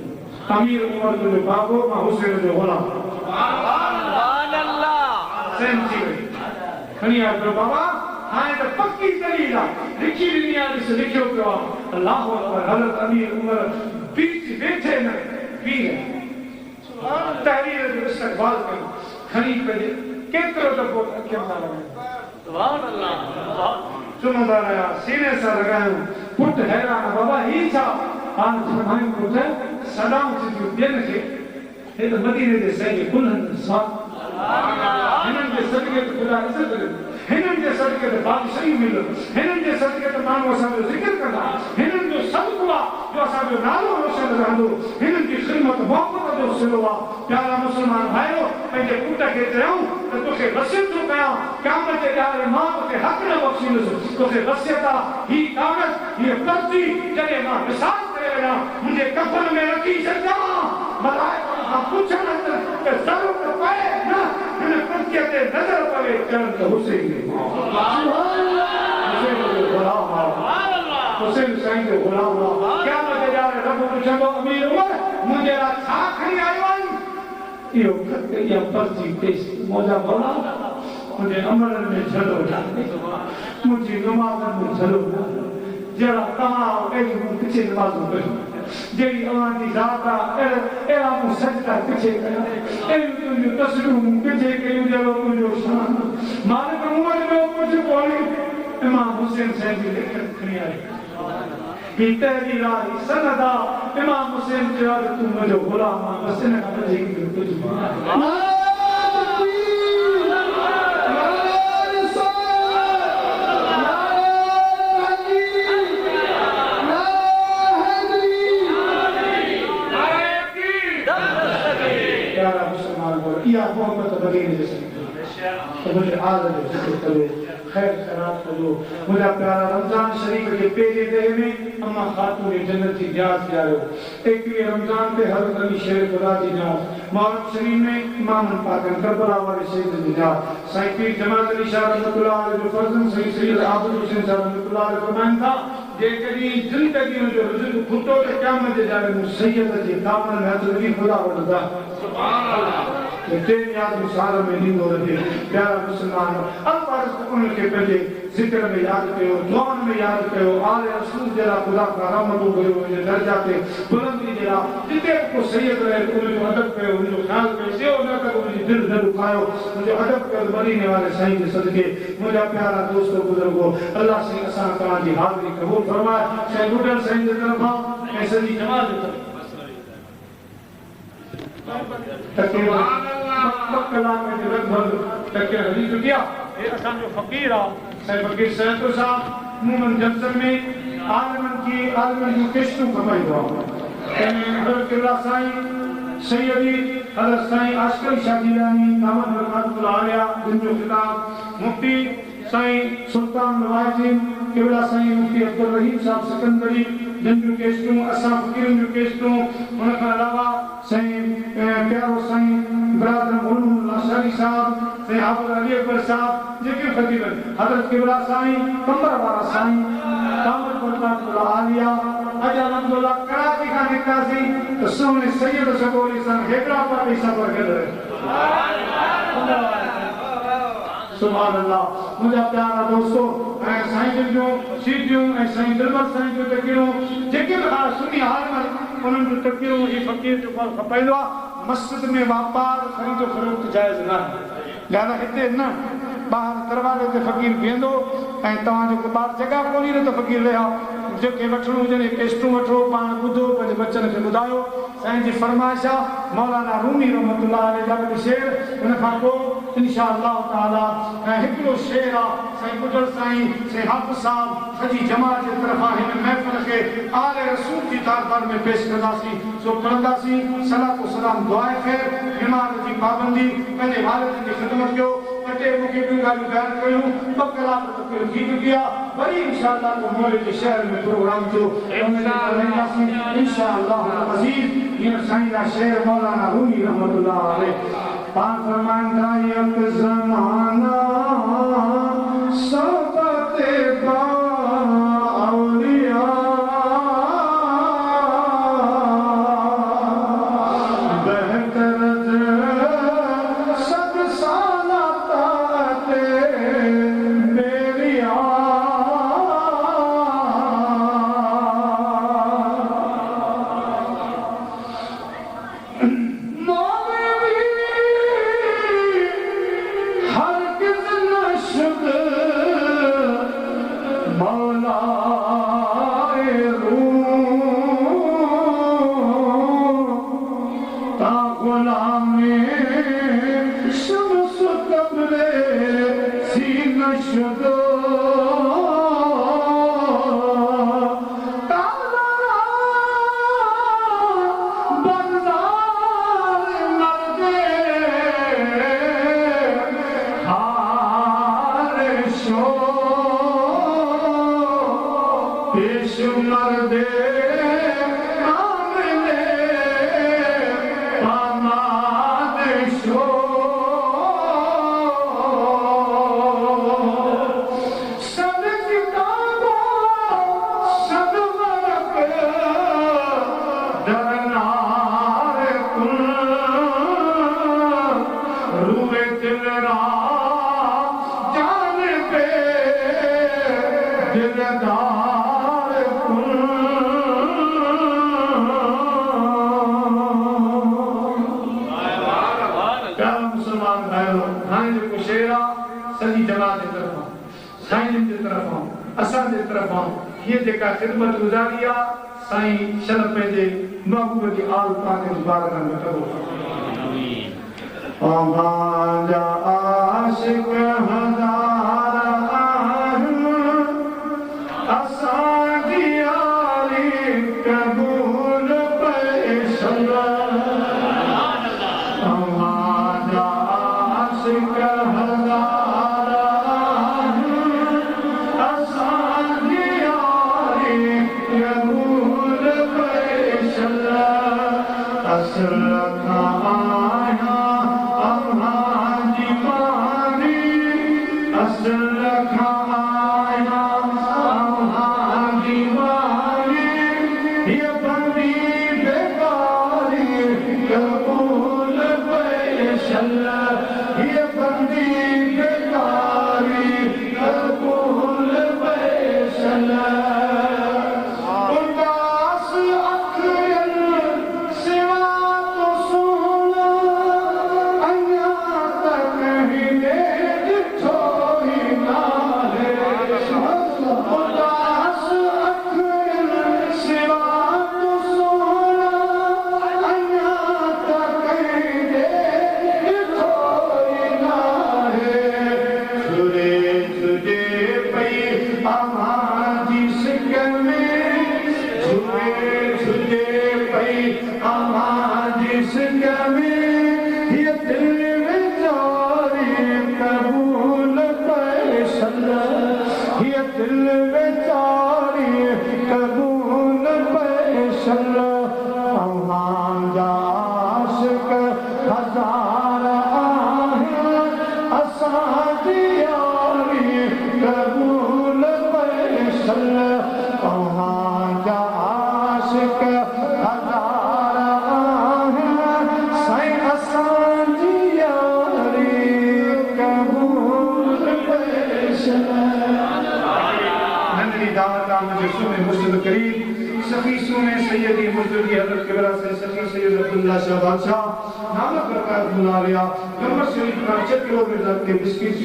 अमीर उमर तुंहिंजो बाबो मां हुसैन जो ग़ुलाम सुभान अल्लाह सेम थी वई खणी आयो पियो बाबा हाणे त पक्की दलील आहे लिखी ॾिनी आहे ॾिस लिखियो पियो आहे अल्लाह अकबर हज़रत अमीर उमर बीच वेठे न पीर तहरीर जो इस्तक़बाल कयो खणी पंहिंजे केतिरो दफ़ो अखियुनि सां लॻायो सुभान अल्लाह चुमंदा रहिया सीने सां लॻायूं पुटु हैरान बाबा ही छा हाणे फरमायूं पुटु सदाऊं थींदियूं ॿियनि खे हे तो मदीने दे सही कुल्हन साथ हिनन जे सदके ते खुदा इज्जत करे हिनन जे सदके ते बादशाही मिलो हिनन जे सदके ते माण्हू असां जो ज़िक्र कंदा हिनन जो सदको आहे जो असां जो नालो रोशन रहंदो हिनन जी ख़िदमत मोहब्बत जो सिलो आहे प्यारा मुस्लमान भाइयो पंहिंजे पुट खे चयूं त तोखे वसियत थो कयां क़यामत जे ॾींहुं मां तोखे हक़ न बख़्शींदुसि तोखे वसियत आहे ही कागज़ हीअ पर्ची जॾहिं मां हिसाब करे वञा मुंहिंजे कफ़न में रखी छॾिजां मलाइका खां पुछण त ज़रूरत पए न हिन पर्चीअ ते नज़र पवे चवनि त हुसैन हुसैन साईं जो ग़ुलाम आहे क़यामत जे ॾींहुं रब पुछंदो अमीर उमर मुंहिंजे लाइ छा खणी आयो आहीं इहो खत इहा पर्ची पेश मौजा भला मुंहिंजे अमलनि में झलो डाले मुंहिंजी नमाज़नि में झलो डाले जहिड़ा तव्हां अहिड़ियूं किथे नमाज़ूं कयूं जहिड़ी अव्हां जी ज़ात आहे अहिड़ा मूं सजदा किथे कया अहिड़ियूं तुंहिंजूं तस्वीरूं किथे कयूं जहिड़ो तुंहिंजो शान मालिक उमर जो कुझु कोन्हे इमाम हुसैन साईं जी लिखत खणी आयो ही तहरीर आहे सनद आहे इमाम हुसैन चयो त तूं मुंहिंजो ग़ुलाम आहे बसि इन खां वधीक कुझु या मोहब्बत बगैर जैसे तो मुझे आदत है जिक्र करो खैर खराब करो मुझे प्यारा रमजान शरीफ के पहले दिन में अम्मा खातून जन्नत की याद कियायो एक रमजान पे हर अली शेर खुदा की याद मुहर्रम शरीफ में इमाम पाकन करबला वाले शेर की याद साईं पीर जमात अली शाह रहमतुल्लाह अलैहि जो फर्जन सैयद आबिद हुसैन साहब रहमतुल्लाह अलैहि फरमाइन था जेकॾहिं ज़िंदगी जो रिज़्क़ खुटो त क़यामत जे ॾींहुं मूं सैयद जे दामन में हथ रखी खुदा वटि सुभान अल्लाह तेरी याद मुसार में नींदो रहे प्यारा मुसलमान अल्लाह उनके पंहिंजे ज़िक्र में याद कयो दुआन में याद कयो आले रसूल जरा खुदा का रहमत कयो उनजे दर्जा ते बुलंदी जरा जिते को सैयद रहे उनजो अदब कयो उनजो ख्याल कयो सेव न कयो उनजी दिल न दुखायो उनजो अदब कयो मदीने वाले साईं के सदके मुंहिंजा प्यारा दोस्तो बुजुर्गो अल्लाह से असां तव्हांजी हाज़िरी क़बूल फरमाए साईं बुढ़ल साईं जे तरफ़ां ऐं सॼी जमात जे तरफ़ां फकीर फकीर सैयद साहब मूमन जंसन में आलमन की किश्तों कमाईंदो हज़रत साईं सैयदी हज़रत साईं आशकरी शाह जिलानी दामद बरकातुल्लाह आलिया जिनजो खिताब मुफ्ती साईं सुल्तान नवाज़िम किबला साईं मुफ्ती अब्दुल रहीम साहब सिकंदरी जिनजो केस्टूं असां फकीरनि जो केस्टूं उन खां अलावा साईं प्यारो साईं ब्रादर गुलम लाशारी साहब साईं हाफिज़ अली अकबर साहब जेके फकीर हज़रत किबला साईं कंबर वारा साईं दामद बरकातुल्लाह आलिया अज अलहमदुलिल्लाह कराची खां निकितासीं त सोने सैयद सगोरी सां हैदराबाद में सफ़र करे सुभान अल्लाह मुझे प्यारा दोस्तों ऐं साईं जो सीटियूं ऐं साईं दिलबर साईं जो तकिड़ो जेके बि सुनी हाल में उन्हनि जो तकिड़ो ही फकीर जो फल खपाईंदो आहे मस्जिद में वापार ख़रीदो फ़रोख्त जाइज़ न लिहाज़ा हिते न ॿाहिरि दरवाज़े ते फ़कीर बीहंदो ऐं तव्हांजो ॿार जॻह कोन्हे न त फ़कीर ले आहे जेके वठणो हुजनि केस्टूं वठो पाण ॿुधो पंहिंजे बच्चनि खे ॿुधायो साईं जी फरमाइश आहे मौलाना रूमी रहमतुल्लाह अलैहि जा वटि शेर उन खां पोइ इंशा अल्लाह ताला ऐं हिकिड़ो शेर आहे साईं बुज़ुर्ग साईं हाफ़िज़ साहब सॼी जमात जे तरफ़ां हिन महफ़िल खे आले रसूल जी दरबार में पेश कंदासीं सो पढ़ंदासीं सलात व सलाम दुआए ख़ैर बीमार जी पाबंदी पंहिंजे वालिदनि जी ख़िदमत कयो कटे मूंखे ॿियूं ॻाल्हियूं बयानु कयूं 2 कलाक तक थी चुकी आहे वरी इंशा अल्लाह को मोले जे शहर में प्रोग्राम थियो इंशा अल्लाह अज़ीज़ हींअर साईं जा शेर मौलाना रूमी रहमतुल्लाह अलैहि पाण फरमाईंदा यक ज़माना सोबते बा औलिया हर किस नशदो मर्दे आमने पामाद शो सद किताबो सद वर्क दरनार कुल रूए दिल रा जान पे दिलदार सॼी जमात जे तरफ़ां साईं जे तरफ़ां असां जे तरफ़ां हीअ जेका ख़िदमत गुज़ारी आहे साईं शल पंहिंजे महबूब जी आल पाक जी बारगाह में कबूल अमांजा आशिक हज़ार आहिनि असां जी यारी कबूल पैसल अमांजा आशिक सैयदी मुर्तजी हज़रत किबरा से सफी सैयद अब्दुल्ला शाह बादशाह नामक बरकत बुला लिया नंबर शरीफ का 6 किलोमीटर के बिस्किट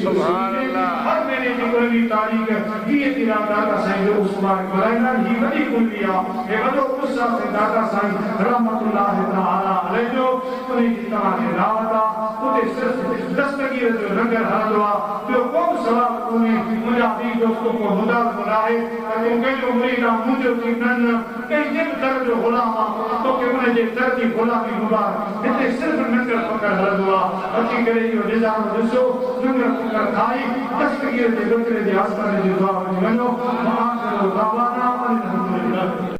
हर महीने की कोई तारीख ये तेरा दादा साईं जो उस्मान कराइना ही वडी कुलिया ए वडो गुस्सा से दादा साईं रहमतुल्लाह तआला अलैहि जो उन्हें की तमाम रावता उते सिर्फ दस्तगीर जो लंगर हलवा तो कौन सलाम कोने मुझा दी दोस्तों को हुदा बनाए कि उनके जो मुरीदा मुझे की नन के जिन दर जो गुलाम तो के उन्हें जे दर की गुलामी मुबारक इतने सिर्फ लंगर पकड़ हलवा अची करे जो निजाम दिसो लंगर पकड़ खाई दस्तगीर जे लंगर जे आसमान जे दुआ वञो मां करो बाबा